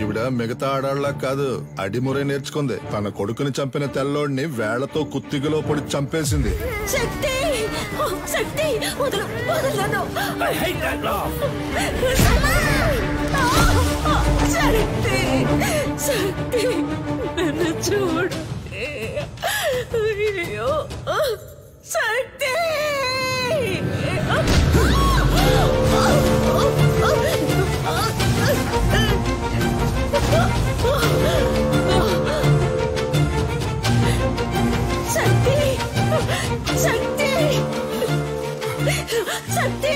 ఈవిడ మిగతా ఆడాళ్ళ కాదు, అడిమురే నేర్చుకుంది. తన కొడుకుని చంపిన తెల్లోడిని వేళ్లతో కుత్తిగలో పొడి చంపేసింది. శక్తి శక్తి వదలు వదలను. I hate that laugh. శక్తి శక్తి నన్ను చూడు. అయ్యో శక్తి. శక్తి శక్తి శక్తి.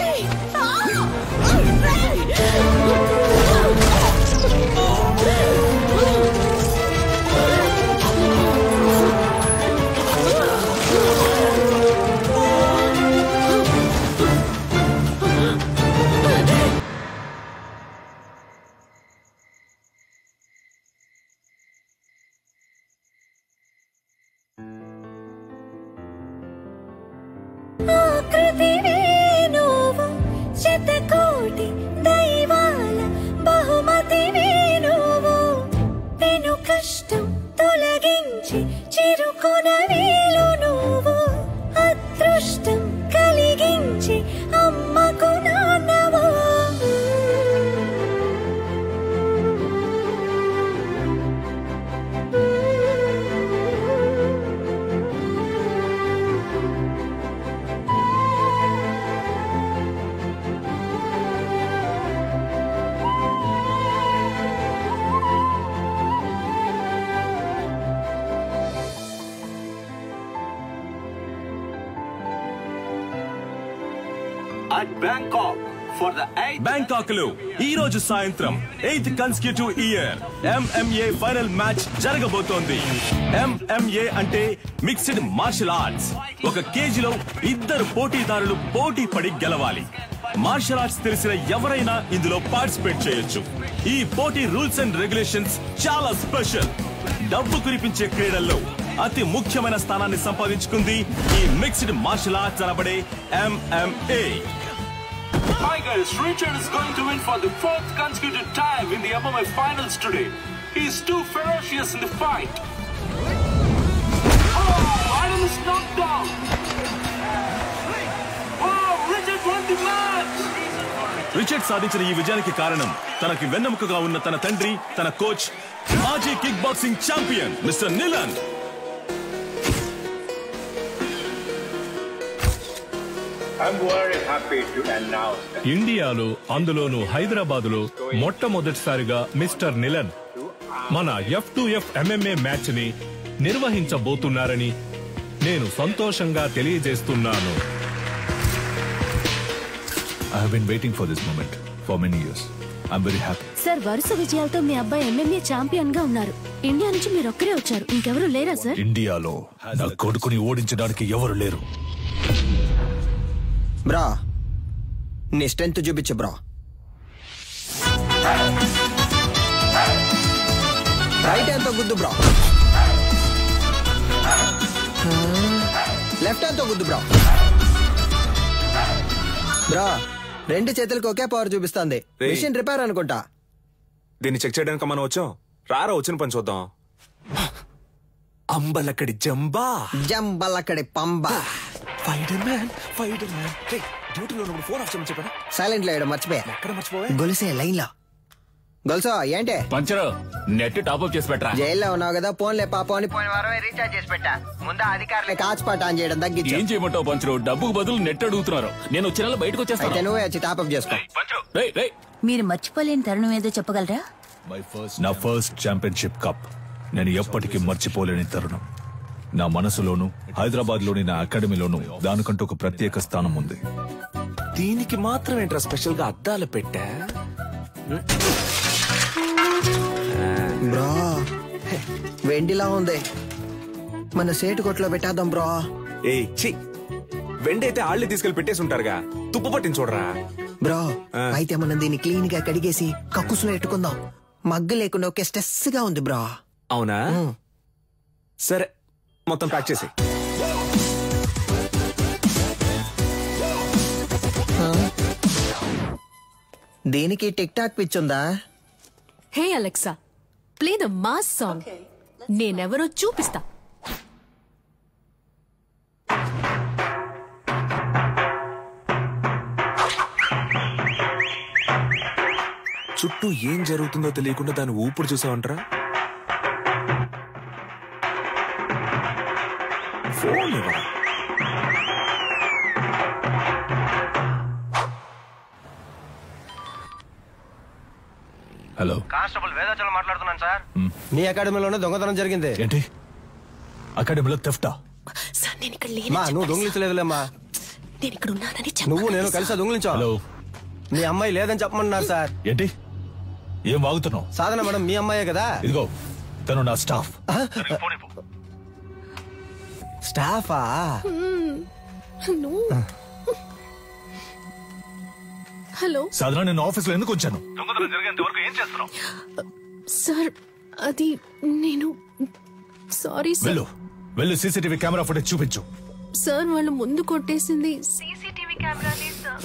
బ్యాంకాక్ లో ఈ రోజు సాయంత్రం 8th consecutive year MMA final match జరగబోతోంది. MMA అంటే మిక్స్డ్ మార్షల్ ఆర్ట్స్. ఒక కేజీలో ఇద్దరు పోటీదారులు పోటీ పడి గెలవాలి. మార్షల్ ఆర్ట్స్ తెలిసిన ఎవరైనా ఇందులో పార్టిసిపేట్ చేయొచ్చు. ఈ పోటీ రూల్స్ అండ్ రెగ్యులేషన్స్ చాలా స్పెషల్. డబ్బు కురిపించే క్రీడల్లో అతి ముఖ్యమైన స్థానాన్ని సంపాదించుకుంది ఈ మిక్స్డ్ మార్షల్ ఆర్ట్స్ అనబడే MMA. Hi guys, Richard is going to win for the 4th consecutive time in the MMA finals today. He is too ferocious in the fight. Oh, Adam is knocked down. Oh, Richard won the match. Richard సాధించిన ఈ విజయానికి కారణం తనకి వెన్నెముకగా ఉన్న తన తండ్రి, తన coach, మాజీ kick boxing champion mister నిలన్. I'm very happy to announce that ఇండియాలో అందులోనూ హైదరాబాదులో మొట్టమొదటిసారిగా మిస్టర్ నిలన్ మన F2F MMA మ్యాచ్ ని నిర్వహించబోతున్నారని నేను సంతోషంగా తెలియజేస్తున్నాను. I have been waiting for this moment for many years. I'm very happy. Sir, వరుస విజయాలతో మీ అబ్బాయి MMA ఛాంపియన్ గా ఉన్నారు. ఇండియా నుంచి మీరు ఒక్కరే వచ్చారు, ఇంకెవరు లేరా సార్? ఇండియాలో నా కొడుకుని ఓడించడానికి ఎవరు లేరు. బ్రా, నీ స్ట్రెంత్ చూపించు బ్రా. రైట్ హ్యాండ్ తో గుద్దు బ్రా. లెఫ్ట్ హ్యాండ్ తో గుద్దు బ్రా. బ్రా, రెండు చేతులకు ఒకే పవర్ చూపిస్తుంది. మిషన్ రిపేర్ అనుకుంటా. దీన్ని చెక్ చేయడానికి మనం వచ్చాం. రారా వచ్చిన పని చూద్దాం. అంబలక్కడి జంబా, జంబలక్కడి పంబా. సైలెంట్ లో వేయడం మర్చిపోయా. గొలుసే లైన్ లో. గొలుసా ఏంటే పంచరు నెట్ టాప్అప్ చేసి పెట్టరా. జైల్లో ఉన్నావు కదా, ఫోన్లే పాపం అని పోయిన వారమే రీఛార్జ్ చేసి పెట్టా. ముందు అధికారులే కాచిపాట ఆన్ చేయడం తగ్గించు. ఏం చేయమంటావు పంచరు? డబ్బుకు బదులు నెట్ అడుగుతున్నారు. నేను వచ్చే నెల బయటకు వచ్చేస్తాను. నువ్వే వచ్చి టాప్అప్ చేసుకో. మీరు మర్చిపోలేని తరుణం ఏదో చెప్పగలరా? నా ఫస్ట్ ఛాంపియన్షిప్ కప్ నేను ఎప్పటికీ మర్చిపోలేని తరుణం. నా మనసులోను, హైదరాబాద్ లోని నా అకాడమీలోను దానికంటూ ఒక ప్రత్యేక స్థానం ఉంది. దీనికి మాత్రం ఏంట్రా స్పెషల్ గా అద్దాలు పెట్టా? బ్రో, వెండిలా ఉంది. మన సేటు కొట్లో పెట్టేద్దాం బ్రో. వెండి అయితే ఆళ్ళే తీసుకెళ్లి పెట్టేసి ఉంటారుగా. తుప్పు పట్టించి చూడరా బ్రో. అయితే మనం దీన్ని క్లీన్ గా కడిగేసి కక్కుసులో ఎట్టుకుందాం. మగ్గు లేకుండా ఒకే స్ట్రెస్ గా ఉంది బ్రో. అవునా? సరే, మొత్తం ప్యాక్ చేసి. దీనికి టిక్ టాక్ పిచ్చుందా? Hey Alexa, play the mass song. నేనెవరో చూపిస్తా. చుట్టూ ఏం జరుగుతుందో తెలియకుండా దాన్ని ఊపిరి చూసావంటరా? ఫోన్ ఇవ్వరా? హలో, కానిస్టేబుల్ వేదాచలం మాట్లాడుతున్నాను సార్. మీ అకాడమీలోనే దొంగతనం జరిగింది. ఏంటి? అకాడమీలో థెఫ్టా? సార్ నేను ఇక్కడ నువ్వు దొంగిలించలేదులేమ్మా. నేను ఇక్కడ ఉన్నానని నువ్వు నేను కలిసి దొంగిలించా. హలో, మీ అమ్మాయి లేదని చెప్పమన్నారు సార్. ఏంటి? ఏం వాగుతున్నావు? సాధన మేడం మీ అమ్మాయే కదా. ఇదిగో తను నా స్టాఫ్. స్టాఫా? హలో సాధన, నేను ఆఫీస్ లో ఎందుకు వచ్చాను? దొంగతనం జరిగేంత వరకు ఏం చేస్తున్నావు? సార్ అది నేను సారీ సార్. వెళ్ళు సీసీటీవీ కెమెరా ఫుటేజ్ చూపించు. సార్ వాళ్ళు ముందు కొట్టేసింది సీసీటీవీ కెమెరాలే సార్.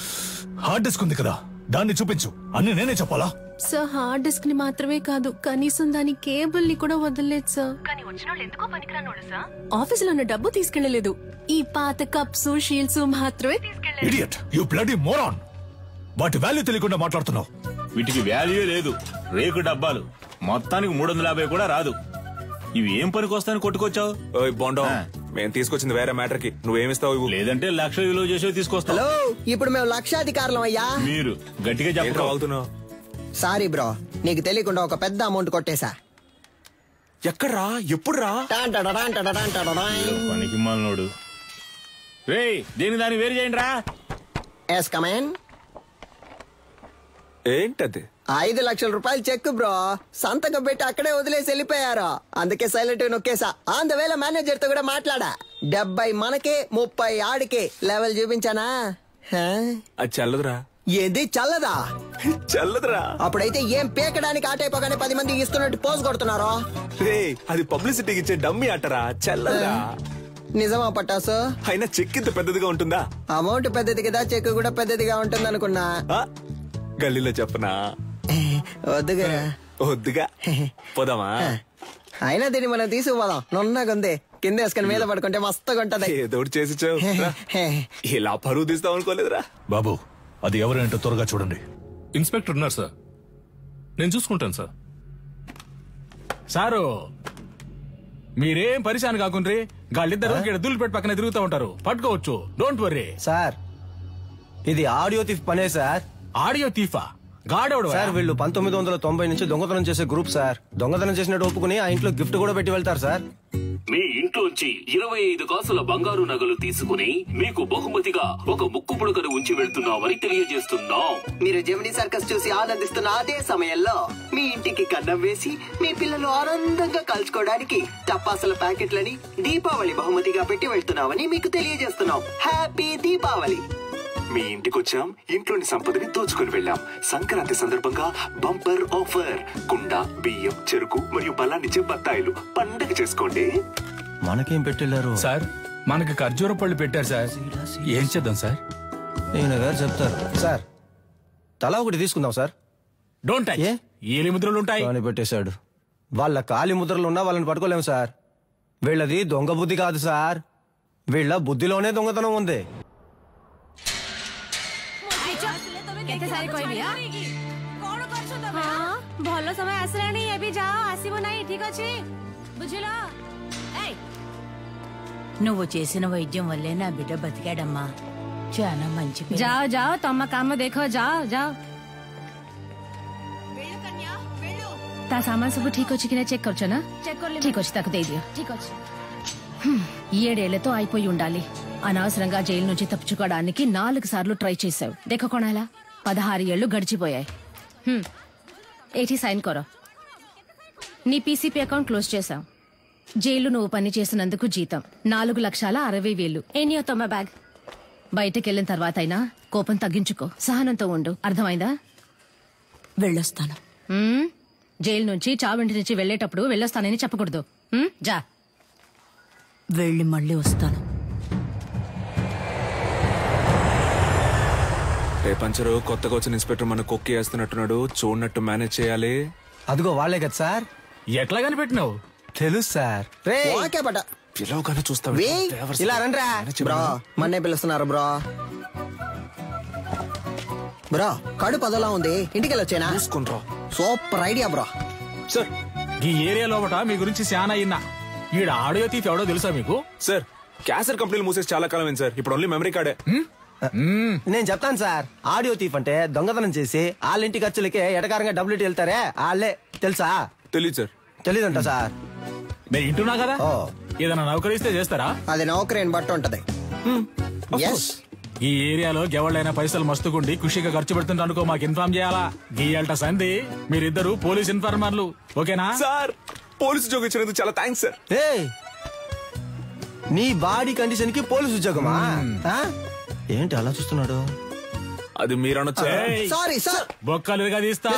హార్డ్ డిస్క్ ఉంది కదా, దాన్ని చూపించు. అన్ని నేనే చెప్పాలా? సార్ హార్డ్ డిస్క్ ని మాత్రమే కాదు, కనీసం దాని కేబుల్ ని కూడా వదలలేదు సార్. కానీ వచ్చిన వాళ్ళు ఎందుకో పనికిరానోడు సార్. ఆఫీసులో ఉన్న డబ్బు తీసుకెళ్లలేదు, ఈ పాత కప్స్ షీల్డ్స్ మాత్రమే తీసుకెళ్లారు. Idiot, you bloody moron. వాటి వాల్యూ తెలియకుండా మాట్లాడుతున్నావు. వీటికి వాల్యూ లేదు, రేకు డబ్బాలు. మొత్తానికి 350 కూడా రాదు. ఇవి ఏం పనికి వస్తాయని కొట్టుకొచ్చావు? బాండో, మేము తీసుకొచ్చింది వేరే మ్యాటర్ కి. నువ్వేమిస్తావు? లేదంటే 1,00,000 విలువ చేసే తీసుకొస్తావు. హలో, ఇప్పుడు మేము లక్షాధికారులం అయ్యా. మీరు గట్టిగా చెప్పగలుగుతున్నావు. సారీ బ్రో, నీకు తెలియకుండా ఒక పెద్ద అమౌంట్ కొట్టేశా. ఎక్కడ్రా? ఎప్పుడురా? పనికి మాలినోడు. రేయ్, దేని దాన్ని వేరు చేయండి రా. Yes come. ఏంటది? 5 లక్షల రూపాయలు చెక్ బ్రో. సంతకం పెట్టి అక్కడే వదిలేసి వెళ్ళిపోయారు. అందుకే సైలెంట్ నొక్కేసా. ఆన్ ద వేళ మేనేజర్ తో కూడా మాట్లాడా. 70 మనకే 30 ఆడికే లెవెల్ చూపించానా? అది చల్లదురా. ఏది చల్లదా? చల్లదురా. అప్పుడైతే ఏం పేకడానికి ఆటైపోగానే 10 మంది ఇస్తున్నట్టు పోజ్ కొడుతున్నారో. అది పబ్లిసిటీకి ఇచ్చే డమ్మీ ఆటరా. చల్లదురా. నిజమా పట్టాసు? అయినా చెక్ ఇంత పెద్దదిగా ఉంటుందా? అమౌంట్ పెద్దది కదా, చెక్ కూడా పెద్దదిగా ఉంటుంది అనుకున్నా. గల్లీలో చెప్పనా? వద్దుగా. వద్దుగా, పోదామా? అయినా దీన్ని మనం తీసుకుపోదాం. నున్నగుంది, కింద వేసుకుని మీద పడుకుంటే మస్తుగా ఉంటది. ఏదో చేసి ఇలా పరువు తీస్తాం అనుకోలేదురా. బాబు, అది ఎవరేంటో త్వరగా చూడండి. ఇన్స్పెక్టర్ ఉన్నారు సార్, నేను చూసుకుంటాను సార్. సారు, మీరేం పరిశాన్ కాకుండ్రి. గాళ్ళిద్దరు దూలిపేట పక్కన తిరుగుతూ ఉంటారు, పట్టుకోవచ్చు. Don't worry sir. ఇది ఆడియో తీఫ్ పనే సార్. ఆడియో తీఫా? గాడెవడు సార్? వీళ్ళు 1990 నుంచి దొంగతనం చేసే గ్రూప్ సార్. దొంగతనం చేసినట్టు ఒప్పుకుని ఆ ఇంట్లో గిఫ్ట్ కూడా పెట్టి వెళ్తారు సార్. మీ ఇంట్లోంచి 25 కాసుల బంగారు నగలు తీసుకుని మీకు బహుమతిగా ఒక ముక్కు పుడకను ఉంచి వెళ్తున్నామని తెలియజేస్తున్నాం. మీరు జెమినీ సర్కస్ చూసి ఆనందిస్తున్న అదే సమయంలో మీ ఇంటికి కన్నం వేసి మీ పిల్లలు ఆనందంగా కలుసుకోవడానికి టపాసుల ప్యాకెట్లని దీపావళి బహుమతిగా పెట్టి వెళ్తున్నామని మీకు తెలియజేస్తున్నాం. హ్యాపీ దీపావళి. మీ ఇంటికొచ్చాం, ఇంట్లోని సంపదని దోచుకుని వెళ్ళాం. సంక్రాంతి సందర్భంగా బంపర్ ఆఫర్. కుండ, బియ్యం, చెరుకు మరియు బలాన్నిచ్చే బత్తాయిలు. పండగ చేసుకోండి. మనకేం పెట్టెళ్లారు సార్? మనకి ఖర్జూర పళ్ళు పెట్టారు సార్. ఏం చేద్దాం సార్? నేను గారు చెప్తారు సార్. తలా ఒకటి తీసుకుందాం సార్. Don't touch. ఏలి ముద్రలు ఉంటాయి అని పెట్టేశాడు. వాళ్ళ కాలి ముద్రలు ఉన్నా వాళ్ళని పట్టుకోలేము సార్. వీళ్ళది దొంగ బుద్ధి కాదు సార్, వీళ్ళ బుద్ధిలోనే దొంగతనం ఉంది. ଭଲ ସମୟ ଆସିଲାଣି, ଏବେ ଯାଅ, ଆସିବ ନାହିଁ, ଠିକ ଅଛି? ବୁଝିଲ? నువ్వు చేసిన వైద్యం వల్లే నా బిడ్డ బతికాడమ్మా. చాలా మంచి. ଯାଅ ଯାଅ, ତମ କାମ ଦେଖ, ଯାଅ ଯାଅ। ତା ସାମାନ ସବୁ ଠିକ ଅଛି କି ନା చెక్ କରୁଛ ନା? ଠିକ ଅଛି, ତାକୁ ଦେଇଦିଅ। ଠିକ ଅଛି। 7 ఏళ్లతో అయిపోయి ఉండాలి. అనవసరంగా జైలు నుంచి తప్పించుకోవడానికి 4 సార్లు ట్రై చేశావు. దేఖ కొనాలా? 16 ఏళ్లు గడిచిపోయాయి. ఏటి సైన్ కొరో. నీ పీసీపీ అకౌంట్ క్లోజ్ చేశాం. జైలు నువ్వు పని చేసినందుకు జీతం 4,60,60,000. ఎన్నో తొమ్మ బ్యాగ్. బయటకెళ్ళిన తర్వాత అయినా కోపం తగ్గించుకో, సహనంతో ఉండు. అర్థమైందా? వెళ్ళొస్తాను. జైలు నుంచి చావింటి నుంచి వెళ్లేటప్పుడు వెళ్ళొస్తానని చెప్పకూడదు. జా. వెళ్ళి మళ్ళీ వస్తాను. రేపంచరు కొత్తగా వచ్చిన ఇన్స్పెక్టర్ మన కొక్కి వేస్తున్నట్టున్నాడు. చూడనట్టు మేనేజ్ చేయాలి. అదిగో వాళ్ళే కదా సార్. ఎట్లా కనిపెట్టినావు? తెలుసు సార్. ఓకే బట పిలవగానే చూస్తావు. ఇలా రండ్రా బ్రో, మన్నే పిలుస్తున్నారు బ్రో. బ్రో కడుపు అదలా ఉంది, ఇంటికి వెళ్ళొచ్చేనా? Super idea bro. సార్ ఈ ఏరియా లోపట మీ గురించి శానా అయినా. ఈడ ఆడియో తీసి ఎవడో తెలుసా మీకు? సార్ క్యాసర్ కంపెనీలు మూసేసి చాలా కాలం అయింది సార్. ఇప్పుడు ఓన్లీ మెమరీ కార్డే. నేను చెప్తాను సార్. ఆడియో తీఫ్ అంటే దొంగతనం చేసి వాళ్ళ ఇంటి ఖర్చులకే ఎటకారంగా డబ్బులు వెళ్తారే వాళ్ళే. తెలుసా? తెలీదు సార్. తెలీదంట సార్. నేను ఇంటున్నా కదా, ఏదైనా నౌకరిస్తే చేస్తారా? అది నౌకరీని బట్టి ఉంటది. ఈ ఏరియాలో ఎవళ్ళైనా పైసలు మస్తుకుండి ఖుషిగా ఖర్చు పెడుతుంటే అనుకో మాకు ఇన్ఫార్మ్ చేయాలా. గీయాల్ట సంధి మీరిద్దరు పోలీస్ ఇన్ఫార్మర్లు, ఓకేనా? సార్ పోలీసు ఉద్యోగం ఇచ్చినందుకు చాలా థ్యాంక్స్ సార్. నీ బాడీ కండిషన్ కి పోలీసు ఉద్యోగమా? ఏంటి అలా చూస్తున్నాడు? అది మీరనొచ్చా? Sorry sir. బొక్కలుగా తీస్తా.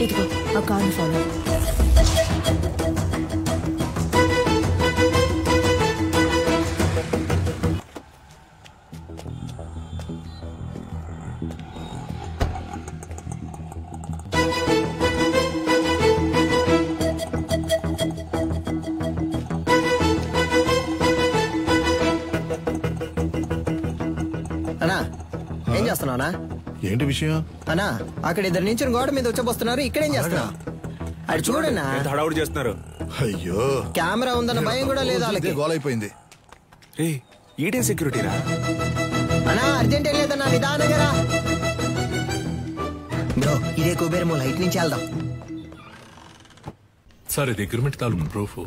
ఇదిగో ఆ కార్ని ఫాలో. అన్నా ఏం చేస్తున్నావునా? ఏంటి విషయం? అన్నా అక్కడ ఇద్దరు నుంచి గోడ మీద వచ్చబోస్తున్నారు, ఇక్కడేం చేస్తున్నావు? అది చూడన్నా హడావుడి చేస్తున్నారు. అయ్యో కెమెరా ఉందన్న భయం కూడా లేదు వాళ్ళకి. గోల్ అయిపోయింది. ఈడే సెక్యూరిటీరా? అన్నా అర్జెంట్ ఏం లేదన్నా, నిదానంగా రా. బ్రో ఇదే కుబేరమో లైట్ నుంచి వెళ్దాం. సార్ ఇది అగ్రిమెంట్ తాలూకు ప్రూఫ్.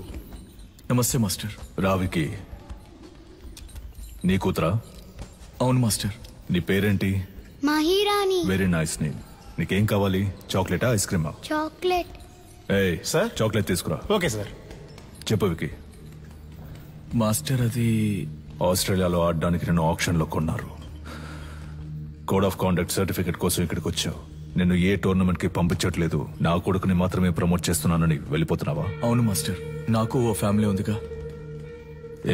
నమస్తే మాస్టర్. రావికి నీ కూతురా? అవును మాస్టర్. నీ పేరేంటి? మహిరాణి. Very nice name. నీకేం కావాలి? చాక్లెటా ఐస్ క్రీమా? చాక్లెట్. ఏయ్ సార్ చాక్లెట్ తీసుకురా. Okay sir. చెప్పు వికి. మాస్టర్ అది ఆస్ట్రేలియాలో ఆడడానికి నేను ఆప్షన్ లో కొన్నారు. కోడ్ ఆఫ్ కాండక్ట్ సర్టిఫికెట్ కోసం ఇక్కడికి వచ్చావు. నిన్ను ఏ టోర్నమెంట్ కి పంపించట్లేదు, నా కొడుకుని మాత్రమే ప్రమోట్ చేస్తున్నానని వెళ్ళిపోతున్నావా? అవును మాస్టర్, నాకు ఓ ఫ్యామిలీ ఉందిగా.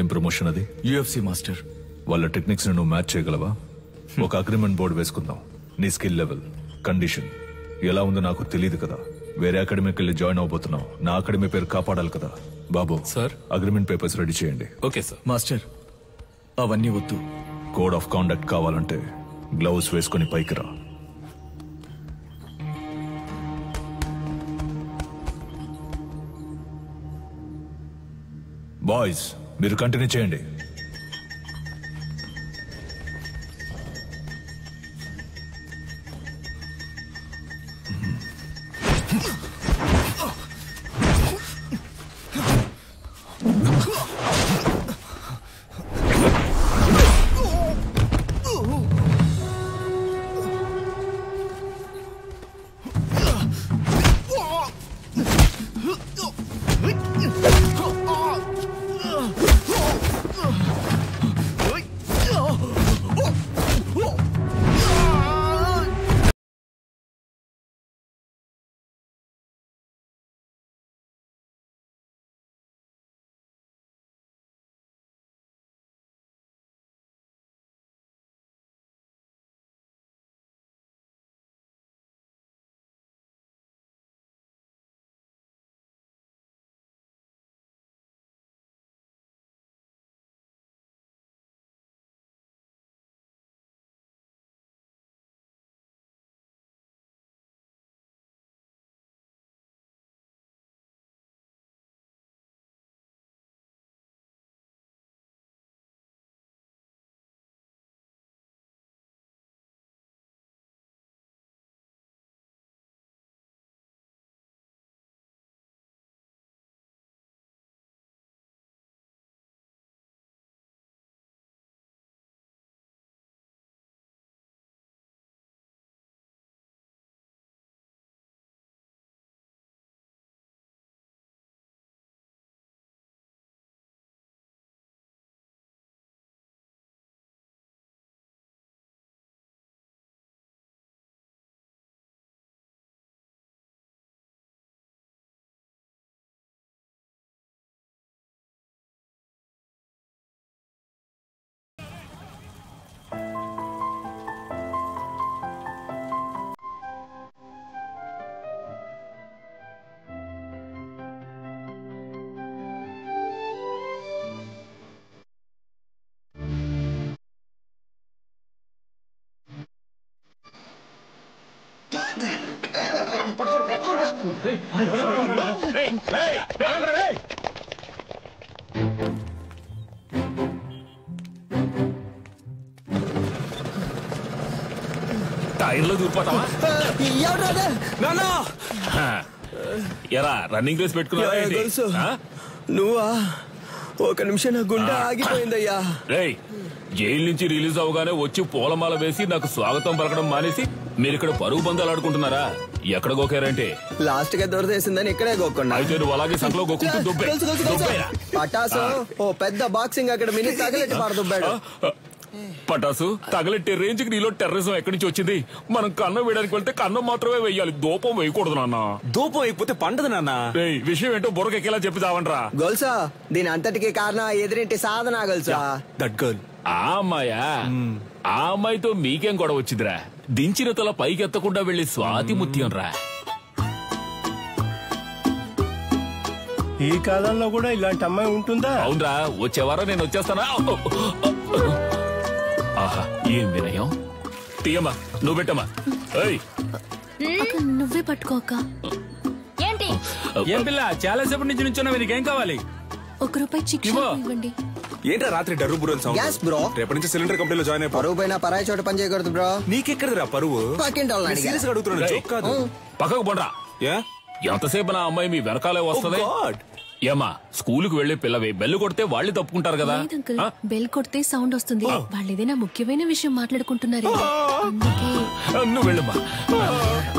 ఏం ప్రమోషన్ అది? UFC master. వాళ్ళ టెక్నిక్స్ నువ్వు మ్యాచ్ చేయగలవా? ఒక అగ్రిమెంట్ బోర్డు వేసుకుందాం. నీ స్కిల్ లెవెల్, కండిషన్ ఎలా ఉందో నాకు తెలియదు కదా. వేరే అకాడమీకి వెళ్ళి జాయిన్ అవబోతున్నావు. నా అకాడమీ పేరు కాపాడాలి కదా. బాబు సార్ అగ్రిమెంట్ పేపర్స్ రెడీ చేయండి. Okay sir. మాస్టర్ అవన్నీ వద్దు. కోడ్ ఆఫ్ కాండక్ట్ కావాలంటే గ్లౌస్ వేసుకుని పైకి రా. బాయ్స్ మీరు కంటిన్యూ చేయండి. టైర్లో దూరిపోతావా? ఎరా రన్నింగ్ రేస్ పెట్టుకున్నావా? నువ్వా? ఒక నిమిషం నా గుండె ఆగిపోయిందయ్యా. రేయ్, జైలు నుంచి రిలీజ్ అవగానే వచ్చి పూలమాల వేసి నాకు స్వాగతం పలకడం మానేసి మీరు ఇక్కడ పరుగు బంధాలు ఆడుకుంటున్నారా? ఎక్కడ గోకారంటే లాస్ట్ గా దొరదేసిందని ఇక్కడే గోకుండా. అయితే నువ్వు అలాగే సంకలో గోకుంటూ దుబ్బేరా. పటాసు ఓ పెద్ద బాక్సింగ్ అక్కడ మినీ తగిలిట్టి పారదుబ్బాడు. పటాసు తగలెట్టే రేంజ్ కి నీలో టెర్రరిజం ఎక్కడి నుంచి వచ్చింది? మనం కన్నం వేయడానికి వెళ్తే కన్నం మాత్రమే వేయాలి, దూపం వేయకూడదు నాన్న. దూపం వేయకపోతే పండదు నాన్న. విషయం ఏంటో బుర్రకెక్కేలా చెప్పి చావండ్రా. గొలుసా దీని అంతటికి కారణం ఎదురింటి సాధన గొలుసా. That girl. ఆ అమ్మాయా? ఆ అమ్మాయితో మీకేం గొడవ వచ్చిందిరా? దించిన తల పైకెత్తకుండా వెళ్లి స్వాతి ముత్యం రా. ఈ కాలంలో కూడా ఇలాంటి అమ్మాయి ఉంటుందా? అవునరా, వచ్చే వారం నేను వచ్చేస్తానా? ఆహా, ఏం వినయం. తీయమ్మా, నువ్వు పెట్టమ్మా. నువ్వే పట్టుకోక. ఏంటి ఏం పిల్ల చాలా సేపటి నుంచి నుంచున్నావు, నీకేం కావాలి? ₹1 చిక్కు ఇవ్వండి. ఏంట్రా రాత్రి డర్రు బుర్రని సౌండ్? Gas bro. రేపటి నుంచి సిలిండర్ కంపెనీలో జాయిన్ అయిపో. పరువు పైన పరాయి చోట పని చేయకూడదు బ్రో. నీకెక్కడరా పరువు? సీరియస్ గా అడుగుతున్నాను, జోక్ కాదు. పక్కకు పోండ్రా. ఎంతసేపు నా అమ్మాయి మీ వెనకాలే వస్తుంది? ఏమా, స్కూలుకు వెళ్లే పిల్లవే, బెల్లు కొడితే వాళ్ళే తప్పుకుంటారు కదా. బెల్ కొడితే సౌండ్ వస్తుంది. వాళ్ళు ఏదైనా ముఖ్యమైన విషయం మాట్లాడుకుంటున్నారు, అందుకే. నువ్వు వెళ్ళమ్మా.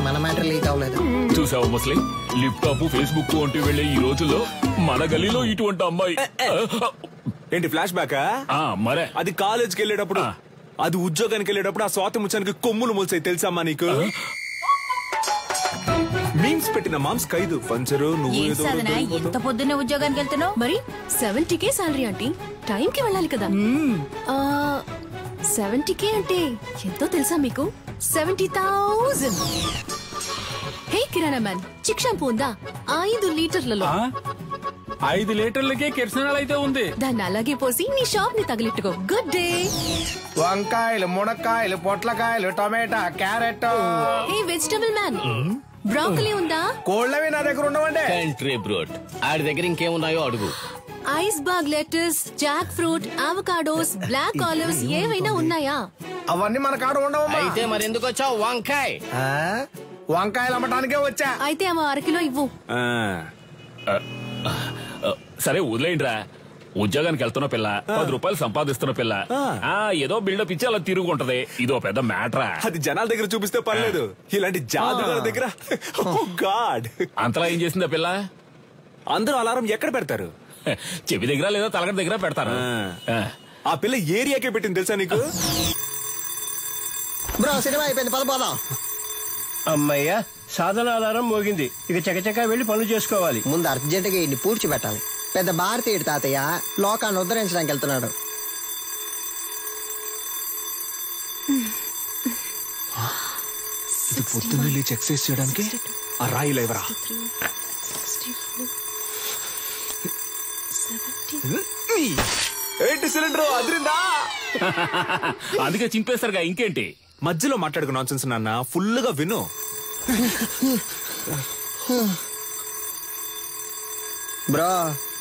మన మ్యాటర్ లీక్ అవ్వలేదు. చూసావు ముస్లిం, ల్యాప్టాప్ ఫేస్బుక్ వంటి వెళ్లే ఈ రోజుల్లో మన గలీలో ఇటువంటి అమ్మాయి. ఏంటి ఫ్లాష్ బ్యాకా? మరే అది కాలేజ్కి వెళ్ళేటప్పుడు, అది ఉద్యోగానికి వెళ్ళేటప్పుడు ఆ స్వాతి ముచ్చానికి కొమ్ములు మొలిసాయి తెలుసమ్మా నీకు? మీమ్స్ పెట్టిన మామ్స్ ఖైదు పంచరు. నువ్వు ఎంత పొద్దున్నే ఉద్యోగానికి వెళ్తున్నావు? మరి 70K సాలరీ ఆంటీ, టైం కి వెళ్ళాలి కదా. 70K అంటే ఎంతో తెలుసా మీకు? 70,000. హే కిరాణా మ్యాన్, చిక్ షాంపూ ఉందా? 5 లీటర్లలో. 5 లీటర్లకే కిరసనాలు అయితే ఉంది. దాన్ని అలాగే పోసి నీ షాప్ ని తగిలిట్టుకో. Good day. వంకాయలు, మునక్కాయలు, పొట్లకాయలు, tomato, carrot. Hey vegetable man, broccoli ఉందా? కోళ్ళవి నా దగ్గర ఉండవండి. కంట్రీ బ్రోడ్, ఆడి దగ్గర ఇంకేమున్నాయో అడుగు. Iceberg lettuce, jackfruit, avocados, black olives ఏవైనా ఉన్నాయా? అవన్నీ మన కాడ ఉండవు. అయితే మరి ఎందుకు వచ్చావు? వంకాయ. వంకాయలు అమ్మటానికే వచ్చా. అయితే అమ్మ 1 కిలో ఇవ్వు. సరే వదిలేయండిరా. ఉద్యోగానికి వెళ్తున్న పిల్ల, ₹10 సంపాదిస్తున్న పిల్ల, ఏదో బిల్డప్ ఇచ్చి అలా తిరుగుంటది. ఇదో పెద్ద మ్యాటరా. అది జనాల దగ్గర చూపిస్తే పర్లేదు, ఇలాంటి జాదుగారి దగ్గర గాడ్. అంతలా ఏం చేసిందా పిల్ల? అందరూ అలారం ఎక్కడ పెడతారు? చెవి దగ్గర లేదా తలగడ దగ్గర పెడతారు. ఆ పిల్ల ఏరియాకే పెట్టింది తెలుసా నీకు? బ్రో సినిమా అయిపోయింది, పదపోదాం. అమ్మయ్యా, సాధన ఆధారం మోగింది. ఇక చకచకా వెళ్లి పనులు చేసుకోవాలి. ముందు అర్జెంటుగా ఇన్ని పూడ్చిపెట్టాలి. పెద్ద భారతీయుడు తాతయ్య లోకాన్ని ఉద్ధరించడానికి వెళ్తున్నాడు. ఇది పొద్దున్న లేచి ఎక్సర్సైజ్ చేయడానికి ఆ రాయి లేవరా? ఏంటి సిలిండర్ అదిరిందా? అందుకే చింపేస్తారుగా, ఇంకేంటి? మధ్యలో మాట్లాడుకు నాన్సెన్స్ నాన్న, ఫుల్ గా విను. బ్రో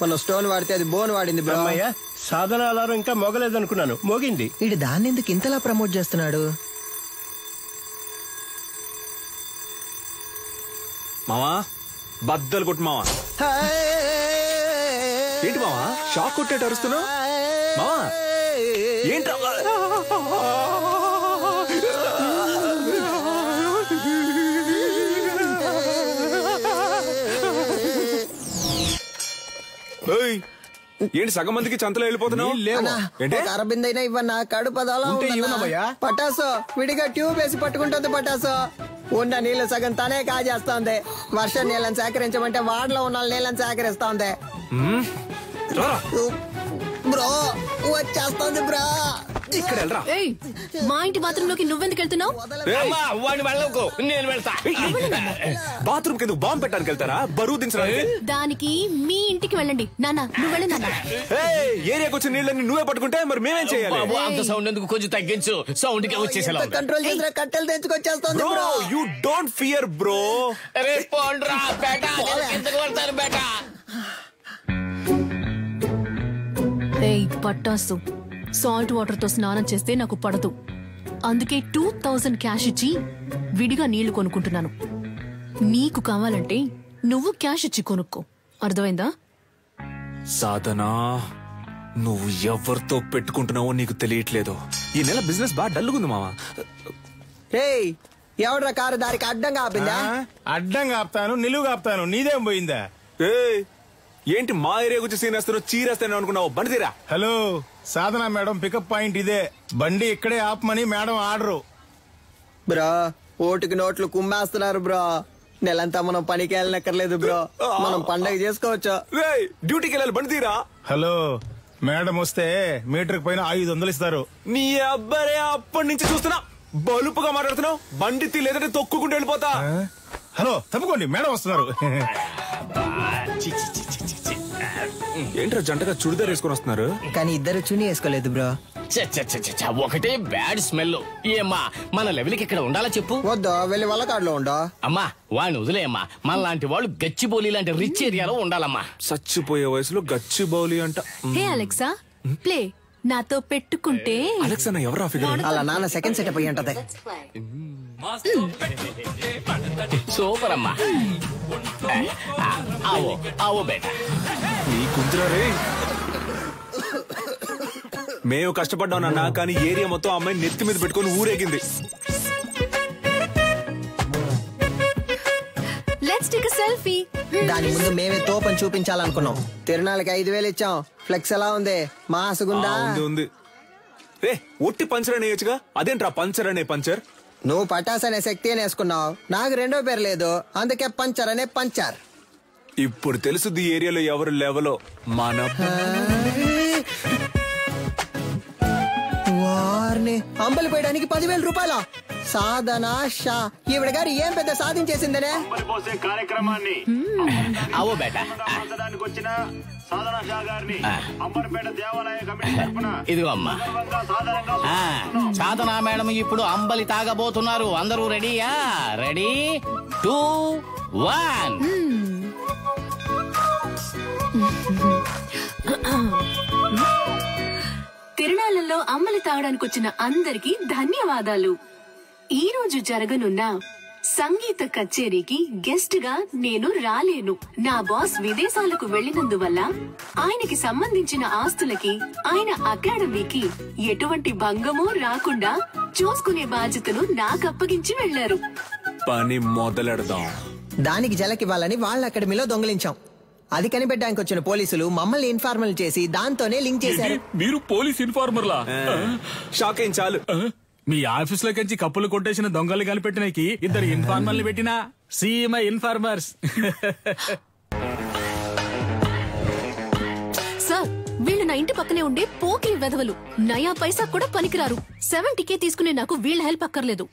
మన స్టోన్ వాడితే అది బోన్ వాడింది బ్రో. అమ్మయ్యా, సాధన అలారం ఇంకా మోగలేదనుకున్నాను, మోగింది. ఇటు దాన్ని ఎందుకు ఇంతలా ప్రమోట్ చేస్తున్నాడు? మావా బద్దలు కొట్టు మావా. ఏంటి మావా షాక్ కొట్టేట అరుస్తున్నావు? మావా ఏంటి? ఏంటి సగం మందికి చంతలో వెళ్ళిపోతున్నావు? అరబిందైనా ఇవ్వన్నా, కడుపదలా పటాసు విడిగా ట్యూబ్ వేసి పట్టుకుంటుంది. పటాసు ఉన్న నీళ్లు సగం తనే కాజేస్తోంది. వర్షం నీళ్ళని సేకరించమంటే వాడలో ఉన్న నీళ్ళని సేకరిస్తోంది. బ్రో వచ్చేస్తోంది బ్రో. ఇక్కడ వెళ్ళరా. ఏయ్, మా ఇంటి బాత్రూమ్ లోకి నువ్వెందుకు వెళ్తున్నావు? వాడిని వెళ్ళకు, నేను వెళ్తా. బాత్రూమ్ కింద బాంబు పెట్టడానికి వెళ్తారా? బరువు దించడానికి. దానికి మీ ఇంటికి వెళ్ళండి. నాన్న నువ్వు వెళ్ళి నాన్న. ఏరియాకి వచ్చిన నీళ్ళని నువ్వే పట్టుకుంటే మరి మేమేం చేయాలి? అంత సౌండ్ ఎందుకు, కొంచెం తగ్గించు. సౌండ్ కి వచ్చేసేలా కంట్రోల్ చేసిన కట్టెలు తెచ్చుకొచ్చేస్తుంది. Bro you don't fear bro. అరే పోండ్రా బేటా, నేను కిందకు వెళ్తాను బేటా. ఏయ్ పట్టాసు, సాల్ట్ వాటర్ తో స్నానం చేస్తే నాకు పడదు. అందుకే 2000 క్యాష్ ఇచ్చి విడిగా నీళ్లు కొనుక్కుంటున్నాను. నీకు కావాలంటే నువ్వు క్యాష్ ఇచ్చి కొనుక్కో. అర్థమైందా? సాధనా, నువ్వు ఎవరితో పెట్టుకుంటున్నావో నీకు తెలియట్లేదు. ఈ నెల బిజినెస్ బాగా డల్లుగుంది మావా. ఏయ్, ఎవడ్రా కారు దారికి అడ్డంగా ఆపిందా? అడ్డంగా ఆపుతాను, నిలువుగా ఆపుతాను. నీదేం పోయిందా? ఏంటి మా ఏరియా గురించి సీనేస్తాను, చీరేస్తాను అనుకున్నావు? బండి తీరా. హలో, సాధన మేడం పికప్ పాయింట్ ఇదే. బండి ఇక్కడే ఆపమని మేడం ఆర్డరు. బ్రో, ఓటుకి నోట్లు కుమ్మేస్తున్నారు బ్రో. నెలంతా మనం పనికి వెళ్ళనక్కర్లేదు బ్రో, మనం పండగ చేసుకోవచ్చు. డ్యూటీకి వెళ్ళాలి, బండి తీరా. హలో, మేడం వస్తే మీటర్ పైన 500 ఇస్తారు. నీ అబ్బారే అప్పటి నుంచి చూస్తున్నా బలుపుగా మాట్లాడుతున్నావు. బండి తీ, లేదంటే తొక్కుకుంటూ వెళ్ళిపోతా. హలో తప్పుకోండి, మేడం వస్తున్నారు. ఏంట్రా జంటగా చుడిదార్ వేసుకొని వస్తున్నారు? కానీ ఇద్దరు చుని వేసుకోలేదు బ్రో. ఒకటే బ్యాడ్ స్మెల్. ఏమ్మా, మన లెవెల్కి ఇక్కడ ఉండాలా చెప్పు? వద్దా, వెళ్ళి వల్లకాడులో ఉండో. అమ్మా వాడిని వదిలేమ్మా. మన లాంటి వాళ్ళు గచ్చిబౌలి లాంటి రిచ్ ఏరియాలో ఉండాలమ్మా. చచ్చిపోయే వయసులో గచ్చిబౌలి అంట. హే అలెక్సా, ప్లే. నాతో పెట్టుకుంటే అలెక్సా ఎవరా ఫిగర్? అలా నాన్న సెకండ్ సెటప్ అయ్యి ఉంటది. సూపర్ అమ్మా. ఆవో ఆవో బేటా. నీ కుంతురా రే. మేము కష్టపడ్డాం నాన్న, కానీ ఏరియా మొత్తం అమ్మాయిని నెత్తి మీద పెట్టుకొని ఊరేగింది. Let's take a selfie. దాని ముందు మేమే తోపని చూపించాలనుకున్నాం. తిరునాళ్ళకి 5000 ఇచ్చాం. ఫ్లెక్స్ ఎలా ఉంది? మాసుగుందా? ఉంది. రే, ఒట్టి పంచర్ అనేయచ్చుగా. అదేంట్రా పంచర్ అనే పంచర్? నువ్వు పటాస్ అనే శక్తి అని వేసుకున్నావు. నాకు రెండో పేరు లేదు, అందుకే పంచర్ అనే పంచర్. ఇప్పుడు తెలుసుది ఏరియాలో ఎవరు లెవెలో. మన వారిని అంబలి పోయడానికి 10,000 రూపాయల సాధన షా. ఈవిడ గారు ఏం పెద్ద సాధించేసిందనే కార్యక్రమాన్ని అవో బేటా. వచ్చిన సాధన షా గారిని అంబర్పేట దేవాలయ కమిటీ తరపున ఇదిగో అమ్మా. సాధనా మేడం ఇప్పుడు అంబలి తాగబోతున్నారు. అందరూ రెడీయా? రెడీ 2 1. తిరునాళ్ళలో అమ్మలి తాగడానికి వచ్చిన అందరికీ ధన్యవాదాలు. ఈ రోజు జరగనున్న సంగీత కచేరీకి గెస్ట్ గా నేను రాలేను. నా బాస్ విదేశాలకు వెళ్లినందువల్ల ఆయనకి సంబంధించిన ఆస్తులకి, ఆయన అకాడమీకి ఎటువంటి భంగమూ రాకుండా చూసుకునే బాధ్యతను నాకు అప్పగించి వెళ్లారు. పని మొదలెడదాం. దానికి జలకివ్వాలని వాళ్ళ అకాడమీలో దొంగిలించాం. అది కనిపెట్టడానికి వచ్చిన పోలీసులు మమ్మల్ని ఇన్ఫార్మల్ చేసి దాంతోనే లింక్ చేశారు. మీరు పోలీస్ ఇన్ఫార్మర్లా? షాక్ అయింది చాలు. మీ ఆఫీస్ లో కంచి కప్పులు కొట్టేసిన దొంగలు కనిపెట్టినకి 2 ఇన్ఫార్మర్లు పెట్టినా సీఎంఐ ఇన్ఫార్మర్స్. సార్, వీళ్ళు నా ఇంటి పక్కనే ఉండే పోకిరి వెధవలు. నయా పైసా కూడా పనికిరారు. 70K తీసుకునే నాకు వీళ్ళ హెల్ప్ అక్కర్లేదు.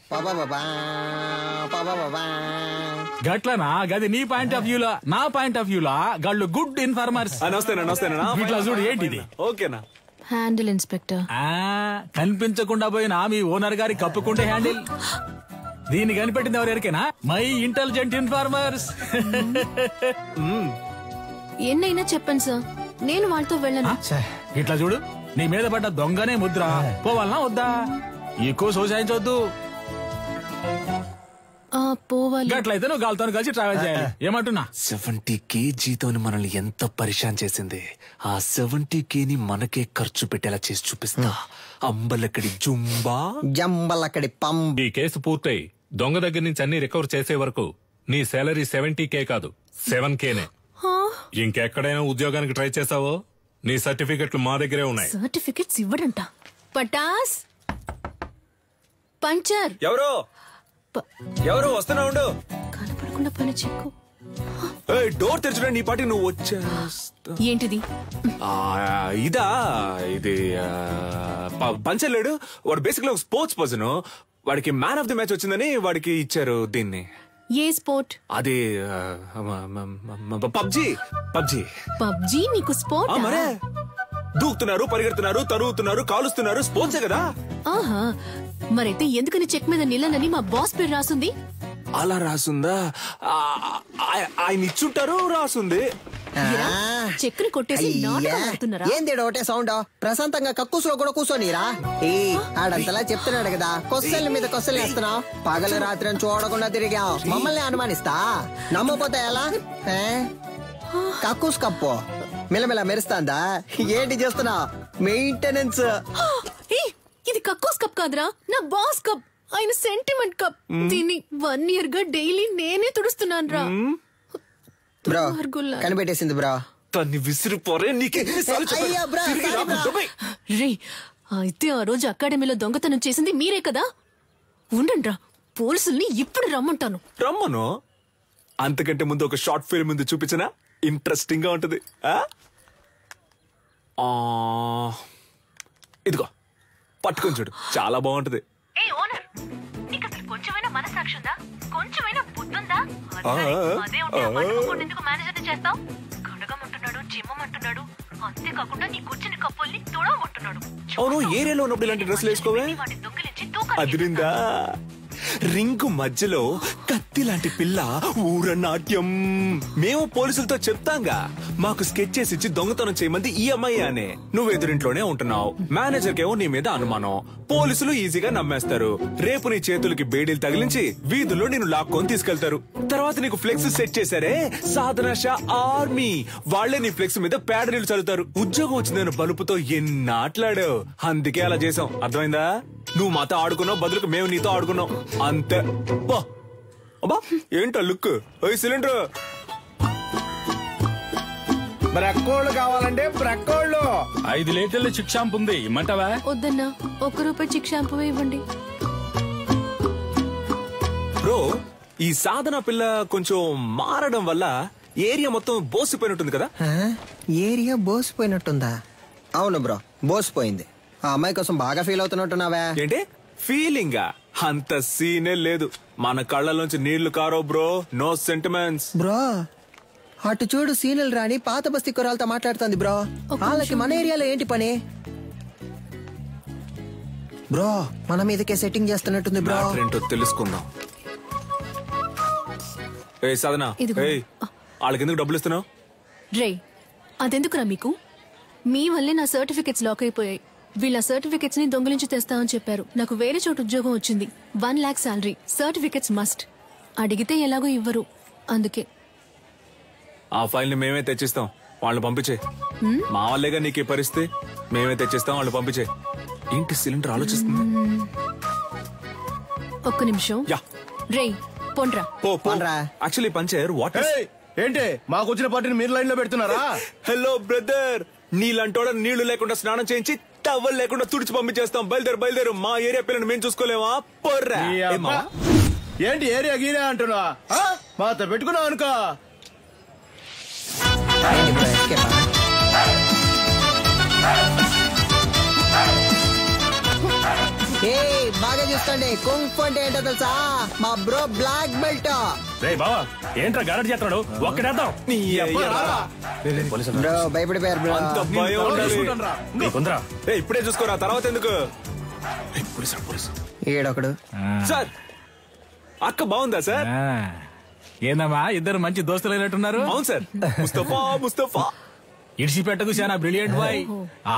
గట్లనా? గది నీ పాయింట్ ఆఫ్ వ్యూలా. నా పాయింట్ ఆఫ్ వ్యూలా గాళ్ళు గుడ్ ఇన్ఫార్మర్స్. నమస్తేనా. ఇట్లా చూడు, ఏంటిది? ఓకేనా? Handle inspector. కనిపించకుండా పోయిన మీ ఓనర్ గారి కప్పుకుంటే హ్యాండిల్. దీన్ని కనిపెట్టింది ఎవరికైనా? My intelligent informers. ఎన్నైనా చెప్పండి సార్, నేను వాళ్ళతో వెళ్ళను. ఇట్లా చూడు, నీ మీద పడ్డ దొంగనే ముద్ర. పోవాలనా వద్దా? ఎక్కువ సోసాయించవద్దు. పోవాలి. గట్లయితే నువ్వు గాలితో కలిసి ట్రావెల్ చేయాలి. ఏమంటున్నా? 70K జీతం మనల్ని ఎంత పరిశాన్ చేసింది. ఆ 70K ని మనకే ఖర్చు పెట్టేలా చేసి చూపిస్తా. అంబలక్కడి జంబలక్కడి పంబ్. ఈ కేసు పూర్తయి దొంగ దగ్గర నుంచి అన్ని రికవర్ చేసే వరకు నీ సాలరీ 70K కాదు 7Kనే. ఇంకెక్కడైనా ఉద్యోగానికి ట్రై చేసావో నీ సర్టిఫికెట్లు మా దగ్గరే ఉన్నాయి. సర్టిఫికెట్స్ ఇవ్వడంట. పటాస్ పంచర్. ఎవరు వస్తున్నా ఉండు. కనపడకుండా పని చెక్కు. డోర్ తెరచుడా, నీ పాటి నువ్వు వచ్చేస్తా. ఏంటిది? ఇదా, ఇది పంచలేడు వాడు బేసిక్ గా స్పోర్ట్స్ పర్సన్. వాడికి మ్యాన్ ఆఫ్ ది మ్యాచ్ వచ్చిందని వాడికి ఇచ్చారు దీన్ని. ఏ స్పోర్ట్? అది పబ్జీ. పబ్జీ నీకు స్పోర్ట్? మరే దూకుతున్నారు, పరిగెడుతున్నారు, తరుగుతున్నారు, కాలుస్తున్నారు, స్పోర్ట్సే కదా. ఆహా, మరైతే ఎందుకని చెక్ మీద నిలనని మా బాస్ పేరు రాసుంది? అలా రాసుందా? ఆయన ఇచ్చుంటారు, రాసుంది. చెక్కుని కొట్టేసి ఏంది ఒకటే సౌండ్? ప్రశాంతంగా కక్కుసులో కూడా కూర్చోనిరా. ఆడంతలా చెప్తున్నాడు కదా, కొస్సల మీద కొస్సలు వేస్తున్నావు. పగలు రాత్రి చూడకుండా తిరిగావు, మమ్మల్ని అనుమానిస్తా. నమ్మపోతే ఎలా? కక్కుస్ కప్పు మిలమిల మెరుస్తాందా? ఏంటి చేస్తున్నా? మెయింటెనెన్స్. ఇది కక్కోస్ కప్ కాదురా, నా బాస్ కప్. ఆయన సెంటిమెంట్ కప్. దీన్ని 1 year గా డైలీ నేనే తుడుస్తున్నాను రా. బ్రో కనిపెట్టేసింది బ్రో. తన్ని విసిరిపోరే. రే, అయితే ఆ రోజు అకాడమీలో దొంగతనం చేసింది మీరే కదా? ఉండండి రా, పోలీసుల్ని ఇప్పుడు రమ్మంటాను. రమ్మను. అంతకంటే ముందు ఒక షార్ట్ ఫిల్మ్ ముందు చూపించినా ఇంట్రెస్టింగ్ గా ఉంటది. ఇదిగో పట్టుకొని చూడు, చాలా బాగుంటది. కొంచెమైనా మనసాక్షి ఉందా? కొంచెమైనా బుద్ధుందా? అదే ఎందుకు మేనేజర్ చేస్తావు? కడగమంటున్నాడు, చిమ్మమంటున్నాడు, అంతేకాకుండా నీ కూర్చుని కప్పుల్ని తొడవమంటున్నాడు. అవును, ఏరియాలో ఉన్నప్పుడు ఇలాంటి డ్రెస్సులు వేసుకోవే? అదిరిందా? రింగు మధ్యలో కత్తి లాంటి పిల్ల ఊరనాట్యం. మేము పోలీసులతో చెప్తాంగా, మాకు స్కెచ్ చేసి ఇచ్చి దొంగతనం చేయమంది ఈ అమ్మాయి అనే. నువ్వు ఎదురింట్లోనే ఉంటున్నావు, మేనేజర్ కేమో నీ మీద అనుమానం. పోలీసులు ఈజీగా నమ్మేస్తారు. రేపు నీ చేతులకి బేడీలు తగిలించి వీధుల్లో నేను లాక్కొని తీసుకెళ్తారు. తర్వాత నీకు ఫ్లెక్స్ సెట్ చేశారే, సాధన షా ఆర్మీ, వాళ్లే నీ ఫ్లెక్స్ మీద పేడ నీళ్లు చల్లుతారు. ఉద్యోగం వచ్చిందని బలుపుతో ఎన్నాట్లాడావు, అందుకే అలా చేసాం. అర్థమైందా? నువ్వు మాతో ఆడుకున్నావు, బదులుకు మేము నీతో ఆడుకున్నాం, అంతే. అబ్బా ఏంటా లుక్? సిలిండర్ బ్రక్కోళ్ళు కావాలంటే బ్రక్కోళ్ళు. 5 లీటర్ల చిక్ షాంపూ ఉంది, ఇమ్మంటావా? వద్దన్నా, 1 రూపాయి చిక్ షాంపూ ఇవ్వండి. బ్రో, ఈ సాధన పిల్ల కొంచెం మారడం వల్ల ఏరియా మొత్తం బోసిపోయినట్టుంది కదా? ఏరియా బోసిపోయినట్టుందా? అవును బ్రో, బోసిపోయింది. ఆ అమ్మాయి కోసం బాగా ఫీల్ అవుతున్నట్టున్నావా? ఏంటి ఫీలింగా? అంత సీనే లేదు. మన కళ్ళలోంచి నీళ్లు కారో బ్రో. No sentiments bro. అటు చూడు, సీనియల్ రాణి పాత బస్తీ కురాలతో మాట్లాడుతుంది బ్రో. వాళ్ళకి మన ఏరియాలో ఏంటి పని బ్రో? మన మీదకే సెట్టింగ్ చేస్తున్నట్టుంది బ్రో. ఏంటో తెలుసుకుందాం. ఏ సాధన, వాళ్ళకి ఎందుకు డబ్బులు ఇస్తున్నావు? రే, అదెందుకురా మీకు? మీ వల్లే నా సర్టిఫికెట్స్ లాక్ అయిపోయాయి. వీళ్ళ సర్టిఫికెట్స్ ని దొంగిలించి తెస్తామని చెప్పారు. నాకు వేరే చోట ఉద్యోగం వచ్చింది. 1 lakh శాలరీ. Certificates must. అడిగితే ఎలాగో ఇవ్వరు, అందుకే. ఆ ఫైల్ ని మేమే తెచ్చిస్తాం, వాళ్ళు పంపించే. మా వాళ్ళేగా నీకు పరిస్థితి. మేమే తెచ్చిస్తాం, వాళ్ళు పంపించే. ఏంటి సిలిండర్ ఆలోచిస్తుంది? ఒక్క నిమిషం. రే, పొండ్రా. యాక్చువల్లీ పంచర్ వాట్ ఏంటి మాకు వచ్చిన పార్టీని మీరు లైన్ లో పెడుతున్నారా? హలో బ్రదర్, నీళ్ళంటోడ నీళ్లు లేకుండా స్నానం చేయించి టవల్ లేకుండా తుడిచి పంపించేస్తాం. బయలుదేరు. మా ఏరియా పిల్లని మేము చూసుకోలేమా? పొర్రా. ఏంటి ఏరియా గీరియా అంటున్నా? మాతో పెట్టుకున్నావు అనుకో. బాగా చూసుకోండి, కుంఫ్ అంటే ఏంటో తెలుసా? మా బ్రో బ్లాక్ బెల్ట్. రే బావా, ఏంట్రా గారడి చేస్తున్నాడు? ఒక్కడేద్దాం. బ్రో భయపడిపోయారు బ్రో. ఇప్పుడే చూసుకోరా, తర్వాత ఎందుకు? ఏడొకడు. సార్, అక్క బాగుందా సార్? ఏందమ్మా, ఇద్దరు మంచి దోస్తులైనట్టున్నారు. అవును సార్. ముస్తఫా ఇడిసిపెట్టకు చాలా బ్రిలియంట్ బాయ్.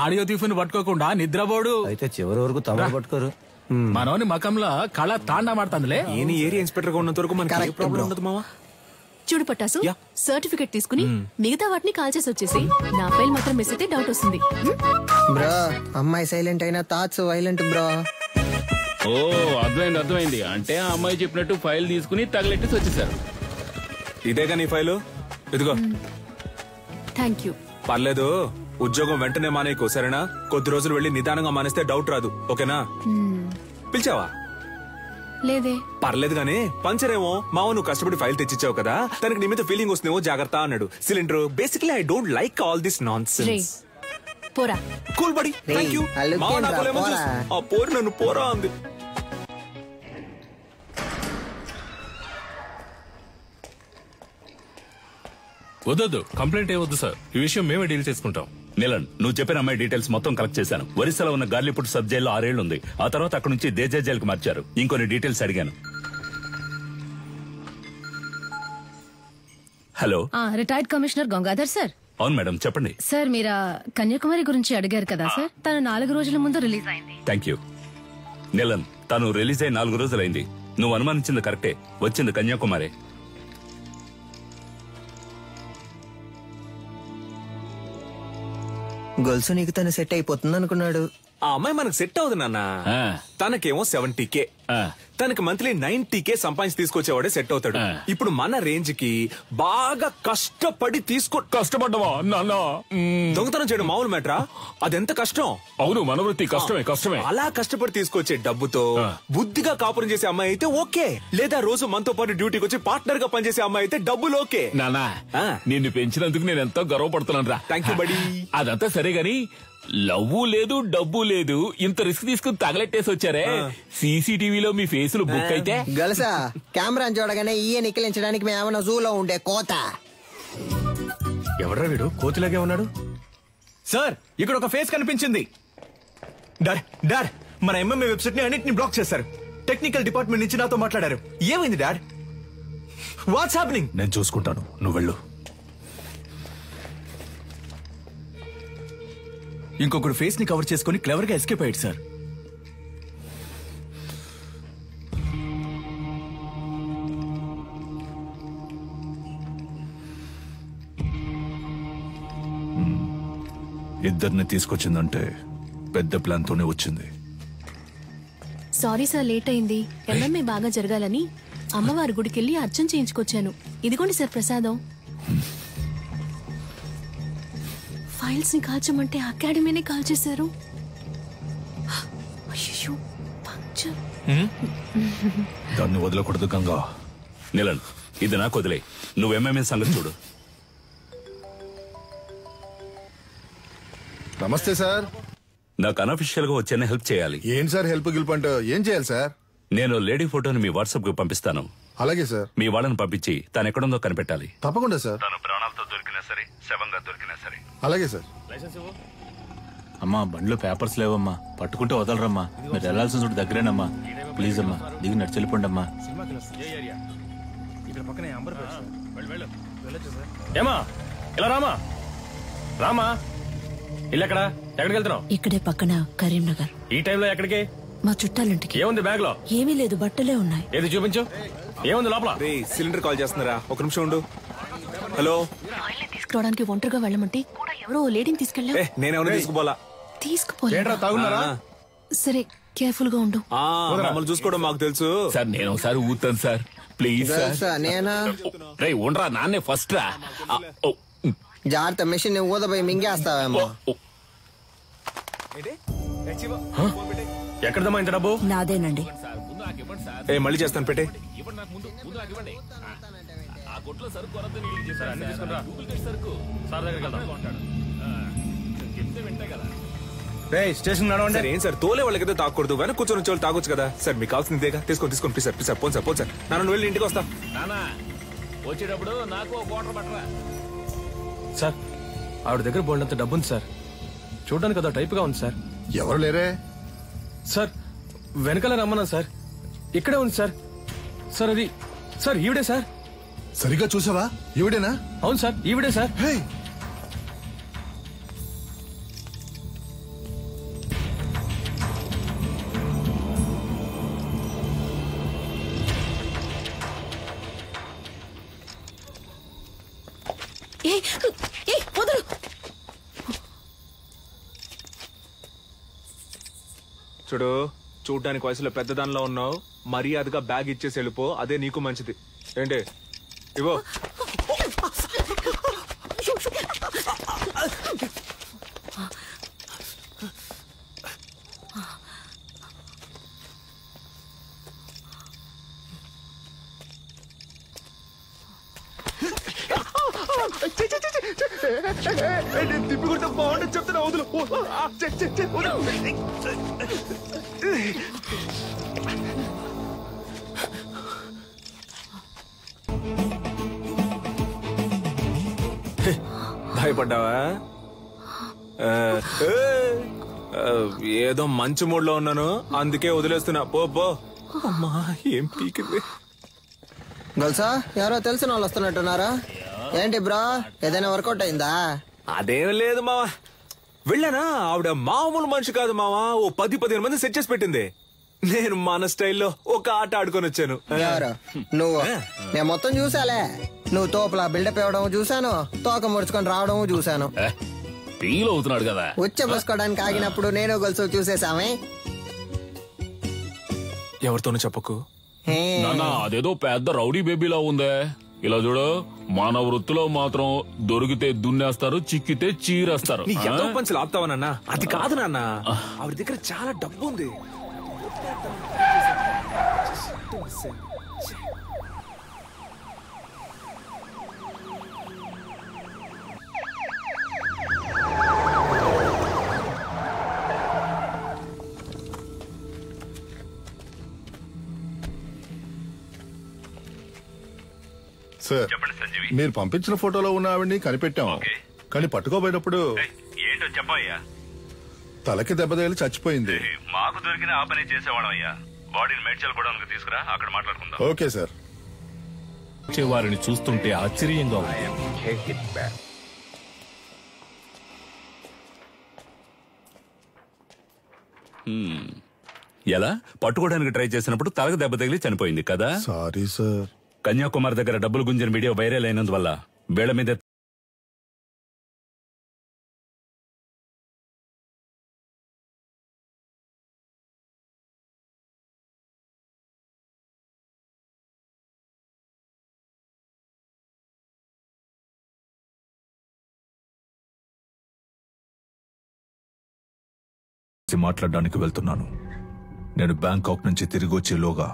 ఆడియో తీఫుని పట్టుకోకుండా నిద్రపోడు. అయితే చివరి వరకు తమరు పట్టుకోరు. మనోని మకంలో కళ తాండా మాడుతుందిలే. ఏని ఏరియా ఇన్స్పెక్టర్ గా ఉన్నంత వరకు మనకి ప్రాబ్లం ఉండదు మావా. చూడు పట్టాసు, సర్టిఫికెట్ తీసుకుని మిగతా వాటిని కాల్ చేసి వచ్చేసి నా ఫైల్ మాత్రం మిస్ అయితే డౌట్ వస్తుంది. బ్రో, అమ్మాయి సైలెంట్ అయినా థాట్స్ వైలెంట్ బ్రో. ఓ, అర్థమైంది. అంటే ఆ అమ్మాయి చెప్పినట్టు ఫైల్ తీసుకుని తగలెట్టేసి వచ్చేసారు. ఇదేగా నీ ఫైలు, ఇదిగో. Thank you. పర్లేదు, ఉద్యోగం వెంటనే మానేకు, సరేనా? కొద్ది రోజులు వెళ్లి నిదానంగా మానేస్తే డౌట్ రాదు, ఓకేనా? పిలిచావా? లేదే. పర్లేదు గానీ, పంచరేమో మావ నువ్వు కష్టపడి ఫైల్ తెచ్చిచ్చావు కదా, తనకి నీ మీద ఫీలింగ్ వస్తుందేమో, జాగ్రత్త అన్నాడు. Cylinder, basically I don't like all this nonsense. పోరా. Cool buddy, thank you. ఆ పోరు నన్ను పోరా అంది. వద్దు, కంప్లైంట్ ఏవద్దు సార్. ఈ విషయం మేమే డీల్ చేసుకుంటాం. నీలన్, నువ్వు చెప్పిన అమ్మాయి డీటెయిల్స్ మొత్తం కలెక్ట్ చేశాను. ఒరిస్సాలో ఉన్న గార్లీపుట్ సబ్ జైల్లో 6 ఏళ్లు ఉంది. ఆ తర్వాత అక్కడ నుంచి దేజా జైలుకి మార్చారు. ఇంకొన్ని డీటెయిల్స్ అడిగాను. Hello, retired commissioner Gangadhar sir. అవును మేడం, చెప్పండి. సార్ మీరు కన్యాకుమారి గురించి అడిగారు కదా సార్. తను 4 రోజుల ముందు రిలీజ్ అయింది. Thank you. నీలన్, తను రిలీజ్ అయి 4 రోజులైంది. నువ్వు అనుమానించింది కరెక్టే. వచ్చింది కన్యాకుమారి. గొలుసు నీకు తను సెట్ అయిపోతుంది అనుకున్నాడు. ఆ అమ్మాయి మనకు సెట్ అవుతుంది నాన్న. తనకేమో 70K, తనకి మంత్లీ 90K సంపాదించి తీసుకొచ్చేవాడే సెట్ అవుతాడు. ఇప్పుడు మన రేంజ్ కి బాగా కష్టపడి కష్టపడ్డవా నాన్న? దొంగతనం చేయడం మామూలు మ్యాటరా? అదెంత కష్టం. అవును, మన వృత్తి కష్టమే. అలా కష్టపడి తీసుకొచ్చే డబ్బుతో బుద్ధిగా కాపురం చేసే అమ్మాయి అయితే ఓకే. లేదా రోజు మనతో పాటు డ్యూటీకి వచ్చి పార్ట్నర్ గా పనిచేసే అమ్మాయి అయితే డబ్బులు ఓకే. నానా, నిన్ను పెంచినందుకు నేను ఎంతో గర్వపడుతున్నాను రా. థ్యాంక్ యూ బడి. అదంతా సరే గాని లవ్వు లేదు, డబ్బు లేదు, ఇంత రిస్క్ తీసుకుని తగలెట్టేసి వచ్చారే. సీసీటీవీలో మీ ఫేసులు బుక్ అయితే గలసా కెమెరా చూడగానే ఈయ నిక్కిలించడానికి మేమన్నా జూలో ఉండే కోత. ఎవడ్రా వీడు? కోతిలాగే ఉన్నాడు. సార్, ఇక్కడ ఒక ఫేస్ కనిపించింది. డాడ్, మన ఎంఎంఏ వెబ్సైట్ ని అన్నిటిని బ్లాక్ చేశారు. టెక్నికల్ డిపార్ట్మెంట్ నుంచి నాతో మాట్లాడారు. ఏమైంది డాడ్? What's happening? నేను చూసుకుంటాను, నువ్వు వెళ్ళు. ఇంకొకడు ఫేస్ ని కవర్ చేసుకుని క్లవర్ గా ఎస్కేప్ అయ్యాడు సార్. ఇద్దరిని తీసుకొచ్చిందంటే పెద్ద ప్లాన్ తోనే వచ్చింది. సారీ సార్, లేట్ అయింది. ఎంఎంఏ బాగా జరగాలని అమ్మవారి గుడికెళ్ళి అర్చన చేయించుకొచ్చాను. ఇదిగోండి సార్ ప్రసాదం. ఫైల్స్ ని కాల్చమంటే అకాడమీని కాల్చేశారు. అయ్యో, పంక్చర్. దాన్ని వదలకూడదు గంగా. నీలన్, ఇది నాకు వదిలే. నువ్వు ఎంఎంఏ సంగతి చూడు. నమస్తే సార్. నాకు అనఫిషియల్ గా వచ్చేనే హెల్ప్ చేయాలి. ఏం సార్ హెల్ప్ గిల్పంటే ఏం చేయాలి సార్? నేను లేడీ ఫోటోని మీ వాట్సాప్ కు పంపిస్తాను. అలాగే సార్. మీ వాళ్ళని పంపించి తను ఎక్కడుందో కనిపెట్టాలి. తప్పకుండా సార్. తను ప్రాణాలతో దొరికినా సరే, శవంగా దొరికినా సరే. అలాగే సార్. అమ్మా, బండిలో పేపర్స్ లేవమ్మా. పట్టుకుంటే వదలరమ్మా. మీరు వెళ్లాల్సిన చోటు దగ్గరేనమ్మా. ప్లీజ్ అమ్మా, దిగి నడిచి వెళ్ళిపోండి అమ్మా. ఏమా, ఇలా రామా. ఇల్లు ఎక్కడికి వెళ్తున్నావు? ఇక్కడే పక్కన కరీంనగర్. ఈ టైంలో ఎక్కడికి? మా చుట్టాలింటికి. ఏముంది బ్యాగ్ లో? ఏమీ లేదు, బట్టలే ఉన్నాయి. ఏది చూపించు. ఏముంది లోపల? సిలిండర్ కాల్ చేస్తున్నారా? ఒక నిమిషం ఉండు. హలో. తీసుకురావడానికి ఒంటరిగా వెళ్ళమంటే కూడా ఎవరో లేడీని తీసుకెళ్ళా. నేనెవరో తీసుకుపోలే. సరే, కేర్ఫుల్ గా ఉండు. మమ్మల్ని చూసుకోవడం మాకు తెలుసు సార్. నేను ఒకసారి ఊతాను సార్, ప్లీజ్ సార్. రే ఉండరా, నాన్నే ఫస్ట్ రా. జాగ్రత్త, మెషిన్ ఊదపోయి మింగేస్తావేమో. ఎక్కడదమ్మా ఇంత డబ్బు? నాదేనండి. మళ్ళీ చేస్తాను, పెట్టే. స్టేషన్ ఏం సార్, తోలే వాళ్ళకైతే తాకూడదు, వెనక కూర్చొని వచ్చే వాళ్ళు తాగొచ్చు కదా సార్. మీకు కావాల్సిందేగా, తీసుకోండి please sir. Please sir, phone sir. నన్ను వెళ్ళి ఇంటికి వస్తా. వచ్చేటప్పుడు నాకు వాటర్ పట్టరా సార్. ఆవిడ దగ్గర బోల్డంత డబ్బు ఉంది సార్. చూడడానికి అదో టైప్ గా ఉంది సార్. ఎవరు లేరే సార్? వెనకాల రమ్మన్నా సార్. ఇక్కడే ఉంది సార్. సార్ అది సార్, ఈవిడే సార్. సరిగా చూసావా? ఈవిడేనా? అవును సార్, ఈవిడే సార్. చూడు, చూడడానికి వయసులో పెద్దదానిలో ఉన్నావు. మర్యాదగా బ్యాగ్ ఇచ్చేసి వెళ్ళిపో, అదే నీకు మంచిది. ఏంటి ఇవో. నేను తిప్పి కొడితే బాగుంటుంది చెప్తున్నా. వదులు. భయపడ్డావా? ఏదో మంచి మూడ్ లో ఉన్నాను, అందుకే వదిలేస్తున్నా. పో. అమ్మా, ఏం పీకింది. గల్సా, ఎవరో తెలిసిన వాళ్ళు వస్తున్నట్టున్నారా? ఏంటి బ్రో, ఏదైనా వర్కౌట్ అయిందా? అదేం లేదు మావా. వెళ్ళానా, ఆవిడ మామూలు మనిషి కాదు మావా. ఓ 10-15 మంది సెట్ చేసి పెట్టింది. నేను మన స్టైల్లో ఒక ఆట ఆడుకొని వచ్చాను. నువ్వు నేను మొత్తం చూసాలే. నువ్వు తోపులా బిల్డప్ ఇవ్వడం చూసాను, తోక ముడుచుకొని రావడం చూసాను. ఫీల్ అవుతున్నాడు కదా. ఉచ్చబోసుకోవడానికి ఆగినప్పుడు నేను గొలుసు చూసేసామే. ఎవరితోనూ చెప్పకు నాన్నా, అదేదో పెద్ద రౌడీ బేబీలా ఉందే. ఇలా చూడు, మన వృత్తిలో మాత్రం దొరికితే దున్నేస్తారు, చిక్కితే చీరేస్తారు. నీ ఎంతో పంచులు ఆపుతావనన్నా? అది కాదు నాన్న, ఆవిడ దగ్గర చాలా డబ్బు ఉంది. సార్, మీరు పంపించిన ఫోటోలో ఉన్న ఆవిడ్ని కనిపెట్టాం, కానీ పట్టుకోబోయినప్పుడు ఏంటో చెప్పయ్యా. తలకి దెబ్బ తగిలి చచ్చిపోయింది. మాకు దొరికిన ఆ పని చేసేవాళ్ళం అయ్యా. బాడీని మేడ్చల్ గోడౌన్కి తీసుకురా, అక్కడ మాట్లాడుకుందాం. Okay sir. వారిని చూస్తుంటే ఆశ్చర్యంగా ఉంది. ఎలా పట్టుకోవడానికి ట్రై చేసినప్పుడు తలకు దెబ్బ తగిలి చనిపోయింది కదా. Sorry sir. కన్యాకుమారి దగ్గర డబ్బులు గుంజిన వీడియో వైరల్ అయినందువల్ల వేళ్ల మీద మాట్లాడడానికి వెళ్తున్నాను. నేను బ్యాంకాక్ నుంచి తిరిగి వచ్చేలోగా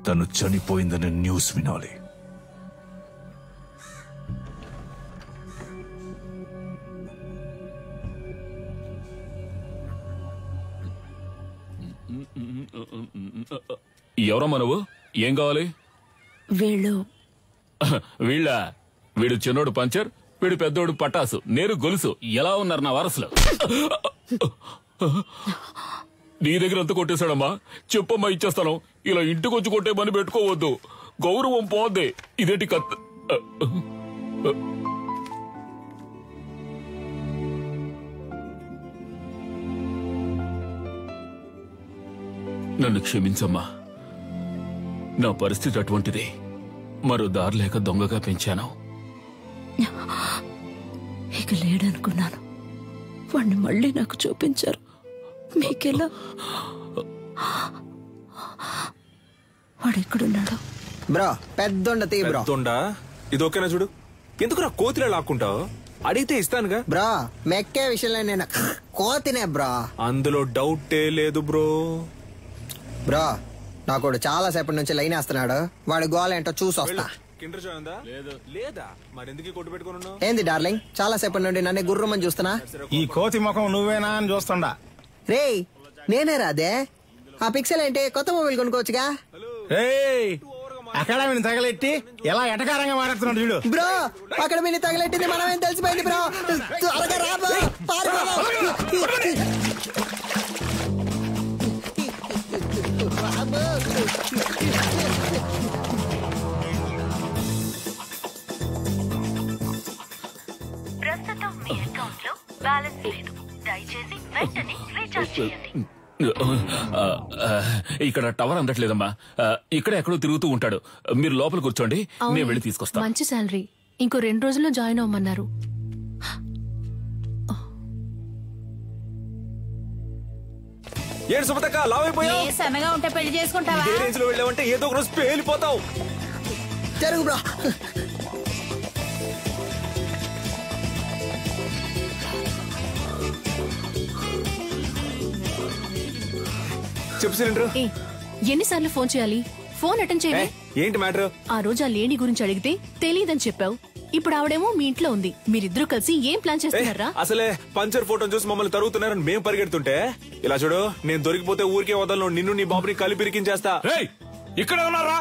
తను చనిపోయిందనే న్యూస్ వినాలి. ఎవరమ్మా నువ్వు? ఏం కావాలి? వీడు చిన్నోడు పంచర్, వీడు పెద్దోడు పటాసు, నేను గొలుసు. ఎలా ఉన్నారు నా వారసులు? నీ దగ్గర ఎంత కొట్టేశాడమ్మా? చెప్పమ్మా, ఇచ్చేస్తాను. ఇలా ఇంటికి వచ్చి కొట్టే పని పెట్టుకోవద్దు, గౌరవం పోద్ది. ఇదేంటి కత్ నన్ను క్షమించమ్మా, నా పరిస్థితి అటువంటిది. మరో దారి లేక దొంగగా పెంచాను. ఇక లేడనుకున్నాను, వాణ్ణి మళ్ళీ నాకు చూపించారు. మీకెలా? వాడెక్కడున్నాడు? బ్రో, పెద్దొండ తీ బ్రో. పెద్దొండ? ఇది ఓకేనా చూడు. ఎందుకు నా కోతిలో లాక్కుంటావు? అడిగితే ఇస్తానుగా. బ్రో, మెక్కే విషయంలో నేను కోతినే బ్రో. అందులో డౌటే లేదు బ్రో. బ్రో, నాకు చాలా సేపటి నుంచి లైన్ వేస్తున్నాడు. వాడి గోల్ ఏంటో చూసి వస్తా. లేదా మరెందుకు కొట్టు పెట్టుకున్నావు? ఏంది డార్లింగ్, చాలా సేపటి నుండి నన్ను గుర్రమని చూస్తున్నా. ఈ కోతి ముఖం నువ్వేనా అని చూస్తుండా. రే, నేనే రాదే. ఆ పిక్సెల్ ఏంటి? కొత్త మొబైల్ కొనుక్కోవచ్చుగా. అకాడమీని తగలెట్టి ఎలా ఎటకారంగా మాట్లాడుతున్నాడు చూడు. బ్రో, అకాడమీని తగలెట్టింది మనమేం తెలిసిపోయింది బ్రో. త్వరగా రా బ్రో, ప్రస్తుతం మీ అకౌంట్ లో బ్యాలెన్స్ లేదు, దయచేసి వెంటనే రీఛార్జ్ చేయండి. ఇక్కడ టవర్ అందట్లేదమ్మా. ఇక్కడ ఎక్కడో తిరుగుతూ ఉంటాడు. మీరు లోపల కూర్చోండి, నేను వెళ్ళి తీసుకొస్తాను. మంచి శాలరీ, ఇంకో 2 రోజుల్లో జాయిన్ అవ్వమన్నారు. ఏడు సుమతక్క, లావైపోయావు. సన్నగా ఉంటే పెళ్లి చేసుకుంటావా? ఇదే రేంజ్ లో వెళ్ళావంటే ఏదో ఒక రోజు పేలిపోతావు. జరుగు బ్రో. చెప్పు సిలిండర్. ఎన్నిసార్లు ఫోన్ చేయాలి? ఫోన్ అటెండ్ చేయాలి. ఏంటి మ్యాటర్? ఆ రోజు ఆ లేడీ గురించి అడిగితే తెలియదని చెప్పావు. ఇప్పుడు ఆవిడేమో మీ ఇంట్లో ఉంది. మీరిద్దరూ కలిసి ఏం ప్లాన్ చేస్తున్నారా? అసలే పంచర్ ఫోటో చూసి మమ్మల్ని తరుగుతున్నారని మేము పరిగెడుతుంటే ఇలా చూడు, నేను దొరికిపోతే ఊరికే వదలను, నిన్ను నీ బాబుని కలిపిరికించేస్తా. ఇక్కడ ఉన్నారా?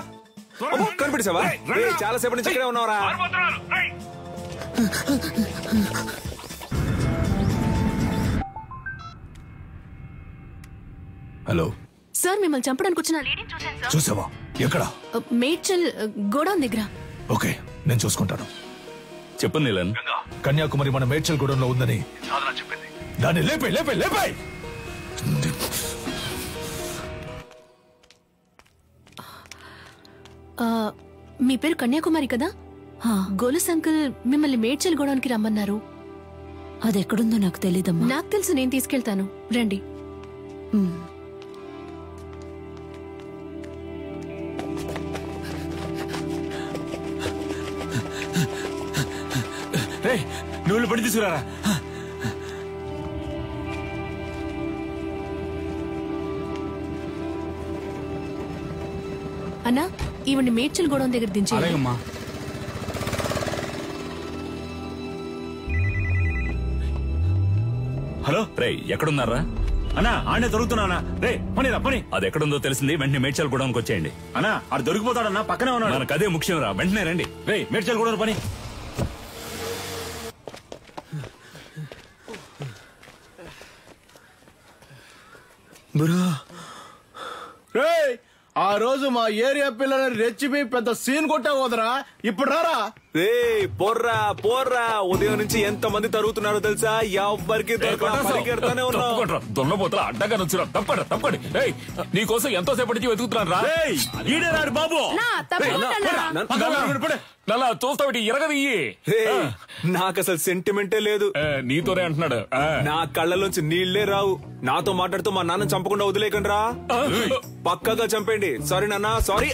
కనిపించావా? చాలా సేపటి నుంచి ఇక్కడే ఉన్నారా? హలో సార్, మిమ్మల్ని చంపడానికి వచ్చిన లేడీని చూశాను సార్. చూసావా? ఎక్కడ? మేడ్చల్ గోడౌన్ దగ్గర. ఓకే, నేను చూసుకుంటాను. చెప్పు నీలన్. కన్యాకుమారి మన మేడ్చల్ గూడెంలో ఉందని చెప్పింది. దాన్ని లేపే లేపే లేపే. మీ పేరు కన్యాకుమారి కదా? గోలుస్ అంకుల్ మిమ్మల్ని మేడ్చల్ గోడౌన్కి రమ్మన్నారు. అది ఎక్కడుందో నాకు తెలీదమ్మా. నాకు తెలుసు, నేను తీసుకెళ్తాను, రండి. నువ్వు పడి తీసుకురారా. అన్నా, ఈవిడ్ని మేడ్చల్ గోడౌన్ దగ్గర దించేయండి. హలో రే, ఎక్కడున్నారా? అన్నా ఆడే దొరుకుతున్నా. రే పని రా పని. అది ఎక్కడుందో తెలిసింది, వెంటనే మేడ్చల్ గూడౌన్కి వచ్చేయండి. అన్నా ఆడు దొరికిపోతాడన్నా, పక్కనే ఉన్నాడు. మనకు అదే ముఖ్యం రా, వెంటనే రండి. రే మేడ్చల్ గూడౌన్ పని. ఆ రోజు మా ఏరియా పిల్లలని రెచ్చిపోయి పెద్ద సీన్ కొట్టావు వదరా. ఇప్పుడు రారా. రే పోర్రా పోర్రా, ఉదయం నుంచి ఎంత మంది తరుగుతున్నారో తెలుసా? ఎవ్వరికి పరిగెడతానే ఉన్నాం. దొన్నపోతల అడ్డగా నుంచురా. తప్పండి తప్పండి. నీకోసం ఎంతో సేపటి నుంచి వెతుకుతున్నాను రా. ఈడేనాడు బాబు. నల్లా చూస్తావిటి ఎరగదియ్యి. నాకు అసలు సెంటిమెంటే లేదు. నీతోనే అంటున్నాడు. నా కళ్ళలోంచి నీళ్లే రావు. నాతో మాట్లాడుతూ మా నాన్న చంపకుండా వదిలేకండి రా. పక్కగా చంపండి. సారీ నాన్న, సారీ.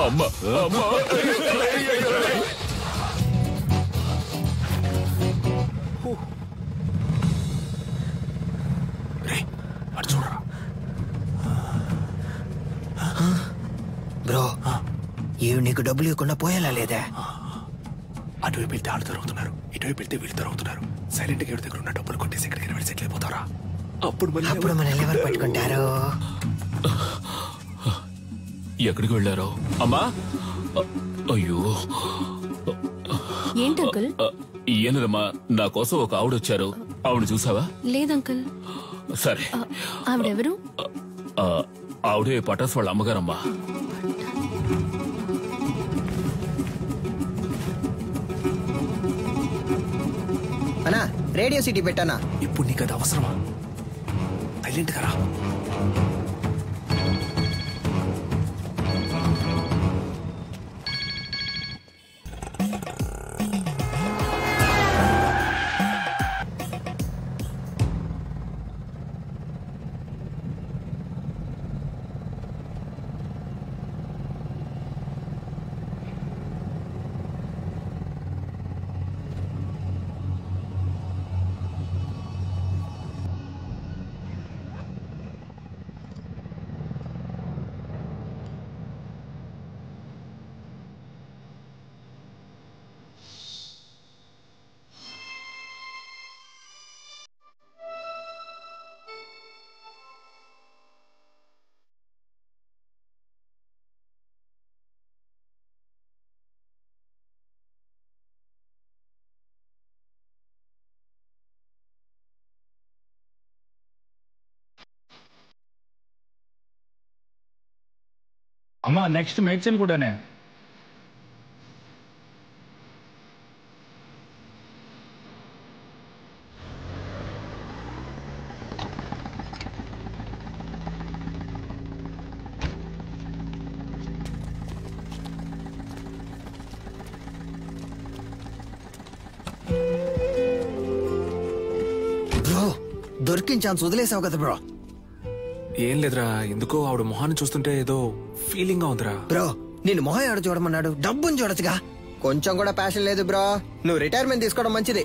అమ్మా అమ్మా. చూడరా బ్రో, ఇవి నీకు డబ్బులు ఇవ్వకుండా పోయేలా లేదా? అటువైపు వెళ్తే ఆడు తరుగుతున్నారు, ఇటువైపు వెళ్తే వీళ్ళు తరుగుతున్నారు. సైలెంట్ గా దగ్గర ఉన్న డబ్బులు కొట్టేసి ఎక్కడికి వెళ్ళి సెటిల్ అయిపోతారా? అప్పుడు మనల్ని ఎవరు పట్టుకుంటారు? ఎక్కడికి వెళ్ళారో? అమ్మా, అయ్యో ఏంటి అంకుల్? ఏనదమ్మా, నా కోసం ఒక ఆవిడ వచ్చారు. ఆవిడ చూసావా? లేదంకుల్. సరే, ఆవిడెవరు? ఆవిడే పటాస్ వాళ్ళ అమ్మగారమ్మా. అన్నా రేడియో సిటీ పెట్టానా? ఇప్పుడు నీకు అది అవసరమా? సైలెంట్ గా రా. అమ్మా నెక్స్ట్ మెడిసిన్ కూడానే. బ్రో, దొరికిన ఛాన్స్ వదిలేసావు కదా బ్రో. ఏం లేదురా, ఎందుకో ఆవిడ మొహాన్ని చూస్తుంటే ఏదో ఫీలింగ్ గా ఉందిరా. బ్రో, నేను మొహం ఆడ చూడమన్నాడు, డబ్బుని చూడొచ్చుగా. కొంచెం కూడా ప్యాషన్ లేదు బ్రో. నువ్వు రిటైర్మెంట్ తీసుకోవడం మంచిది.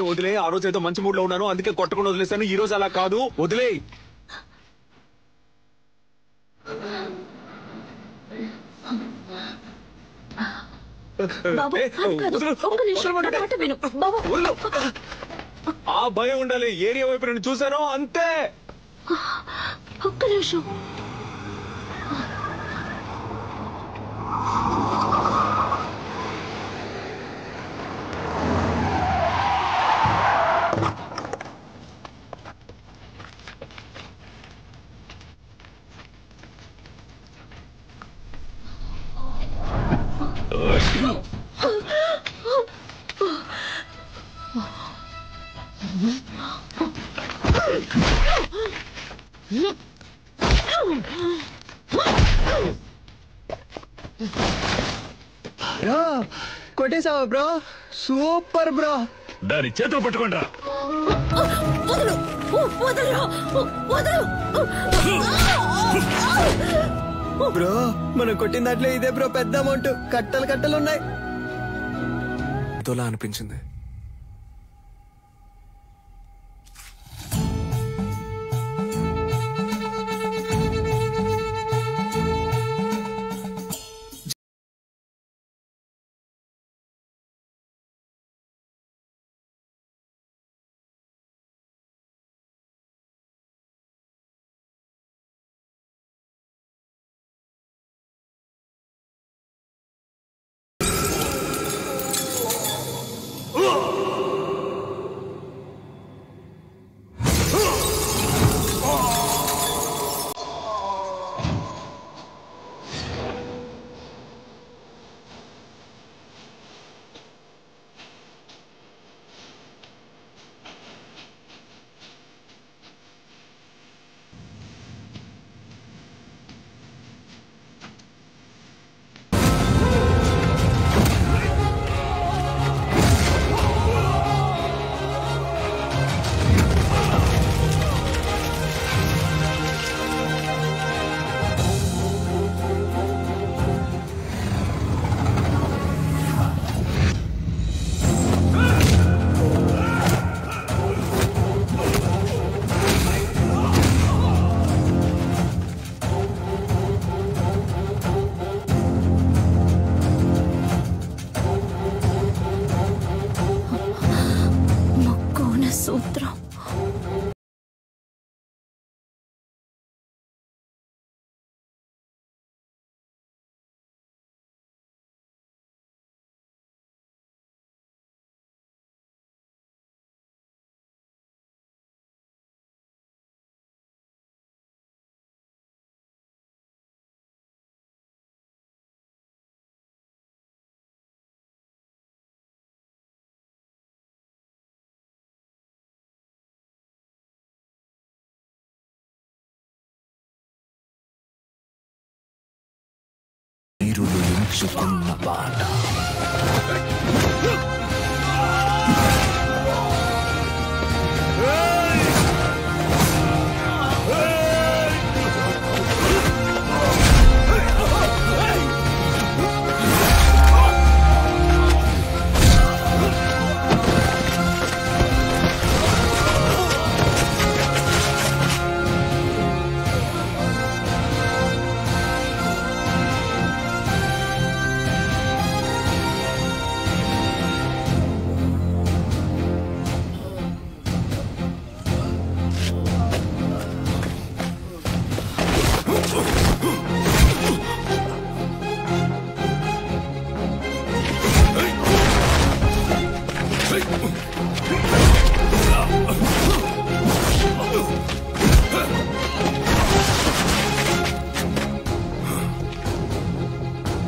వదిలే. ఆ రోజు ఏదో మంచి మూడ్ లో ఉన్నాను, అందుకే కొట్టకుండా వదిలేస్తాను. ఈ రోజు అలా కాదు, వదిలే. ఆ భయం ఉండాలి. ఏరియా వైపు నేను చూసాను అంతే. ఒక్క నిమిషం. బ్రో కొట్టేసావా బ్రో? Super bro. దాని చేతులు పట్టుకోండి. బ్రో మనం కొట్టిన దాంట్లో ఇదే బ్రో పెద్ద అమౌంట్. కట్టలు కట్టలు ఉన్నాయి. తోలా అనిపించింది. సూత్రం. నీరులు ఎంచుకున్న బాట.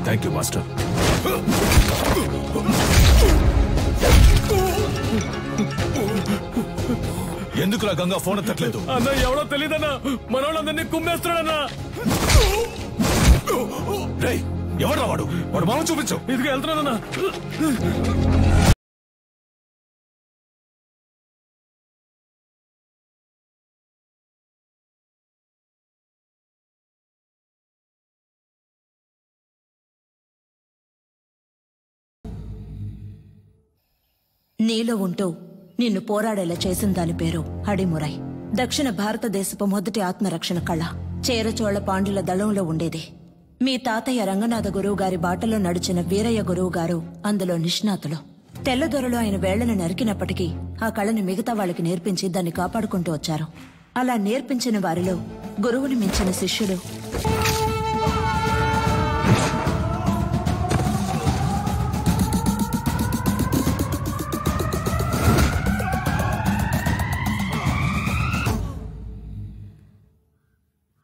Thank you master. ఎందుకులా గంగా ఫోన్ ఎత్తట్లేదు? అన్న ఎవడో తెలియదన్నా, మనోళ్ళందరినీ కుమ్మేస్తున్నాడన్నా. ఎవడ్రా వాడు? వాడు మనం చూపించు. ఇదిగా వెళ్తున్నానన్నా. నీలో ఉంటూ నిన్ను పోరాడేలా చేసిన దాని పేరు అడిమురై. దక్షిణ భారతదేశపు మొదటి ఆత్మరక్షణ కళ చేరచోళ పాండ్యుల దళంలో ఉండేది. మీ తాతయ్య రంగనాథ గురువు గారి బాటలో నడిచిన వీరయ్య గురువు గారు అందులో నిష్ణాతులు. తెల్లదొరలు ఆయన వేళ్లను నరికినప్పటికీ ఆ కళని మిగతా వాళ్ళకి నేర్పించి దాన్ని కాపాడుకుంటూ వచ్చారు. అలా నేర్పించిన వారిలో గురువుని మించిన శిష్యుడు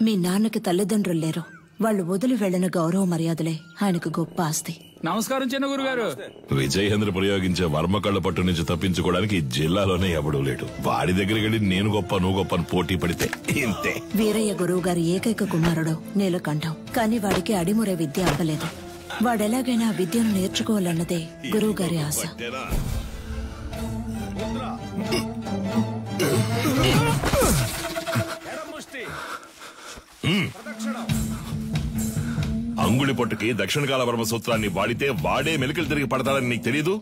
మీ నాన్నకి తల్లిదండ్రులు లేరు. వాళ్ళు వదిలి వెళ్లిన గౌరవ మర్యాదలే ఆయనకు గొప్ప ఆస్తి. నమస్కారం చిన్న గురుగారు. విజయేంద్ర ప్రయోగించే వర్మ కళ్ళ పట్టు నుంచి తప్పించుకోవడానికి ఈ జిల్లాలోనే ఎవడూ లేడు. వాడి దగ్గరికి వెళ్ళి నేను గొప్ప నువ్వు గొప్ప అని పోటీ పడితే ఇంతే. వీరయ్య గురువు గారి ఏకైక కుమారుడు నీలకంఠం. కానీ వాడికి అడిమురే విద్య అవ్వలేదు. వాడెలాగైనా విద్యను నేర్చుకోవాలన్నదే గురువు గారి ఆశ. అంగుళి పొట్టుకి దక్షిణకాల వర్మ సూత్రాన్ని వాడితే వాడే మెలికలు తిరిగి పడతాడని నీకు తెలీదు?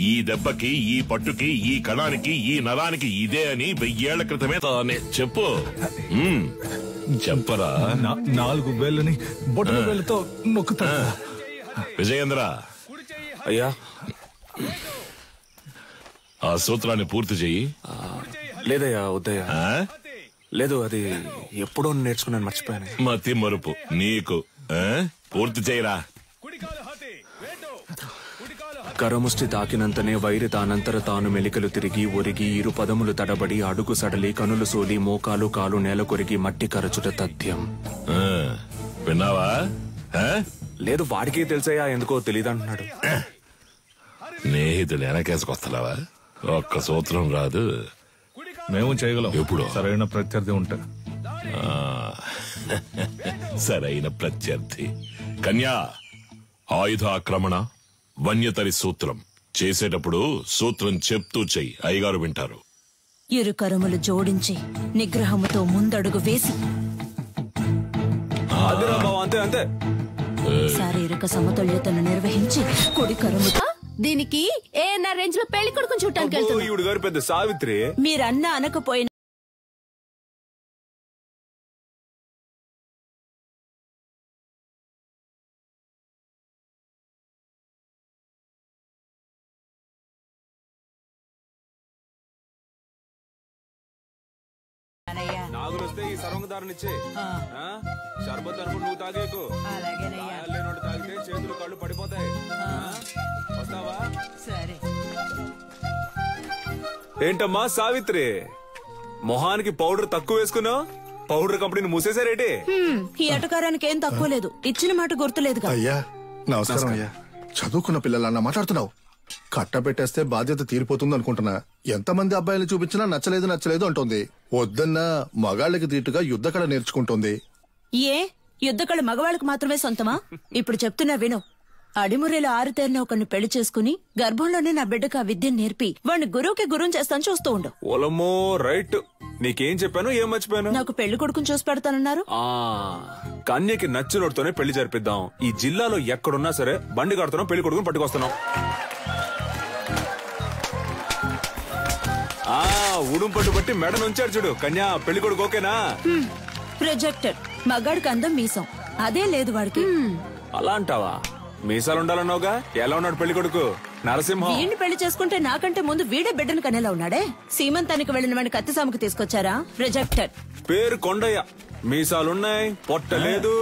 ఈ దెబ్బకి, ఈ పట్టుకి, ఈ కణానికి, ఈ నరానికి ఇదే అని 1000 ఏళ్ల క్రితమే తానే చెప్పు. చెప్పరా? 4 వేళ్ళని బొటన వేళ్ళతో నొక్కుతా. విజయేంద్ర, అయ్యా ఆ సూత్రాన్ని పూర్తి చెయ్యి. లేదయ్యా, వద్దయ్యా. లేదు, అది ఎప్పుడో నేర్చుకున్నాను, మర్చిపోయాను. మతి మరుపు నీకు. పూర్తి చేయరా. కరముష్టి తాకినంతనే వైరి తానంతర తాను మెలికలు తిరిగి ఒరిగి ఇరు పదములు తడబడి అడుగు సడలి కనులు సోలి మోకాలు కాలు నేల కొరిగి మట్టి కరచుట తథ్యం. విన్నావా? లేదు, వాడికే తెలుసయ్యా, ఎందుకో తెలియదంటున్నాడు. స్నేహితులు వెనకేసుకొస్తున్నావా? ఒక్క సూత్రం రాదు. మేము చేయగలం. ఎప్పుడు సరైన ప్రత్యర్థి ఉంటే. సరైన ప్రత్యర్థి. కన్యా, ఆయుధాక్రమణ వన్యతరి సూత్రం చేసేటప్పుడు సూత్రం చెప్తూ చెయ్యి, అయ్యగారు వింటారు. ఇరు కరములు జోడించి నిగ్రహముతో ముందడుగు వేసి అంతే అంతే శారీరక సమతుల్యతను నిర్వహించి కుడి కరము. దీనికి ఏఎన్ఆర్ రేంజ్ లో పెళ్లి కొడుకుని చూడటానికి వెళ్తున్నా. ఈవిడ గారు పెద్ద సావిత్రి. మీరన్నా అనకపోయినా నాగులొస్తే ఈ సర్వంగదారునిచ్చే షర్బత్ అనుకుని నువ్వు తాగేకు. లేనోడు తాగితే చేతులు కళ్ళు పడిపోతాయి. వస్తావా? సరే. ఏంటమ్మా సావిత్రి, మొహానికి పౌడర్ తక్కువ వేసుకున్నావు? పౌడర్ కంపెనీని మూసేశారేటి? ఈ అటకారానికి ఏం తక్కువ లేదు. ఇచ్చిన మాట గుర్తులేదు. అయ్యా నమస్కారం. అయ్యా, చదువుకున్న పిల్లలన్నా మాట్లాడుతున్నావు. కట్టబెట్టేస్తే బాధ్యత తీరిపోతుంది అనుకుంటున్నా. ఎంతమంది అబ్బాయిలు చూపించినా నచ్చలేదు నచ్చలేదు అంటుంది. వద్దన్నా మగాళ్ళకి తీటుగా యుద్ధకళ నేర్చుకుంటుంది. ఏ యుద్ధకళ మగవాళ్ళకు మాత్రమే సొంతమా? ఇప్పుడు చెప్తున్నా విను. అడిమురేలో ఆరుతేరిన ఒకరిని పెళ్లి చేసుకుని గర్భంలోనే నా బిడ్డకు ఆ విద్యను నేర్పి వాడిని గురువుకి గురువు చేస్తాను చూస్తూ ఉండు. ఓలమ్మో, రైట్. నీకేం చెప్పాను, ఏం మర్చిపోయాను? నాకు పెళ్లి కొడుకుని చూసి పెడతానన్నారు. కన్యకి నచ్చినోడితోనే పెళ్లి జరిపిద్దాం. ఈ జిల్లాలో ఎక్కడున్నా సరే బండి కడుతున్నాం, పెళ్లి కొడుకుని పట్టుకొస్తున్నాం. ఉడుం పట్టు బట్టి మెడ నుంచాడు చూడు. కన్యా, పెళ్లి కొడుకు ఓకేనా? రిజెక్టెడ్. మగాడికి అందం మీసం, అదే లేదు వాడికి. అలా అంటావా? మీసాలు ఉండాలన్నావుగా. ఎలా ఉన్నాడు పెళ్లి కొడుకు? నరసింహం. వీడిని పెళ్లి చేసుకుంటే నాకంటే ముందు వీడే బిడ్డను కనేలా ఉన్నాడే. సీమంతానికి వెళ్లిన వాడిని కత్తిసాముకు తీసుకొచ్చారా? రిజెక్టెడ్. పేరు కొండయ్య, మీసాలున్నాయి, పొట్ట లేదు.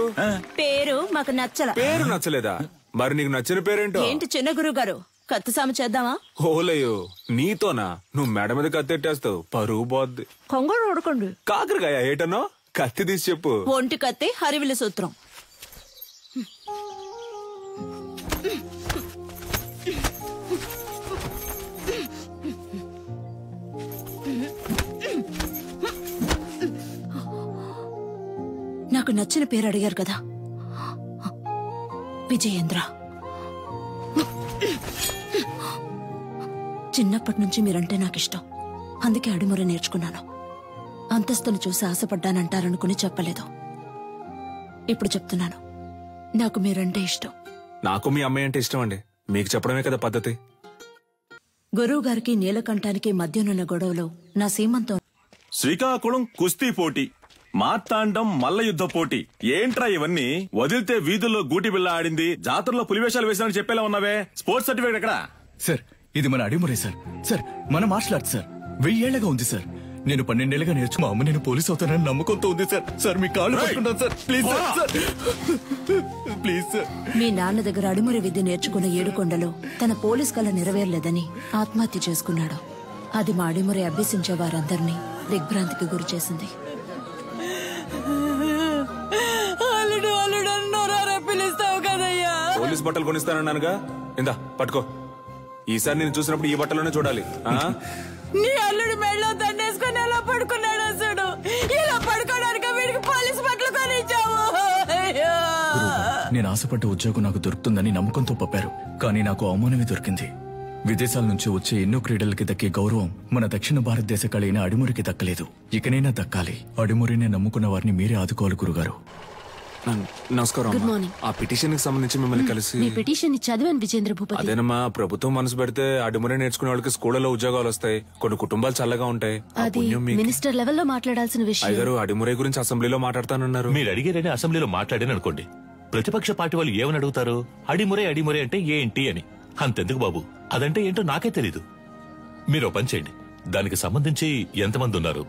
పేరు మాకు నచ్చల. పేరు నచ్చలేదా? మరి నీకు నచ్చిన పేరేంటో? ఏంటి చిన్న గురువు గారు, కత్తిసాము చేద్దామా? ఓలయ్యో, నీతోనా? నువ్వు మెడ మీద కత్తెట్టేస్తావు, పరువు పోద్ది. కొంగడు ఉడకండి. కాకరకాయ ఏటనో? కత్తి తీసి చెప్పు. ఒంటి కత్తి, హరివిల సూత్రం. నాకు నచ్చిన పేరు అడిగారు కదా, విజయేంద్ర. చిన్నప్పటి నుంచి మీరంటే నాకిష్టం. అందుకే అడిముర నేర్చుకున్నాను. అంతస్తును చూసి ఆశపడ్డానంటారనుకుని చెప్పలేదు. ఇప్పుడు చెప్తున్నాను, నాకు మీరంటే ఇష్టం. నాకు మీ అమ్మాయి అంటే ఇష్టం అండి. మీకు చెప్పడమే కదా పద్ధతి. గురువుగారికి నీలకంఠానికి మధ్యనున్న గొడవలో నా సీమంతో శ్రీకాకుళం కుస్తీ పోటీ, మార్తాండం మల్ల యుద్ధ పోటీ. ఏంట్రా ఇవన్నీ? వదిలితే వీధుల్లో గూటి బిళ్ళ ఆడింది, జాతరలో పులివేషాలు వేసానని చెప్పేలా ఉన్నావే. స్పోర్ట్స్ సర్టిఫికేట్ ఎక్కడా? సార్, ఇది మన అడిమురే సార్. సార్, మన మార్షల్ ఆర్ట్స్ సార్. 1000 ఏళ్లగా ఉంది సార్. నేను 12 ఏళ్ళగా నేర్చు మా అమ్మ నేను పోలీస్ అవుతానని నమ్మకంతో ఉంది సార్. సార్, మీ కాళ్ళు పట్టుకుంటాను sir. Please sir, please sir. మీ నాన్న దగ్గర అడిమురి విద్య నేర్చుకున్న ఏడుకొండలో తన పోలీస్ కళ నెరవేరలేదని ఆత్మహత్య చేసుకున్నాడు. అది మా అడిమురి అభ్యసించే వారందరినీ దిగ్భ్రాంతికి గురి చేసింది. పిలుస్తావు కదయ్యా. పోలీస్ బట్టలు కొనిస్తానన్నానుగా, ఇందా పట్టుకో. ఈసారి నేను చూసినప్పుడు ఈ బట్టలోనే చూడాలి. నీ అల్లుడు మెడలో దండేసుకుని ఎలా పడుకున్నాడు చూడు. ఇలా పడుకోవడానికి వీడికి పోలీస్ బట్టలు కొనిచ్చావు. నేను ఆశపడ్డ ఉద్యోగం నాకు దొరుకుతుందని నమ్మకంతో పంపారు. కానీ నాకు అవమానమే దొరికింది. విదేశాల నుంచి వచ్చే ఎన్నో క్రీడలకి దక్కే గౌరవం మన దక్షిణ భారతదేశ కళైన అడిమురికి దక్కలేదు. ఇకనైనా దక్కాలి. అడిమురినే నమ్ముకున్న వారిని మీరే ఆదుకోవాలి గురుగారు. నమస్కారం. Good morning. ఆ పిటిషన్ కి సంబంధించి మిమ్మల్ని కలిసి మీ పిటిషన్ చదివాను విజేంద్ర భూపతి. అదేనమ్మా, ప్రభుత్వం మనసు పెడితే అడిమురే నేర్చుకునే వాళ్ళకి స్కూళ్ళలో ఉద్యోగాలు వస్తాయి. కొన్ని కుటుంబాలు చల్లగా ఉంటాయి. అది మినిస్టర్ లెవెల్లో మాట్లాడాల్సిన విషయం. అయ్యగారు అడిమురే గురించి అసెంబ్లీలో మాట్లాడతానన్నారు. మీరు అడిగారని అసెంబ్లీలో మాట్లాడాను అనుకోండి, ప్రతిపక్ష పార్టీ వాళ్ళు ఏమని అడుగుతారు? అడిమురే అడిమురే అంటే ఏంటి అని. అంతెందుకు బాబు, అదంటే ఏంటో నాకే తెలీదు. మీరు పని చేయండి, దానికి సంబంధించి ఎంతమంది ఉన్నారు?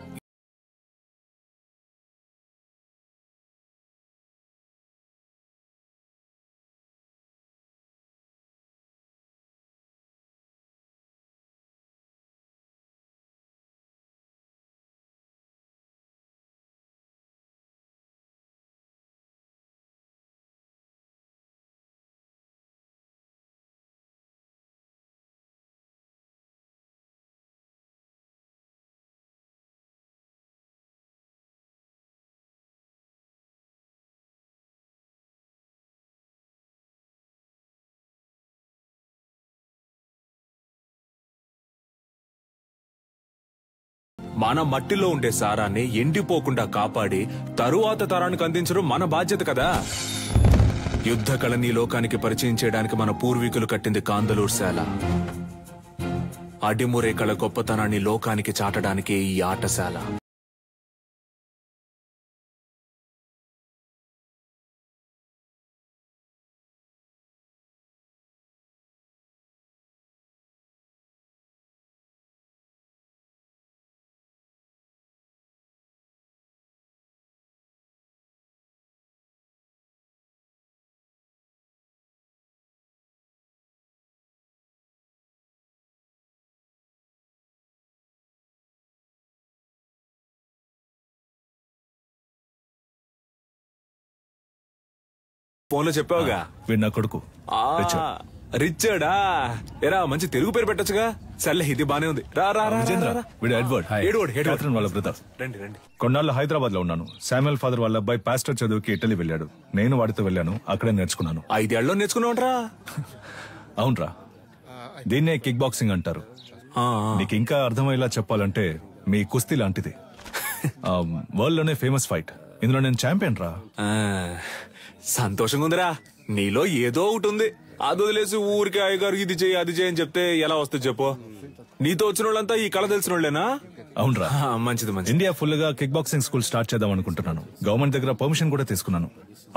మన మట్టిలో ఉండే సారాన్ని ఎండిపోకుండా కాపాడి తరువాత తరానికి అందించడం మన బాధ్యత కదా. యుద్ధ కళని లోకానికి పరిచయం చేయడానికి మన పూర్వీకులు కట్టింది కాందలూరు శాల. అడిమురే కళ గొప్పతనాన్ని లోకానికి చాటడానికి ఈ ఆటశాల. ఫోన్లో చెప్పావుగా, వీడు నా కొడుకు రిచర్డా. ఎరా, మంచి తెలుగు పేరు పెట్టొచ్చుగా. సర్లే, ఇది బానే ఉంది. రా రా రా. వీడు ఎడ్వర్డ్, క్యాథరిన్ వాళ్ళ బ్రదర్. రండి రండి. కొన్నాళ్ళు హైదరాబాద్ లో ఉన్నాను. శామ్యుయల్ ఫాదర్ వాళ్ళ అబ్బాయి పాస్టర్ చదువుకి ఇటలీ వెళ్ళాడు. నేను వాడితో వెళ్ళాను, అక్కడే నేర్చుకున్నాను. 5 ఏళ్ళలో నేర్చుకున్నావుంట్రా? అవునరా, దీన్నే కిక్ బాక్సింగ్ అంటారు. నీకు ఇంకా అర్థమయ్యేలా చెప్పాలంటే మీ కుస్తీ లాంటిది. వరల్డ్ లోనే ఫేమస్ ఫైట్. ఇందులో నేను ఛాంపియన్ రా. సంతోషంగా ఉందిరా. నీలో ఏదో ఒకటి ఉంది. అది వదిలేసి ఊరికి అయ్యగారు ఇది చేయి అది చేయని చెప్తే ఎలా వస్తుంది చెప్పు. నీతో వచ్చిన వాళ్ళంతా ఈ కళ తెలిసిన వాళ్ళేనా? అవునరా. మంచిది మంచిది. ఇండియా ఫుల్ గా కిక్ బాక్సింగ్ స్కూల్ స్టార్ట్ చేద్దాం అనుకుంటున్నాను. గవర్నమెంట్ దగ్గర పర్మిషన్ కూడా తీసుకున్నాను.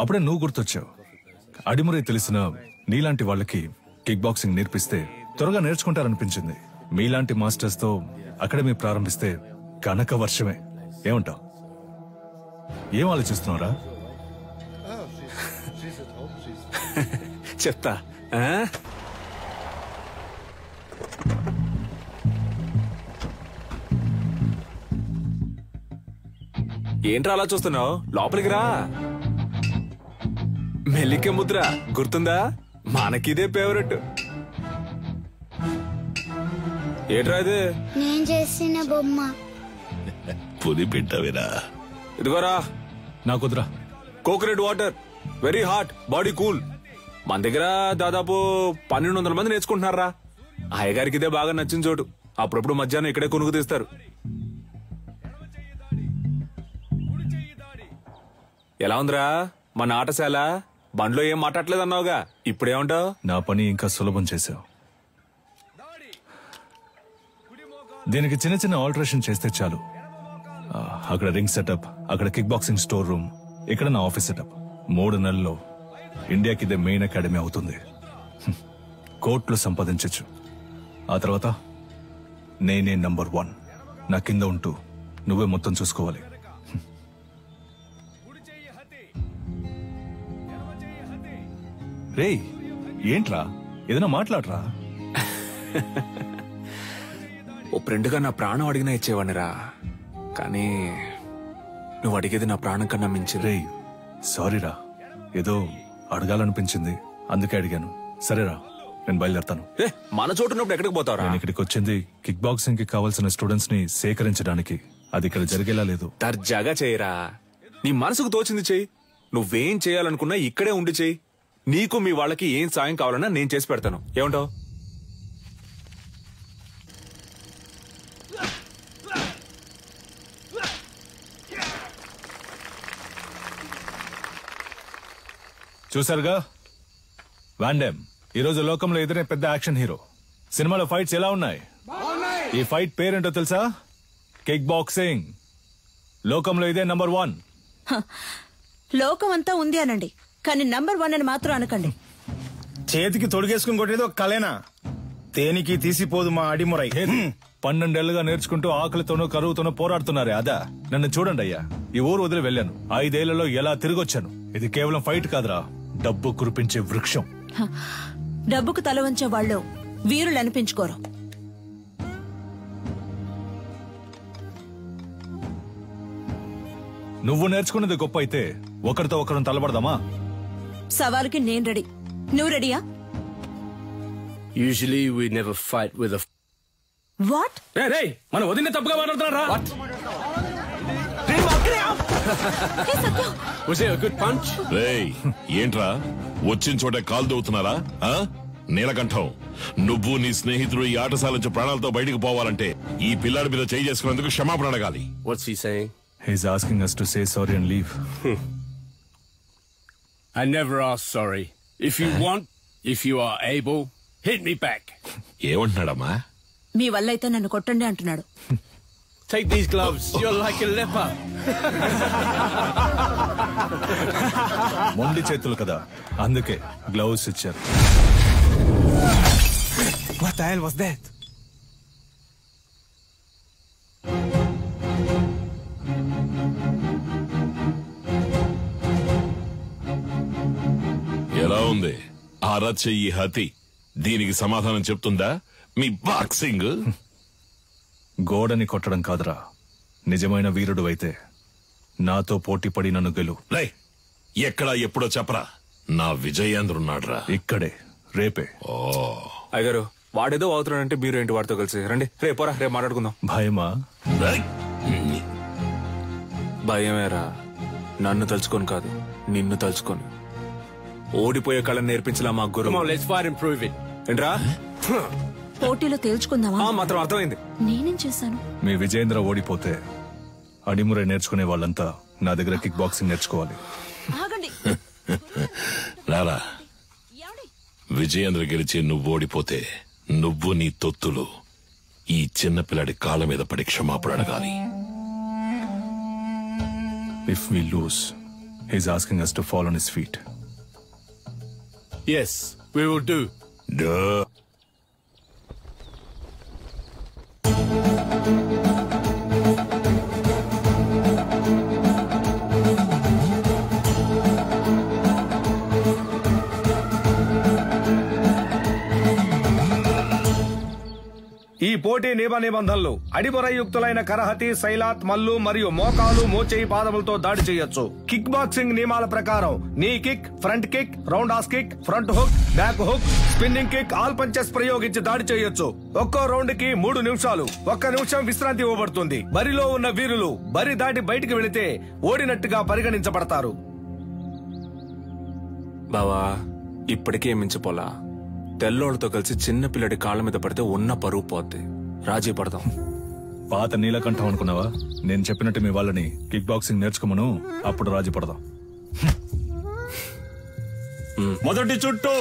అప్పుడే నువ్వు గుర్తొచ్చావు. అడిమురే తెలిసిన నీలాంటి వాళ్ళకి కిక్ బాక్సింగ్ నేర్పిస్తే త్వరగా నేర్చుకుంటారనిపించింది. మీలాంటి మాస్టర్స్ తో అకాడమీ ప్రారంభిస్తే కనక వర్షమే. ఏమంటావు? ఏం ఆలోచిస్తున్నారా? చెప్తా. ఏంట్రా అలా చూస్తున్నావు? లోపలికి రా. మెల్లికే ముద్ర గుర్తుందా? మనకిదే ఫేవరెట్. ఏంట్రా ఇది? నేను చేసిన బొమ్మ. పులి పెట్టవేరా? ఇదిగోరా. నాకుద్రా. Coconut water, very hot, body cool. మన దగ్గర దాదాపు 1200 మంది నేర్చుకుంటున్నారా. అయ్యగారికి ఇదే బాగా నచ్చిన చోటు. అప్పుడప్పుడు మధ్యాహ్నం ఇక్కడే కొనుక్కు తీస్తారు. ఎలా ఉందిరా మన ఆటశాల? బండ్లో ఏం మాట్లాడలేదు అన్నావుగా, ఇప్పుడేమంటావు? నా పని ఇంకా సులభం చేశావు. దీనికి చిన్న చిన్న ఆల్టరేషన్ చేస్తే చాలు. అక్కడ రింగ్ సెటప్, అక్కడ కిక్ బాక్సింగ్ స్టోర్ రూమ్, ఇక్కడ నా ఆఫీస్ సెటప్. 3 నెలల్లో ఇండియాకి ఇదే మెయిన్ అకాడమీ అవుతుంది. కోట్లు సంపాదించచ్చు. ఆ తర్వాత నేనే నంబర్ 1. నా కింద ఉంటూ నువ్వే మొత్తం చూసుకోవాలి. రేయ్, ఏంట్రా, ఏదైనా మాట్లాడరా? ఓ ఫ్రెండ్గా నా ప్రాణం అడిగినా ఇచ్చేవాడినిరా, కానీ నువ్వు అడిగేది నా ప్రాణం కన్నా మించి. రేయ్, సారీరా, ఏదో అడగాలనిపించింది అందుకే అడిగాను. సరేరా, నేను బయలుదేరతాను. మన చోటు ఉన్నప్పుడు ఎక్కడికి పోతావురా? నేను ఇక్కడికి వచ్చింది కిక్ బాక్సింగ్ కి కావాల్సిన స్టూడెంట్స్ ని సేకరించడానికి. అది ఇక్కడ జరిగేలా లేదు. దర్జాగా చేయరా, నీ మనసుకు తోచింది చెయ్యి. నువ్వేం చేయాలనుకున్నా ఇక్కడే ఉండి చెయ్యి. నీకు మీ వాళ్ళకి ఏం సాయం కావాలన్నా నేను చేసి పెడతాను. ఏమంటావు? చూసారుగా, వాండెమ్ ఈరోజు లోకంలో ఎదురే పెద్ద యాక్షన్ హీరో. సినిమాలో ఫైట్స్ ఎలా ఉన్నాయి? ఈ ఫైట్ పేరేంటో తెలుసా? Kick boxing. లోకంలో ఇదే నంబర్ 1. లోకం అంతా ఉంది అనండి, కానీ నంబర్ 1 అని మాత్రం అనకండి. చేతికి తొడిగేసుకుని కొట్టేది ఒక కలేనా? దేనికి తీసిపోదు మా అడిమురై. 12 ఏళ్లుగా నేర్చుకుంటూ ఆకలితోనూ కరువుతోనూ పోరాడుతున్నారే అదా? నన్ను చూడండి అయ్యా, ఈ ఊరు వదిలి వెళ్ళాను. 5 ఏళ్లలో ఎలా తిరిగొచ్చాను. ఇది కేవలం ఫైట్ కాదురా, డబ్బు కురిపించే వృక్షం. డబ్బుకు తల వంచే వాళ్ళు వీరులు అనిపించుకోరు. నువ్వు నేర్చుకున్నది గొప్ప అయితే ఒకరితో ఒకరిని తలబడదామా? సవాలుకి నేను రెడీ. నువ్వు రెడీయా? Usually we never fight with a... What? Hey, మన వదిన తప్పుగా మాట్లాడుతున్నారా? Was it a good punch? రేయ్, ఏంట్రా వచ్చిన చోట కాలు దవ్వుతున్నారా? నీలకంఠం, నువ్వు నీ స్నేహితుడు ఈ ఆటశాల నుంచి ప్రాణాలతో బయటకు పోవాలంటే ఈ పిల్లాడి మీద చేయి చేసుకున్నందుకు క్షమాపణ అడగాలి. What's he saying? He's asking us to say sorry and leave. I never ask sorry. If you want, if you are able, hit me back. ఏమంటున్నాడమ్మా? మీ వల్ల అయితే నన్ను కొట్టండి అంటున్నాడు. Take these gloves. You're like a leper. మొండి చేతులు కదా, అందుకే gloves ఇచ్చారు. What the hell was that? ఎలా ఉంది ఈ హతి? దీనికి సమాధానం చెప్తుందా మీ బాక్సింగ్? గోడని కొట్టడం కాదురా, నిజమైన వీరుడు అయితే నాతో పోటీ పడి నన్ను గెలు. ఎక్కడా ఎప్పుడో చెప్పరా, నా విజయేంద్రున్నాడ్రా ఇక్కడే, రేపే. అయ్యగారు, వాడేదో అవుతున్నాడంటే మీరు ఏంటి వాడితో కలిసి రండి. రేపోరా, రేపు మాట్లాడుకుందాం. భయమా? భయమేరా, నన్ను తలుచుకొని కాదు, నిన్ను తలుచుకొని. ఓడిపోయే కళను నేర్పించలా మా గురు. ఏంట్రా పోటీలో తేల్చుకుందామా? మాత్రం అర్థమైంది. నేనేం చేశాను? మీ విజయేంద్ర ఓడిపోతే అడిమురే నేర్చుకునే వాళ్ళంతా నా దగ్గర కిక్ బాక్సింగ్ నేర్చుకోవాలి. ఆగండి. రారా, విజయేంద్ర గెలిచి నువ్వు ఓడిపోతే నువ్వు నీ తొత్తులు ఈ చిన్న పిల్లాడి కాళ్ళ మీద పడి క్షమాపణ అడగాలి. If we lose, he's asking us to fall on his feet. Yes, we will do. Duh. ఈ పోటీ నియమ నిబంధనలు: అడిమురయుక్తులైన కరహతి, శైలాత్, మల్లు మరియు మోకాలు, మోచేయి పాదములతో దాడి చేయొచ్చు. కిక్ బాక్సింగ్ నియమాల ప్రకారం నీ kick, front kick, round has kick, front hook, back hook, spinning kick, all punches ప్రయోగించి దాడి చేయొచ్చు. ఒక్కో రౌండ్ కి 3 నిమిషాలు. 1 నిమిషం విశ్రాంతి ఇవ్వబడుతుంది. బరిలో ఉన్న వీరులు బరి దాటి బయటికి వెళితే ఓడినట్టుగా పరిగణించబడతారు. బావా, ఇప్పటికే మించిపోలా. తెల్లోళ్ళతో కలిసి చిన్న పిల్లడి కాళ్ళ మీద పడితే ఉన్న పరువు పోద్ది. రాజీ పడదాం. పాత నీలకంఠం అనుకున్నావా? నేను చెప్పినట్టు మీ వాళ్ళని కిక్ బాక్సింగ్ నేర్చుకోమను, అప్పుడు రాజీ పడదాం. మొదటి చుట్టూ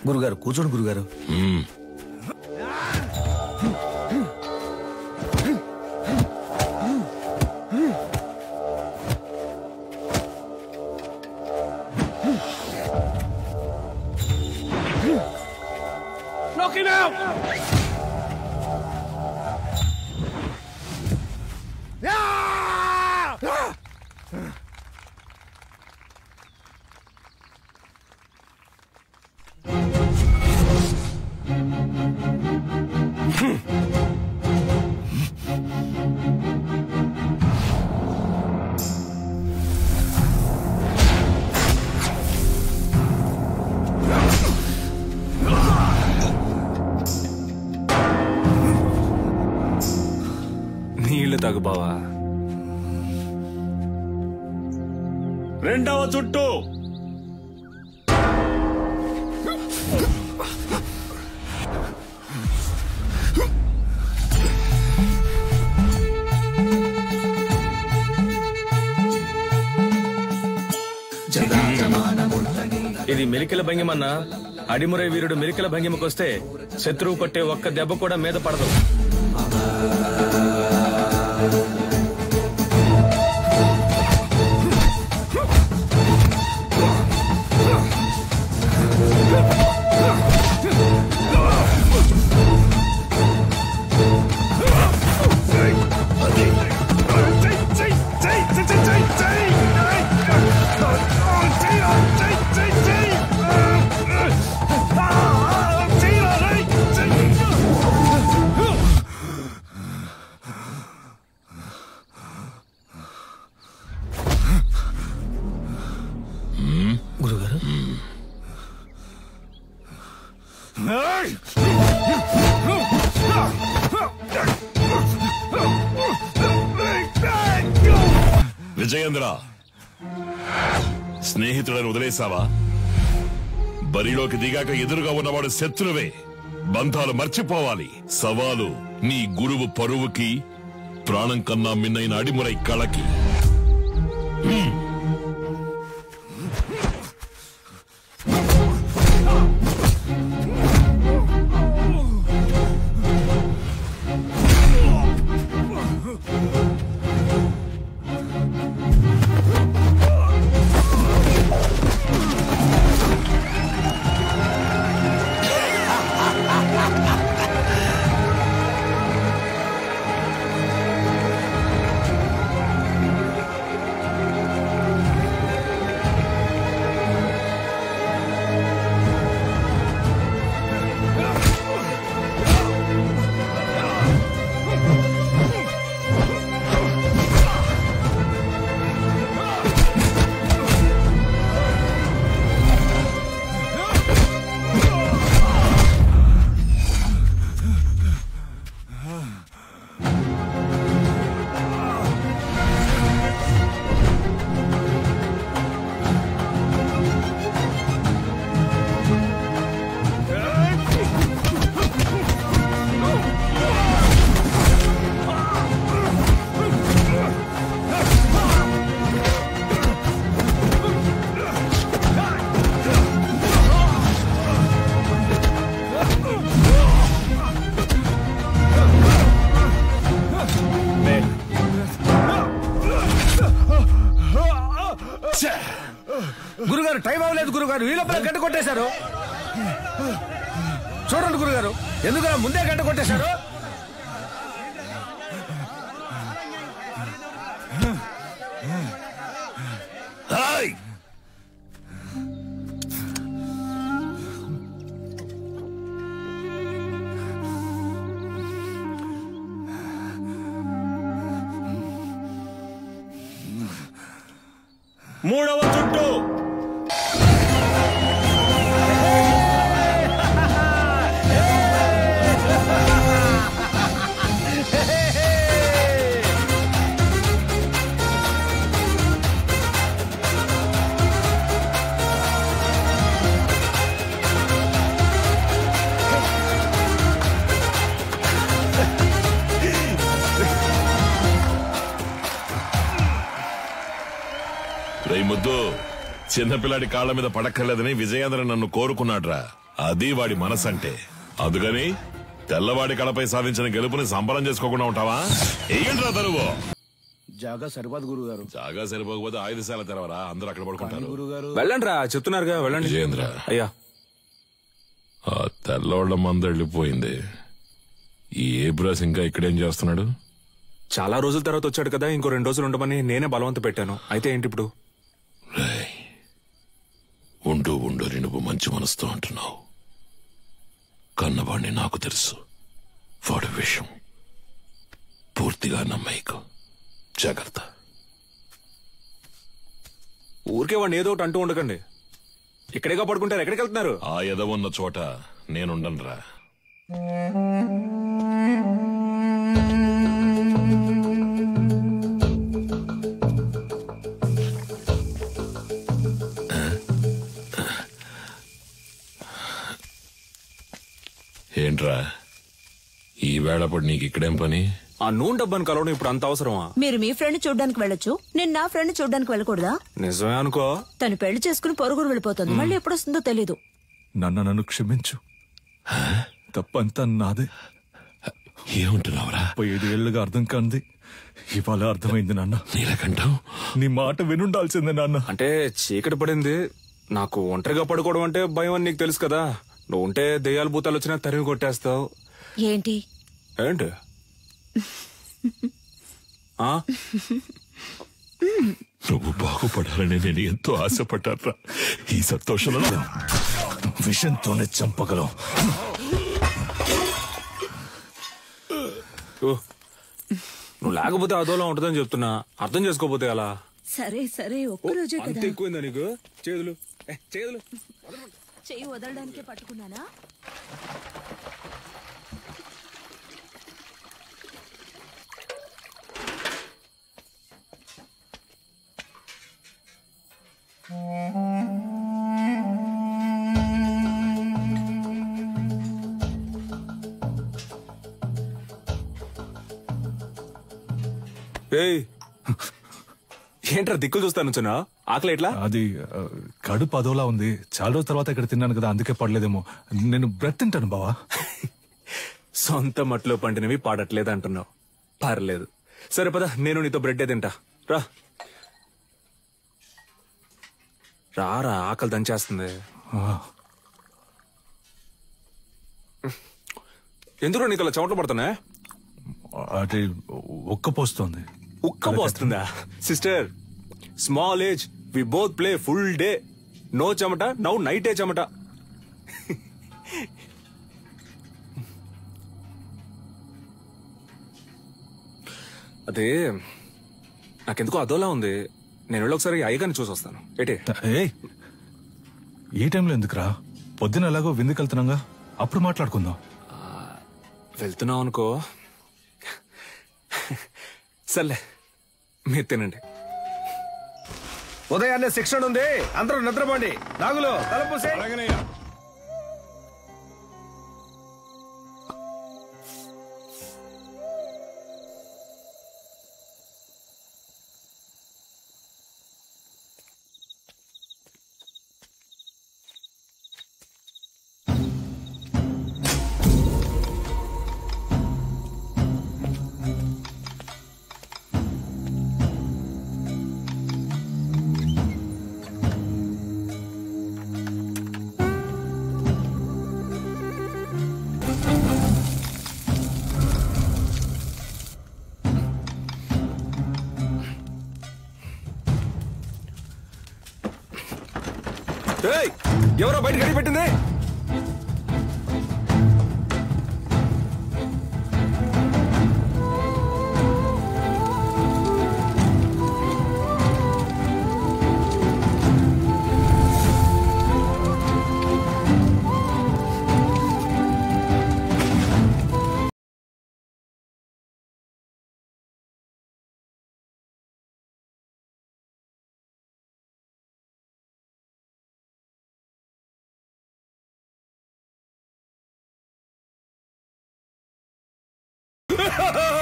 గురుగారు కూర్చోండి గురుగారు. Knock him out! నీళ్లు తాగు బావా. రెండవ చుట్టూ ఇది మెలికల భంగిమన్నా. అడిమురై వీరుడు మెలికల భంగిమకొస్తే శత్రువు కొట్టే ఒక్క దెబ్బ కూడా మీద పడదు. విజయేంద్ర, స్నేహితులను వదిలేసావా? బరిలోకి దిగాక ఎదురుగా ఉన్నవాడు శత్రువే. బంధాలు మర్చిపోవాలి. సవాలు నీ గురువు పరువుకి, ప్రాణం కన్నా మిన్నైన అడిమురై కళకి. గురుగారు టైం అవ్వలేదు గురుగారు, ఈ లోపల గంట కొట్టేశారు. చూడండి గురుగారు, ఎందుకు ముందే గంట కొట్టేశారు? మూడవ చుట్టూ చిన్నపిల్లాడి కాళ్ల మీద పడక్కర్లేదని విజయేంద్ర నన్ను కోరుకున్నాడ్రా. అది వాడి మనసంటే. అందుకని తెల్లవాడి కళపై సాధించిన గెలుపుని సంబరం చేసుకోకుండా ఉంటావా? ఏంట్రా తరువు జాగా సరిపోదు గురుగారు. జాగా సరిపోకపోతే ఆయుధశాల తెరవరా, అందరూ అక్కడ పడుకుంటారు. వెళ్ళండి రా, చెప్తున్నారుగా వెళ్ళండి. విజయేంద్ర అయ్యా, ఆ తెల్లోళ్ల మంద వెళ్ళిపోయింది. ఈ ఏబ్రాస్ ఇంకా ఇక్కడేం చేస్తున్నాడు? చాలా రోజుల తర్వాత వచ్చాడు కదా, ఇంకో 2 రోజులు ఉండమని నేనే బలవంత పెట్టాను. అయితే ఏంటి ఇప్పుడు? ఉండు ఉండు నువ్వు మంచి మనసుతో అంటున్నావు. కన్నవాణ్ణి నాకు తెలుసు. వాడి విషయం పూర్తిగా నమ్మేకు. జాగ్రత్త. ఊరికే వాడిని ఏదో ఒకటి అంటూ ఉండకండి. ఇక్కడేగా పడుకుంటారు, ఎక్కడికి వెళ్తున్నారు? ఆ ఎదవున్న చోట నేనుండనురా. ఏంట్రా ఈ వేళప్పుడు నీకు ఇక్కడేం పని? ఆ నూనె డబ్బాను కలవడం ఇప్పుడు అంత అవసరమా? మీరు మీ ఫ్రెండ్ చూడ్డానికి వెళ్ళొచ్చు, నేను నా ఫ్రెండ్ చూడ్డానికి వెళ్ళకూడదా? నిజమే అనుకో. తను పెళ్లి చేసుకుని పొరుగురు వెళ్ళిపోతుంది, మళ్ళీ ఎప్పుడు వస్తుందో తెలీదు. నన్ను క్షమించు, తప్పంతా నాదే. ఏమంటున్నావురా? 5 ఏళ్లుగా అర్థం కాంది ఇవాళ అర్థమైంది నాన్న. నీలకంఠం, నీ మాట వినుండాల్సిందే నాన్న. అంటే చీకటి పడింది, నాకు ఒంటరిగా పడుకోవడం అంటే భయం అని నీకు తెలుసు కదా. నువ్వు ఉంటే దెయ్యాలు భూతాలు వచ్చినా తరిమి కొట్టేస్తావు. ఏంటి ఏంటి? నువ్వు బాగుపడాలని నేను ఎంతో ఆశపడ్డారా. ఈ సంతోషంలో విషంతోనే చంపగలం. నువ్వు లేకపోతే అదోలా ఉంటుందని చెప్తున్నా, అర్థం చేసుకోపోతే అలా. సరే సరే, ఒక్కరోజే అంత కదా. ఎక్కువైందా నీకు? చేతులు చేతులు చెయ్యి వదలడానికే పట్టుకున్నానా? ఏంట్రా దిక్కులు చూస్తాను? ఆకలి ఎట్లా? అది కడుపు అదోలా ఉంది. చాలా రోజుల తర్వాత ఇక్కడ తిన్నాను కదా, అందుకే పడలేదేమో. నేను బ్రెడ్ తింటాను బావా. సొంత మట్లో పండినవి పాడట్లేదు అంటున్నావు. పర్లేదు, సరే పద, నేను నీతో బ్రెడ్డే తింటా. రా రారా, ఆకలి దంచేస్తుంది. ఎందుకు నీకు అలా చెమటలు పడుతున్నా? అది ఉక్కపోస్తుంది. ఉక్కపోస్తుందా? Sister, small age, we both play full day. No చెమట, నౌ నైటే చెమట. అదే నాకెందుకో అదోలా ఉంది. నేను వెళ్ళి ఒకసారి అయ్యగారిని చూసి వస్తాను. ఏటే ఈ టైంలో ఎందుకురా? పొద్దున ఎలాగో విందుకు వెళ్తున్నాగా, అప్పుడు మాట్లాడుకుందాం. వెళ్తున్నావు అనుకో. సర్లే, మీరు తినండి. ఉదయాన్నే శిక్షణ ఉంది, అందరూ నిద్రపోండి. నాగులు తలుపు ఎవరో బయట గడి పెట్టింది.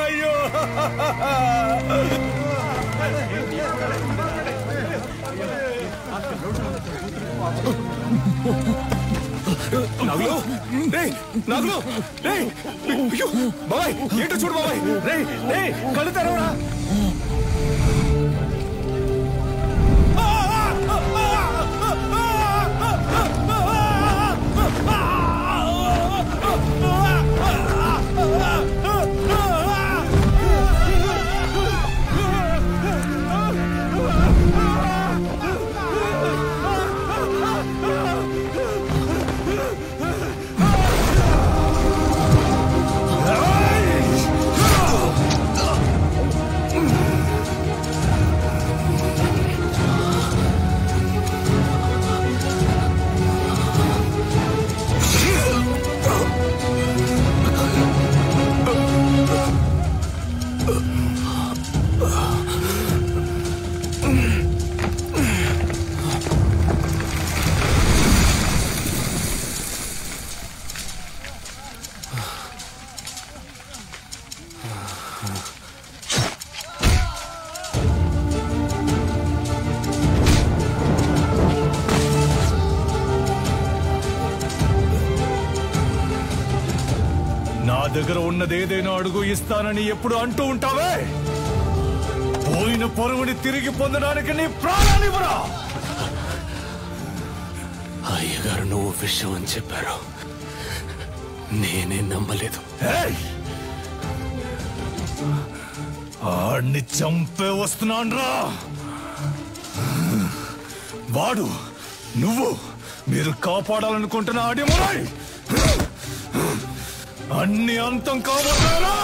అయ్యో నాగులు నాగులు బాబాయ్ ఏంటో చూడు బాబాయ్ రే కళ్ళు తెరవరా దగ్గర ఉన్నదేదైనా అడుగు ఇస్తానని ఎప్పుడు అంటూ ఉంటావే పోయిన పొరుగుని తిరిగి పొందడానికి నీ ప్రాణాన్ని ఇవ్వరా అయ్యగారు నువ్వు విషయం అని చెప్పారు నేనే నమ్మలేదు ఆడిని చంపే వస్తున్నాన్రా వాడు నువ్వు మీరు కాపాడాలనుకుంటున్న అడిమురై అన్ని అంతం కాబోతారా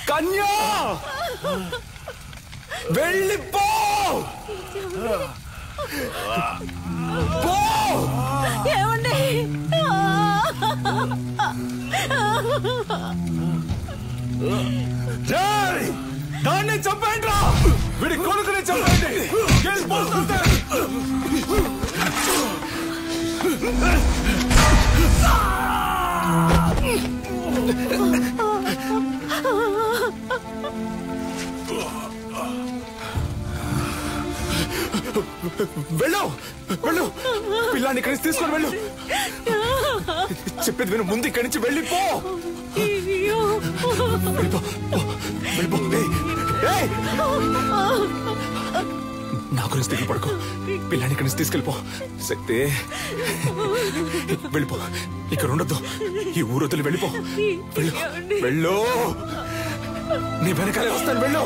కన్యా వెళ్ళిపో ఏమండి దాన్ని చంపండి రా వీడి కొడుకుని చంపండి వెళ్ళిపోతుంటే వెళ్ళు వెళ్ళు పిల్లాన్ని ఇక్కడి నుంచి తీసుకొని వెళ్ళు చెప్పేది విను ముందు ఇక్కడి నుంచి వెళ్ళిపో నా గురించి తిరిగి పడుకో పిల్లాన్ని ఇక్కడి నుంచి తీసుకెళ్ళిపో శక్తి వెళ్ళిపో ఇక్కడ ఉండొద్దు ఈ ఊరొద్దులు వెళ్ళిపో వెళ్ళు వెళ్ళు నీ వెనకాలే వస్తాను వెళ్ళు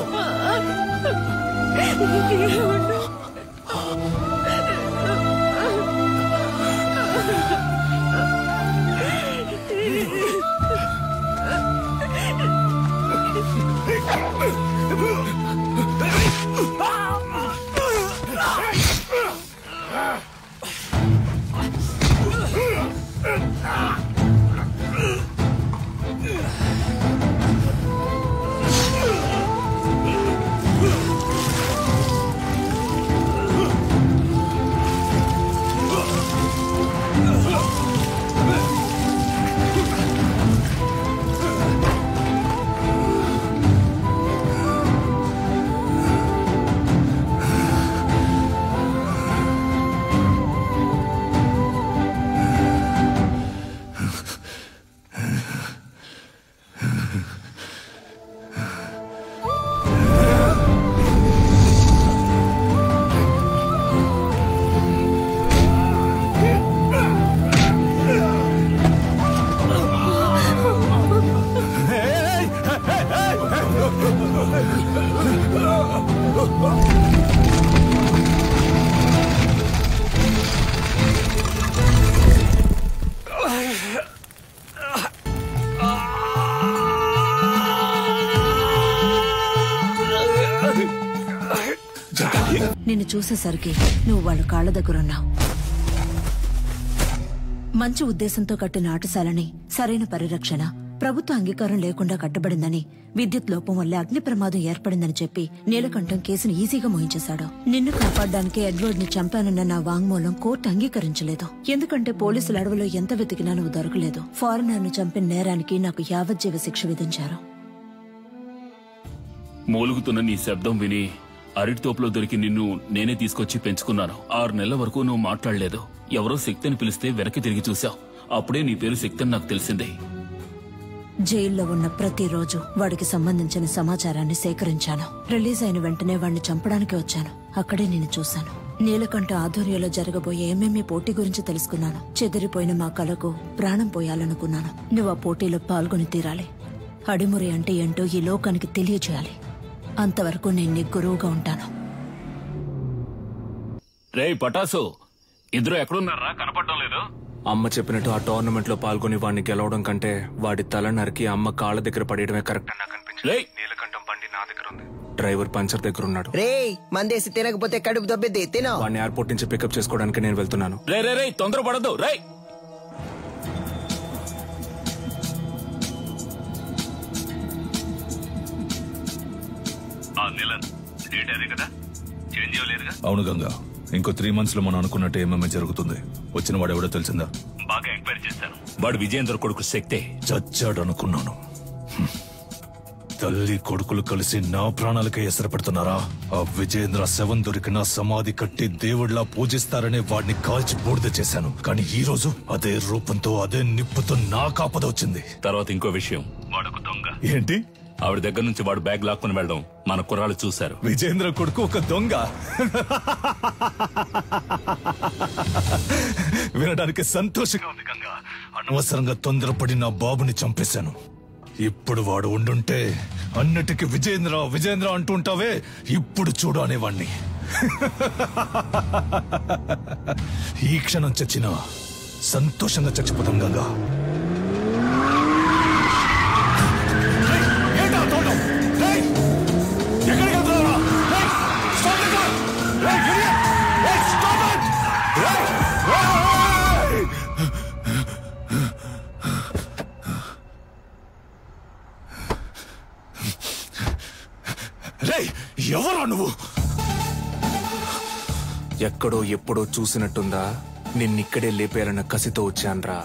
నిన్ను చూసేసరికి నువ్వు వాళ్ళ కాళ్ళ దగ్గరున్నావు. మంచి ఉద్దేశంతో కట్టిన ఆటశాలని సరైన పరిరక్షణ, ప్రభుత్వ అంగీకారం లేకుండా కట్టబడిందని, విద్యుత్ లోపం వల్ల అగ్ని ప్రమాదం ఏర్పడిందని చెప్పి నీలకంఠం కేసును ఈజీగా మోయించేశాడు. నిన్ను కాపాడడానికి ఎడ్వర్డ్ ని చంపానన్న నా వాంగ్మూలం కోర్టు అంగీకరించలేదు. ఎందుకంటే పోలీసులు అడవిలో ఎంత వెతికినా నువ్వు దొరకలేదు. ఫారినర్ ను చంపిన నేరానికి నాకు యావజ్జీవ శిక్ష విధించారు. మూలుగుతున్న నీ శబ్దం విని అరటి తోపులో దొరికి నిన్ను నేనే తీసుకొచ్చి పెంచుకున్నాను. 6 నెలల వరకు నువ్వు మాట్లాడలేదు. ఎవరో శక్తిని పిలిస్తే వెనక్కి తిరిగి చూశావు. అప్పుడే నీ పేరు శక్తి అని నాకు తెలిసింది. జైల్లో ఉన్న ప్రతిరోజు వాడికి సంబంధించిన సమాచారాన్ని సేకరించాను. రిలీజ్ అయిన వెంటనే వాడిని చంపడానికి వచ్చాను. అక్కడే నేను చూశాను. నీలకంఠ ఆధ్వర్యంలో జరగబోయే ఎంఎంఏ పోటీ గురించి తెలుసుకున్నాను. చెదిరిపోయిన మా కళకు ప్రాణం పోయాలనుకున్నాను. నువ్వు ఆ పోటీలో పాల్గొని తీరాలి. అడిమురి అంటే ఏంటో ఈ లోకానికి తెలియజేయాలి. అంతవరకు నేను నీ గురువుగా ఉంటాను. రే పటాసు, ఇద్దరు ఎక్కడున్నారా? కనపడడం లేదు. అమ్మ చెప్పినట్టు ఆ టోర్నమెంట్ లో పాల్గొని వాడిని గెలవడం కంటే వాడి తల నరికి అమ్మ కాళ్ళ దగ్గర పడేయడమే కరెక్ట్ అని నాకు అనిపించింది. నీలకంఠం బండి నా దగ్గర ఉంది. డ్రైవర్ పంచర్ దగ్గర ఉన్నాడు. రే మందేసి తినకపోతే కడుపు దొబ్బిద్ది. తినో. వాడిని ఎయిర్పోర్ట్ నుంచి పికప్ చేసుకోవడానికి నేను వెళ్తున్నాను. రే రే రే తొందరపడద్దు. రే అవును గంగా, ఇంకో 3 months లో మనం అనుకున్నట్టు ఏమేమి జరుగుతుంది. వచ్చిన వాడు ఎవడో తెలిసిందా? బాగా ఎంక్వైరీ చేశాను. వాడు విజయేంద్ర కొడుకు శక్తే. చచ్చాడు అనుకున్నాను. తల్లి కొడుకులు కలిసి నా ప్రాణాలకే ఎసరు పెడుతున్నారా? ఆ విజయేంద్ర శవం దొరికిన సమాధి కట్టి దేవుడిలా పూజిస్తారనే వాడిని కాల్చి బూడిద చేశాను. కానీ ఈ రోజు అదే రూపంతో అదే నిప్పుతో నా కాపద వచ్చింది. తర్వాత ఇంకో విషయం, వాడొక దొంగ. ఏంటి? ఆవిడ దగ్గర నుంచి వాడు బ్యాగ్ లాక్కుని వెళ్ళడం మన కుర్రాళ్ళు చూశారు. విజయేంద్ర కొడుకు ఒక దొంగ? వినడానికి సంతోషంగా ఉంది గంగా. అనవసరంగా తొందరపడి నా బాబుని చంపేశాను. ఇప్పుడు వాడు ఉండుంటే అన్నిటికీ విజయేంద్ర విజయేంద్ర అంటుంటావే, ఇప్పుడు చూడు అనేవాణ్ణి. ఈ క్షణం చచ్చినా సంతోషంగా చచ్చిపోతాం గంగా. ఎవరా నువ్వు? ఎక్కడో ఎప్పుడో చూసినట్టుందా? నిన్నిక్కడే లేపేయాలన్న కసితో వచ్చాన్రా.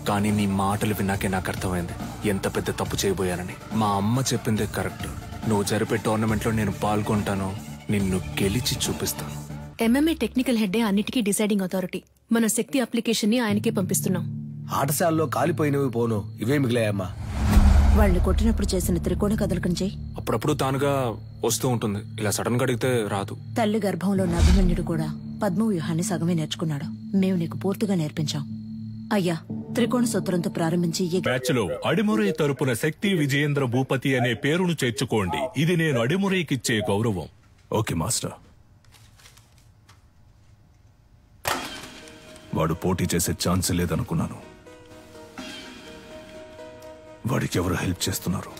కానీ నీ మాటలు విన్నాకే నాకు అర్థమైంది ఎంత పెద్ద తప్పు చేయబోయానని. మా అమ్మ చెప్పిందే కరెక్ట్. నువ్వు జరిపే టోర్నమెంట్ లో నేను పాల్గొంటాను, నిన్ను గెలిచి చూపిస్తాను. ఎంఎంఏ టెక్నికల్ హెడ్డే అన్నిటికీ డిసైడింగ్ అథారిటీ. మన శక్తి అప్లికేషన్ ని ఆయనకే పంపిస్తున్నాం. ఆటశాలలో కాలిపోయినవి పోను, ఇవే మిగిలాయమ్మా. వాళ్ళని కొట్టినప్పుడు చేసిన త్రికోణ కదలకం చెయ్యి. అప్పుడప్పుడు తానుగా వస్తూ ఉంటుంది, ఇలా సడన్ గా అడిగితే రాదు. తల్లి గర్భంలో ఉన్న అభిమన్యుడు కూడా పద్మ వ్యూహాన్ని సగమే నేర్చుకున్నాడు. మేము నీకు పూర్తిగా నేర్పించాం. అయ్యా, త్రికోణ సూత్రంతో ప్రారంభించి బ్యాచ్ లో అడిమురై తరపున శక్తి విజయేంద్ర భూపతి అనే పేరును చేర్చుకోండి. ఇది నేను అడిమురైకిచ్చే గౌరవం. Okay master. వాడు పోటీ చేసే ఛాన్స్ లేదనుకున్నాను. వాడికి ఎవరు హెల్ప్ చేస్తున్నారు?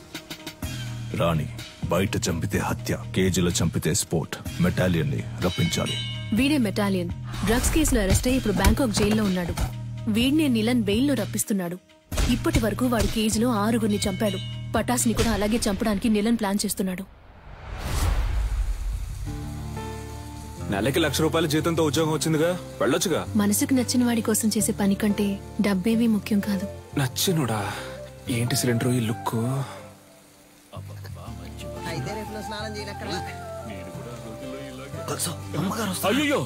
రాణి బయట చంపితే హత్య, కేజీలో చంపితే స్పోర్ట్. మెటాలియన్ ని రప్పించాలి. వీడే మెటాలియన్. డ్రగ్స్ కేసులో అరెస్ట్ అయ్యి ఇప్పుడు బ్యాంకాక్ జైల్లో ఉన్నాడు. వీడినే నిలన్ బెయిల్లో రప్పిస్తున్నాడు. ఇప్పటి వరకు వాడి కేజీలో 6గురిని చంపాడు. పటాస్ని కూడా అలాగే చంపడానికి నిలన్ ప్లాన్ చేస్తున్నాడు. నెలకి ₹1,00,000 జీతంతో ఉద్యోగం వచ్చిందిగా, వెళ్ళొచ్చుగా. మనసుకు నచ్చిన వాడి కోసం చేసే పని కంటే డబ్బేమీ ముఖ్యం కాదు. నచ్చినుడా? ఏంటి సిలిండర్ ఈ లుక్? అయ్యో,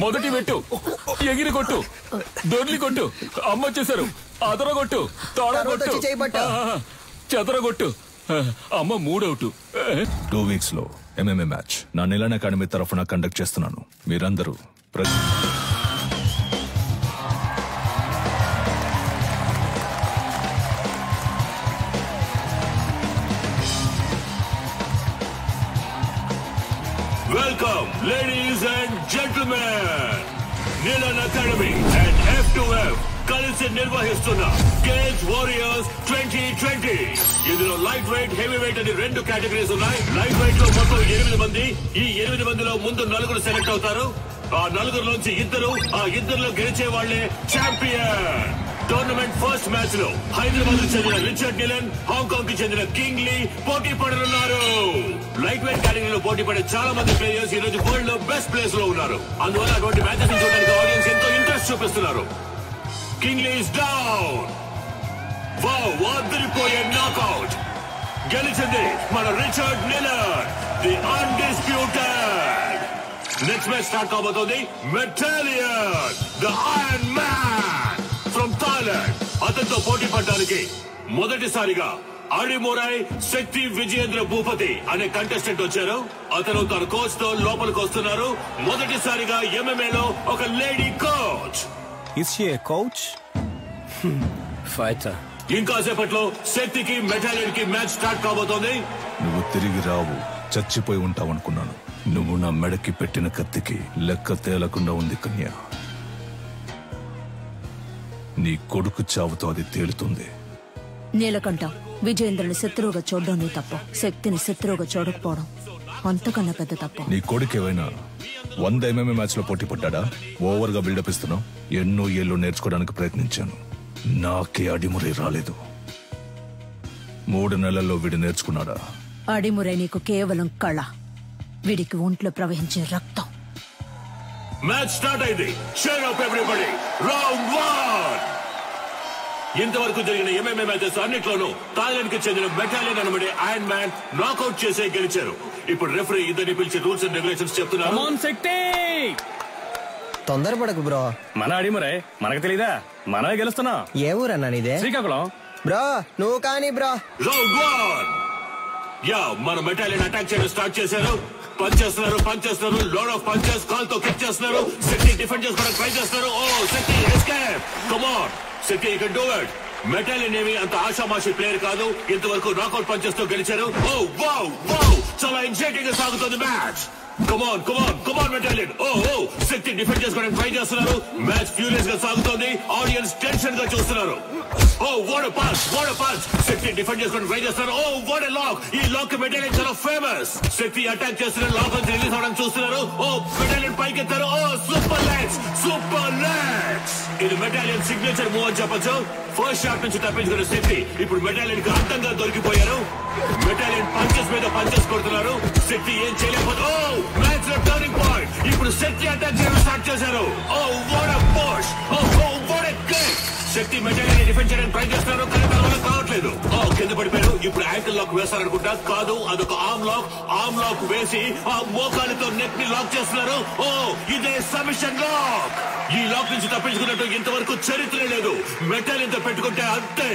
మొదటి పెట్టు, ఎగిరి కొట్టు, దొర్లి కొట్టు, అమ్మ వచ్చేసారు. అదర కొట్టు, తోడ కొట్టు, చెదర కొట్టు. అమ్మ 3 అవుట్. 2 weeks లో ఎంఎంఏ మ్యాచ్ నా నిలన్ అకాడమీ తరఫున కండక్ట్ చేస్తున్నాను. మీరందరూ welcome ladies and gentlemen. Nilan academy and F2F కలిసి నిర్వహిస్తున్న కేజ్ వారియర్స్ 2020. ఇందులో లైట్ వెయిట్, హెవీ వెయిట్ అని 2 కేటగిరీస్ ఉన్నాయి. లైట్ వెయిట్ లో మొత్తం 8 మంది. ఈ 8 మందిలో ముందు 4 సెలెక్ట్ అవుతారు. ఆ 4లోంచి 2, ఆ 2లో గెలిచే వాళ్లే ఛాంపియన్. టోర్నమెంట్ ఫస్ట్ మ్యాచ్ లో హైదరాబాద్ కు చెందిన రిచర్డ్ నిలన్, హాంకాంగ్ కి చెందిన కింగ్ లీ పోటీ పడనున్నారు. లైట్ వెయిట్ కేటగిరీలో పోటీ పడే చాలా మంది ప్లేయర్స్ ఈ రోజు వరల్డ్ లో బెస్ట్ ప్లేస్ లో ఉన్నారు. అందువల్ల అటువంటి మ్యాచెస్ చూడడానికి ఆడియన్స్ ఎంతో ఇంట్రెస్ట్ చూపిస్తున్నారు. King Lee is down. Wow, అదిరిపోయే నాకౌట్. గెలిచింది మన Richard Nilan, the undisputed. Next match start కాబోతోంది. Metalion, the iron man from Thailand. అతనితో పోటీ పడడానికి మొదటిసారిగా అడిమురై శక్తి విజయేంద్ర భూపతి అనే కంటెస్టెంట్ వచ్చారు. అతను తన కోచ్ తో లోపలికి వస్తున్నారు. మొదటిసారిగా MMA లో ఒక lady coach. Is she a coach? Fighter. ఇంకాసేపట్లో శక్తికి మెటాలియన్ కి మ్యాచ్ స్టార్ట్ కాబోతోంది. నువ్వు తిరిగి రావు, చచ్చిపోయి ఉంటావనుకున్నాను. నువ్వు నా మెడకి పెట్టిన కత్తికి లెక్క తేలకుండా ఉంది కన్యా. నీ కొడుకు చావుతో అది తేలుతుంది. నీలకంఠం, విజయేంద్రని శత్రువుగా చూడడం నీ తప్పు. శక్తిని శత్రువుగా చూడకపోవడం అంతకన్నా పెద్ద తప్పు. నీ కొడుకు ఏమైనా 100 MMA మ్యాచ్ లో పోటీ పడ్డా? ఓవర్ గా బిల్డప్ ఇస్తున్నావు. ఎన్నో ఏళ్ళు నేర్చుకోవడానికి ప్రయత్నించాను, నాకే అడిమురై రాలేదు. 3 నెలల్లో వీడు నేర్చుకున్నాడా? అడిమురై నీకు కేవలం కళ, వీడికి ఒంట్లో ప్రవహించే రక్తం. మ్యాచ్ స్టార్ట్ అయింది. Cheer up everybody. రౌండ్ 1. ఇంతవరకు జరిగిన MMA మ్యాచెస్ అన్నిట్లోనూ థాయిలాండ్ కి చెందిన మెటాలియన్ అనబడే ఐరన్ మ్యాన్ నాకౌట్ చేసే గెలిచారు. ఇప్పుడు రెఫరీ ఇద్దరిని పిలిచి రూల్స్ అండ్ రెగ్యులేషన్స్ చెప్తున్నారు. తొందరపడకు బ్రో. మన అడిమురై మనకు తెలీదా? మనమే గెలుస్తున్నా. ఏ ఊరన్నా నీదే? శ్రీకాకుళం. బ్రో నువ్వు కానీ బ్రో. రౌండ్ 1. యా, మన మెటాలియన్ అటాక్ చేయడం స్టార్ట్ చేశారు. పంచ్ చేస్తున్నారు, లోడ్ ఆఫ్ పంచెస్. కాల్ తో కిక్ చేస్తున్నారు. శక్తి డిఫెండ్ చేసుకోవడానికి ట్రై చేస్తారు. Oh Shakti escape. Come on Shakti, you can do it. Metalion ఏమి అంత ఆషామాషి ప్లేయర్ కాదు. ఇంతవరకు నాకౌట్ పంచెస్ తో గెలిచారు. ఓ వావ్ వావ్, చాలా ఎగ్జైటింగ్ గా సాగుతుంది మ్యాచ్. కమాన్ మెటాలియన్. ఓ శక్తి డిఫెండ్ చేసుకోవడానికి ట్రై చేస్తున్నారు. మ్యాచ్ ఫ్యూరియస్ గా సాగుతోంది. ఆడియన్స్ టెన్షన్ గా చూస్తున్నారు. Oh what a punch. Shakti defend చేసుకోవడానికి ట్రై చేస్తున్నారు. Oh what a lock. ఈ లాక్ మెటాలియన్ చాలా ఫేమస్. శక్తి అటాక్ చేస్తున్నారు. లాక్ నుంచి రిలీజ్ అవడానికి చూస్తున్నారు. ఓ మెటాలియన్ పైకెత్తారు. Oh super legs. ఇది మెటాలియన్ సిగ్నేచర్ మూవ్ అని చెప్పొచ్చు. ఫస్ట్ షాట్ నుంచి తప్పించుకున్న శక్తి ఇప్పుడు మెటాలియన్ కి అడ్డంగా దొరికిపోయారు. మెటాలియన్ పంచెస్ మీద పంచెస్ కొడుతున్నారు. శక్తి ఏం చేయలేకపోతే మ్యాచ్ లో టర్నింగ్ పాయింట్. ఇప్పుడు శక్తి అటాక్ చేయడం స్టార్ట్ చేశారు. Oh what a push. Oh what a kick. Shakti Metalion defend చేయడానికి ట్రై చేస్తున్నారు, కానీ తన వల్ల కావట్లేదు. కింద పడిపోయారు. ఇప్పుడు యాంకిల్ లాక్ వేస్తారనుకుంటా. కాదు, అదొక ఆర్మ్ లాక్ వేసి ఆ మోకాలితో నెక్ ని లాక్ చేస్తున్నారు. ఓ ఇదే సబ్మిషన్ లాక్. ఈ లాక్ నుంచి తప్పించుకున్నట్టు ఇంతవరకు చరిత్ర లేదు. మెటాలియన్ తో పెట్టుకుంటే అంతే.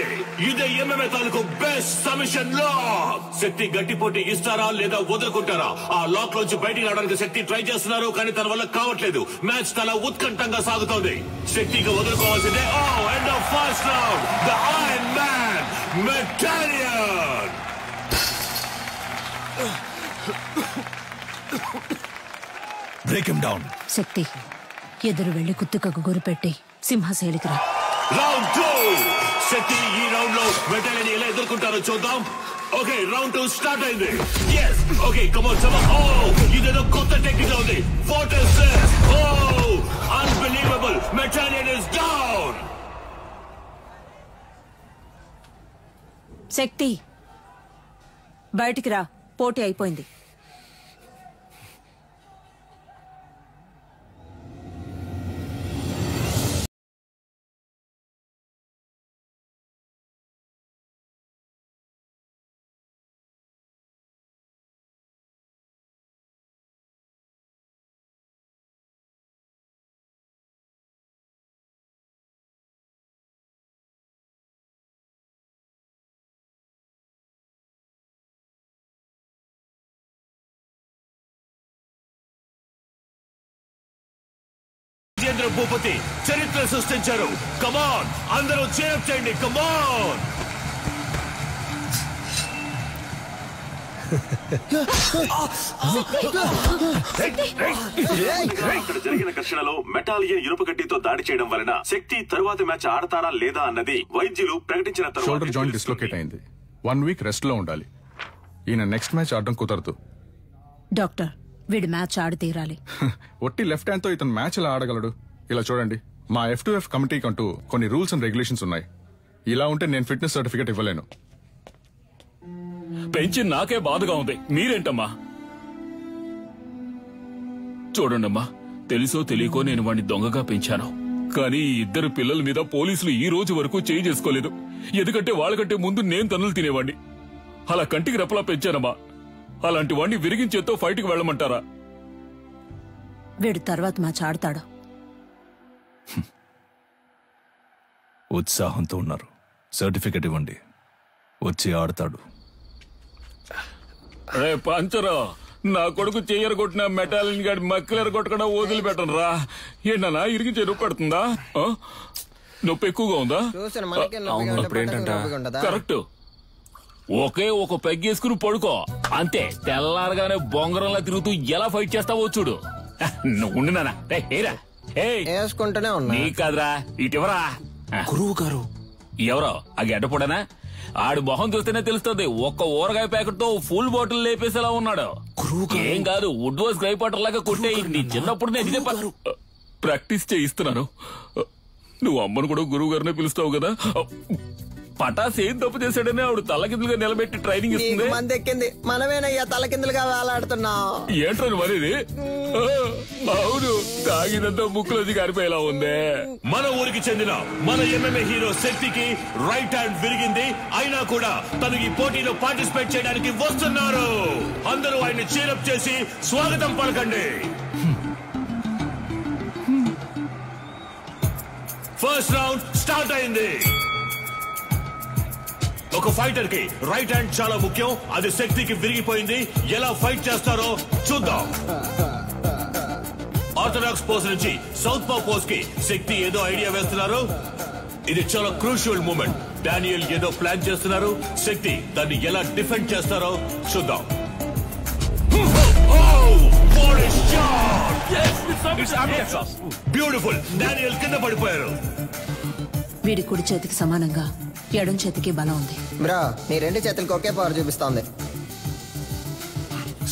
ఇదే MMA తాలూకు బెస్ట్ సబ్మిషన్ లాక్. శక్తి గట్టి పోటీ ఇస్తారా లేదా వదులుకుంటారా? ఆ లాక్ నుంచి బయటికి రావడానికి శక్తి ట్రై చేస్తున్నారు, కానీ తన వల్ల కావట్లేదు. మ్యాచ్ చాలా ఉత్కంఠంగా సాగుతోంది. శక్తికి వదులుకోవాల్సిందే. End of first round, the Iron Man, Metallion. Break him down. శక్తి, ఎదురు వెళ్లి కుత్తుకకు గురిపెట్టి సింహశైలికి రా. Round 2. శక్తి ఈ రౌండ్ లో మెటాలియన్ ఎలా ఎదుర్కొంటారో చూద్దాం. ఓకే, రౌండ్ 2 స్టార్ట్ అయింది. yes okay, come on. ఇదేదో కొత్త టెక్నిక్ ఉంది. What is this? Unbelievable. Metalion is down. Shakti, బయటికి రా. పోటీ అయిపోయింది. విజయేంద్ర భూపతి చరిత్ర సృష్టించారు. కమాన్, అందరూ చేయండి. కమాన్. ఇక్కడ జరిగిన ఘర్షణలో మెటాలియన్ ఇనుప గడ్డితో దాడి చేయడం వలన శక్తి తరువాతి మ్యాచ్ ఆడతారా లేదా అన్నది వైద్యులు ప్రకటించిన తర్వాత షోల్డర్ జాయింట్ డిస్లోకేట్ అయింది. 1 వీక్ రెస్ట్ లో ఉండాలి. ఈయన నెక్స్ట్ మ్యాచ్ ఆడడం కుదరదు. డాక్టర్ వీడి మ్యాచ్ ఆడి తీరాలి. ఒట్టి లెఫ్ట్ హ్యాండ్ తో ఇతను మ్యాచ్ ఎలా ఆడగలడు? ఇలా చూడండి, మా F2F కమిటీకి అంటూ కొన్ని రూల్స్ అండ్ రెగ్యులేషన్స్ ఉన్నాయి. ఇలా ఉంటే నేను ఫిట్నెస్ సర్టిఫికేట్ ఇవ్వలేను. పెంచి నాకే బాధగా ఉంది, మీరేంటమ్మా? చూడండమ్మా, తెలుసో తెలియకో నేను వాడిని దొంగగా పెంచాను. కానీ ఈ ఇద్దరు పిల్లల మీద పోలీసులు ఈ రోజు వరకు చేయి చేసుకోలేదు. ఎందుకంటే వాళ్ళకంటే ముందు నేను తన్నులు తినేవాడిని. అలా కంటికి రెప్పలా పెంచానమ్మా. అలాంటి వాడిని విరిగించేతో ఫైట్కి వెళ్ళమంటారా? వీడు తర్వాత మ్యాచ్ ఆడతాడు. ఉత్సాహంతో ఉన్నారు, సర్టిఫికెట్ ఇవ్వండి, వచ్చి ఆడతాడు. రే పంచరా, నా కొడుకు చెయ్యరు కొట్టిన మెటాలిన్ గాడి మక్కలేరు కొట్టకుండా వదిలిపెట్టను రా. ఏంటన్నా ఇరిగి చెరువు పడుతుందా? నొప్పి ఎక్కువగా ఉందా? కరెక్ట్. ఒకే ఒక పెగ్గేసుకుని పడుకో అంతే. తెల్లారగానే బొంగరంలా తిరుగుతూ ఎలా ఫైట్ చేస్తావో చూడు. నువ్వు వేసుకుంటూనే ఉన్నా. నీ కాదురా, ఇటివరా. గురువు గారు ఎవరో ఆ గడ్డపూడనా? ఆడి మొహం చూస్తేనే తెలుస్తుంది. ఒక్క ఊరగాయ ప్యాకెట్ తో ఫుల్ బాటిల్ లేపేసేలా ఉన్నాడు. ఏం కాదు, వుడ్ వాస్ గ్రై పాటర్ లాగా కొట్టే. నీ చిన్నప్పుడు నేను ప్రాక్టీస్ చేయిస్తున్నాను. నువ్వు అమ్మను కూడా గురువు గారినే పిలుస్తావు కదా. పటాస్ ఏం తప్పు చేశాడని ఆవిడ తలకిందులుగా నిలబెట్టి ట్రైనింగ్ ఇస్తుంది. మంది ఎక్కింది, మనమేనయ్యా తలకిందులుగా వేలాడుతున్నాం. ఏంట్రని మరేది? అవును, తాగినంతా ముక్కులోది గారిపోయేలా ఉందే. మన ఊరికి చెందిన మన MMA హీరో శక్తికి రైట్ హ్యాండ్ విరిగింది. అయినా కూడా తను ఈ పోటీలో పార్టిసిపేట్ చేయడానికి వస్తున్నారు. అందరూ ఆయన్ని చీరప్ చేసి స్వాగతం పలకండి. ఫస్ట్ రౌండ్ స్టార్ట్ అయింది. ఒక ఫైటర్ కి రైట్ హ్యాండ్ చాలా ముఖ్యం. అది శక్తికి విరిగిపోయింది. ఎలా ఫైట్ చేస్తారో చూద్దాం. ఆర్థడాక్స్ పోజ్ నుంచి సౌత్ పా పోజ్ కి శక్తి ఏదో ఐడియా వేస్తున్నారు. ఇది చాలా క్రూషియల్ మూమెంట్. డానియల్ ఏదో ప్లాన్ చేస్తున్నారు. శక్తి దాన్ని ఎలా డిఫెండ్ చేస్తారో చూద్దాం. బ్యూటిఫుల్. డానియల్ కింద పడిపోయారు. వీడి కుడి చేతికి సమానంగా ఎడం చేతికి బలం ఉంది. బ్రో, నీ 2 చేతులకి ఒకే పవర్ చూపిస్తోంది.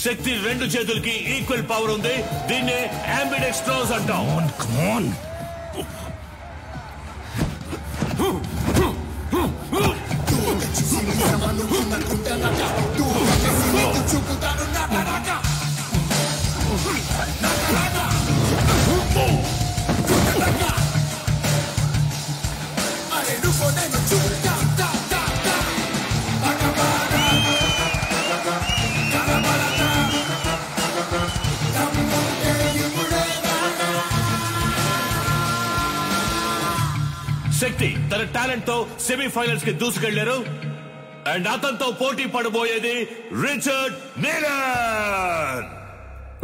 శక్తి 2 చేతులకి ఈక్వల్ పవర్ ఉంది. దీన్నే అంబిడెక్స్ట్రోస్ అంటాం. శక్తి తన టాలెంట్ తో సెమీఫైనల్స్ కి దూసుకెళ్లారు. అండ్ అతనితో పోటీ పడబోయేది Richard నీలన్.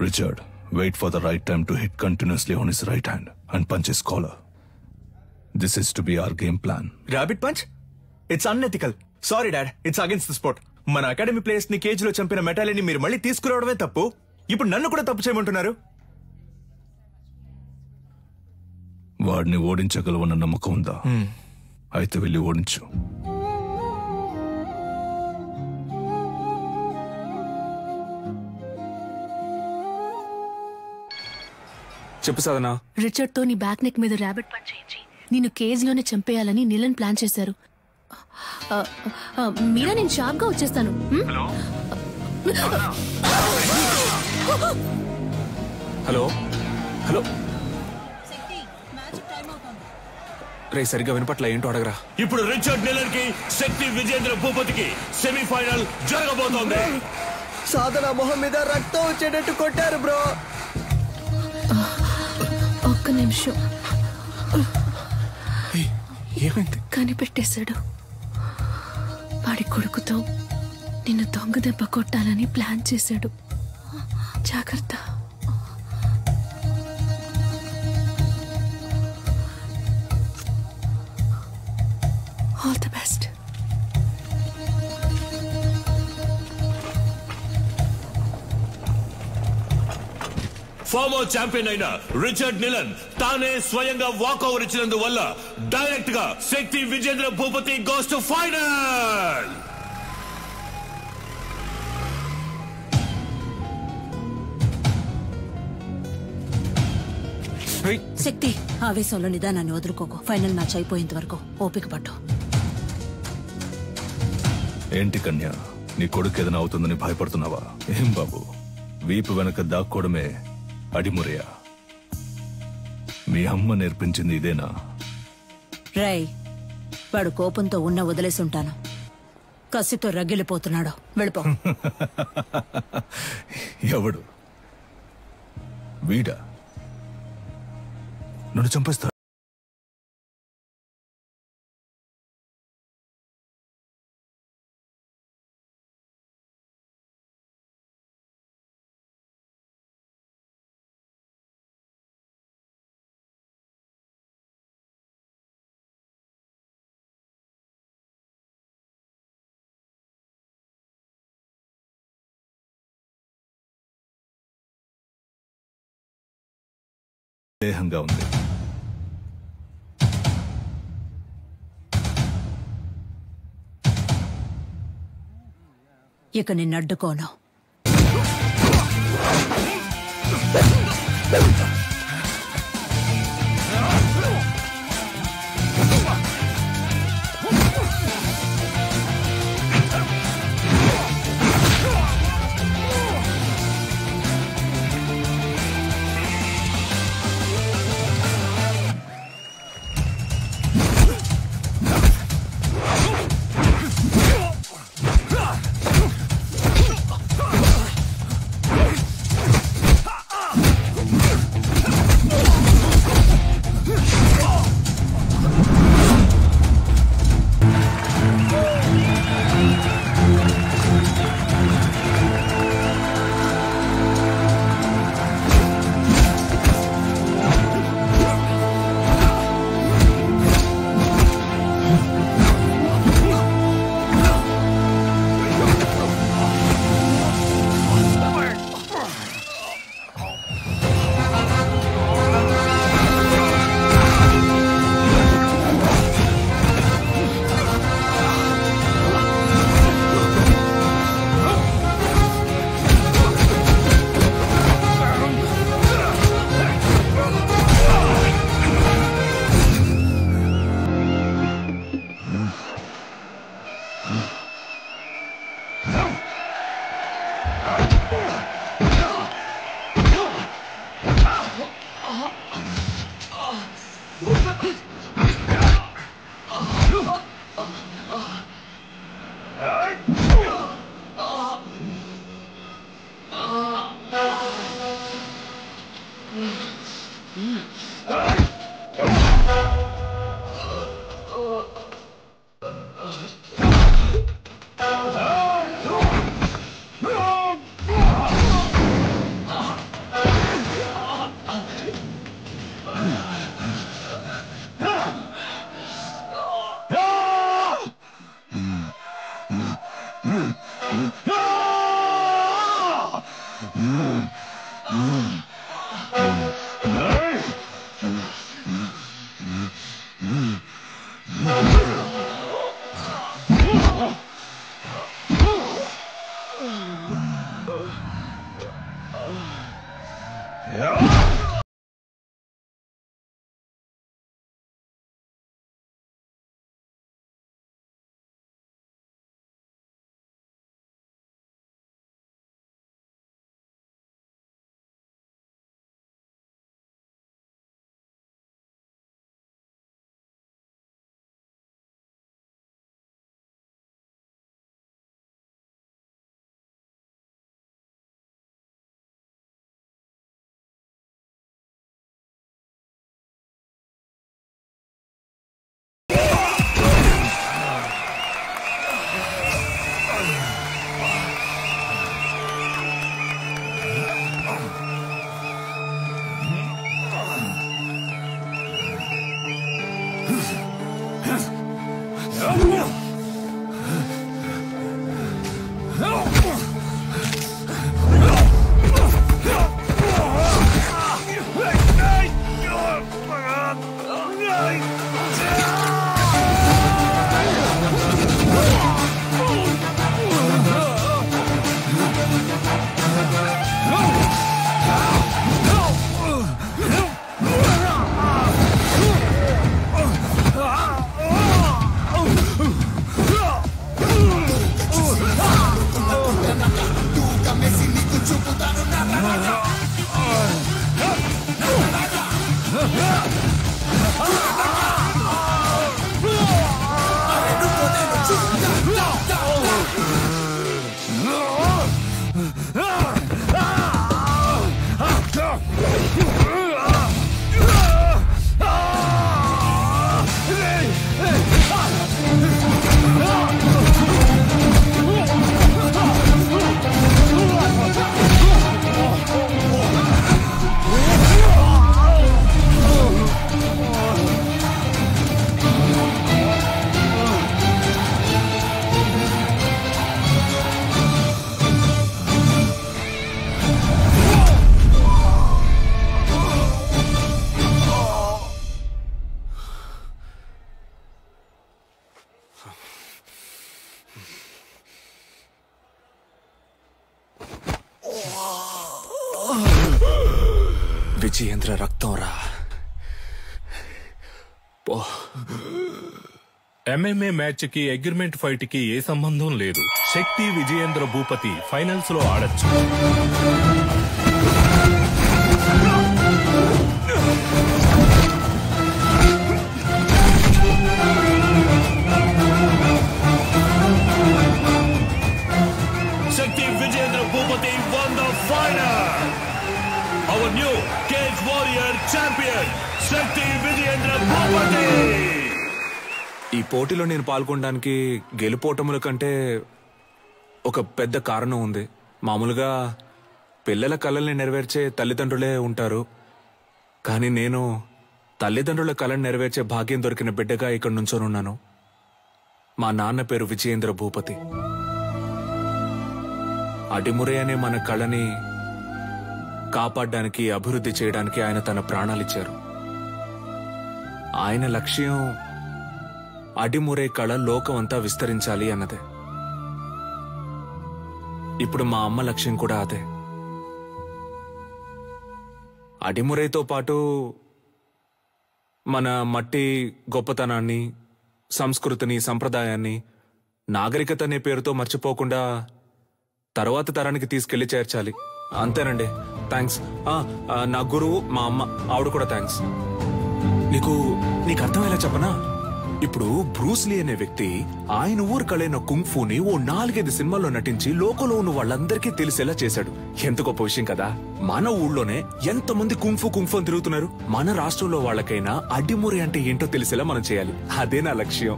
Richard, wait for the right time to hit continuously on his right hand and punch his collar. This is to be our game plan. Rabbit punch? It's unethical. Sorry dad, it's against the sport. మన academy players ని cage లో చంపిన మెటాలియన్ ని మీరు మళ్ళీ తీసుకురావడమే తప్పు. ఇప్పుడు నన్ను కూడా తప్పు చేయమంటున్నారు. వాడిని ఓడించగలవన్న నమ్మకం ఉందా? అయితే వెళ్ళి ఓడించు. చెప్పు సాధనా. రిచర్డ్ తో నీ బ్యాక్ నెక్ మీద ర్యాబిట్ పంచ్ చేయించి నిన్ను కేజ్ లోనే చంపేయాలని నీలన్ ప్లాన్ చేశారు. మీరా, నేను షార్ప్ గా వచ్చేస్తాను. హలో హలో రే, సరిగ్గా వినపట్ల, ఏంటో అడగరా. ఇప్పుడు రిచర్డ్ నీలన్ కి శక్తి విజేంద్ర భూపతికి సెమీఫైనల్ జరగబోతోంది. సాధన మొహం మీద రక్తం వచ్చేటట్టు కొట్టారు బ్రో. ఒక్క నిమిషం. ఏమైంది? కనిపెట్టేశాడు. వాడి కొడుకుతో నిన్ను దొంగ దెబ్బ కొట్టాలని ప్లాన్ చేశాడు. జాగ్రత్త. All the best. Former champion అయిన రిచర్డ్ నిలన్ తానే స్వయంగా వాకౌవర్ ఇచ్చినందువల్ల డైరెక్ట్ గా Shakti Vijendra Bhupathi goes to final. Shakti ఆవేశంలో నిదానాన్ని వదులుకోకు. ఫైనల్ మ్యాచ్ అయిపోయేంత వరకు ఓపిక పట్టు. ఏంటి కన్య, నీ కొడుకు ఏదైనా అవుతుందని భయపడుతున్నావా? ఏం బాబు, వీపు వెనక దాక్కోవడమే అడిమురయా? మీ అమ్మ నేర్పించింది ఇదేనా? రై, వాడు కోపంతో ఉన్న వదిలేసుంటాను. కసితో రగిలిపోతున్నాడు. వెళ్ళిపో. ఎవడు వీడా? నన్ను చంపేస్తా. దేహంగా ఉంది. ఇక నిన్నడ్డుకోను. విజయేంద్ర రక్తం రా. ఎంఎంఏ మ్యాచ్ కి అగ్రిమెంట్ ఫైట్ కి ఏ సంబంధం లేదు. శక్తి విజయేంద్ర భూపతి ఫైనల్స్ లో ఆడచ్చు. శక్తి Vijayendra Bhupathi won the final. Our new Cage Warrior champion, శక్తి విజయేంద్ర భూపతి. ఈ పోటీలో నేను పాల్గొనడానికి గెలుపోటముల కంటే ఒక పెద్ద కారణం ఉంది. మామూలుగా పిల్లల కలల్ని నెరవేర్చే తల్లిదండ్రులే ఉంటారు, కానీ నేను తల్లిదండ్రుల కళను నెరవేర్చే భాగ్యం దొరికిన బిడ్డగా ఇక్కడ నుంచోనున్నాను. మా నాన్న పేరు విజయేంద్ర భూపతి. అడిమురే అనే మన కళని కాపాడడానికి, అభివృద్ధి చేయడానికి ఆయన తన ప్రాణాలిచ్చారు. ఆయన లక్ష్యం అడిమురే కళ లోకమంతా విస్తరించాలి అన్నదే. ఇప్పుడు మా అమ్మ లక్ష్యం కూడా అదే. అడిమురేతో పాటు మన మట్టి గొప్పతనాన్ని, సంస్కృతిని, సంప్రదాయాన్ని, నాగరికత అనే పేరుతో మర్చిపోకుండా తర్వాత తరానికి తీసుకెళ్లి చేర్చాలి. అంతేనండి. థ్యాంక్స్. నా గురువు మా అమ్మ, ఆవిడ కూడా థ్యాంక్స్. నీకు అర్థమయ్యేలా చెప్పనా? ఇప్పుడు బ్రూస్లీ అనే వ్యక్తి ఆయన ఊరు కళైన కుంగ్ఫూని ఓ 4-5 సినిమాల్లో నటించి లోకంలో ఉన్న వాళ్ళందరికీ తెలిసేలా చేశాడు. ఎంత గొప్ప విషయం కదా. మన ఊళ్ళోనే ఎంతమంది కుంగ్ఫూ అని తిరుగుతున్నారు. మన రాష్ట్రంలో వాళ్ళకైనా అడ్డిమురి అంటే ఏంటో తెలిసేలా మనం చేయాలి. అదే నా లక్ష్యం.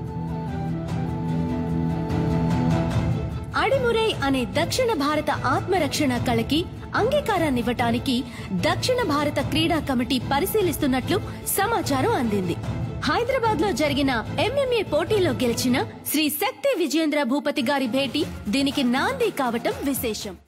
అడిమురై అనే దక్షిణ భారత ఆత్మరక్షణ కళకి అంగీకారాన్నివ్వటానికి దక్షిణ భారత క్రీడా కమిటీ పరిశీలిస్తున్నట్లు సమాచారం అందింది. హైదరాబాద్ లో జరిగిన ఎంఎంఏ పోటీలో గెలిచిన శ్రీ శక్తి విజయేంద్ర భూపతి గారి భేటీ దీనికి నాంది కావటం విశేషం.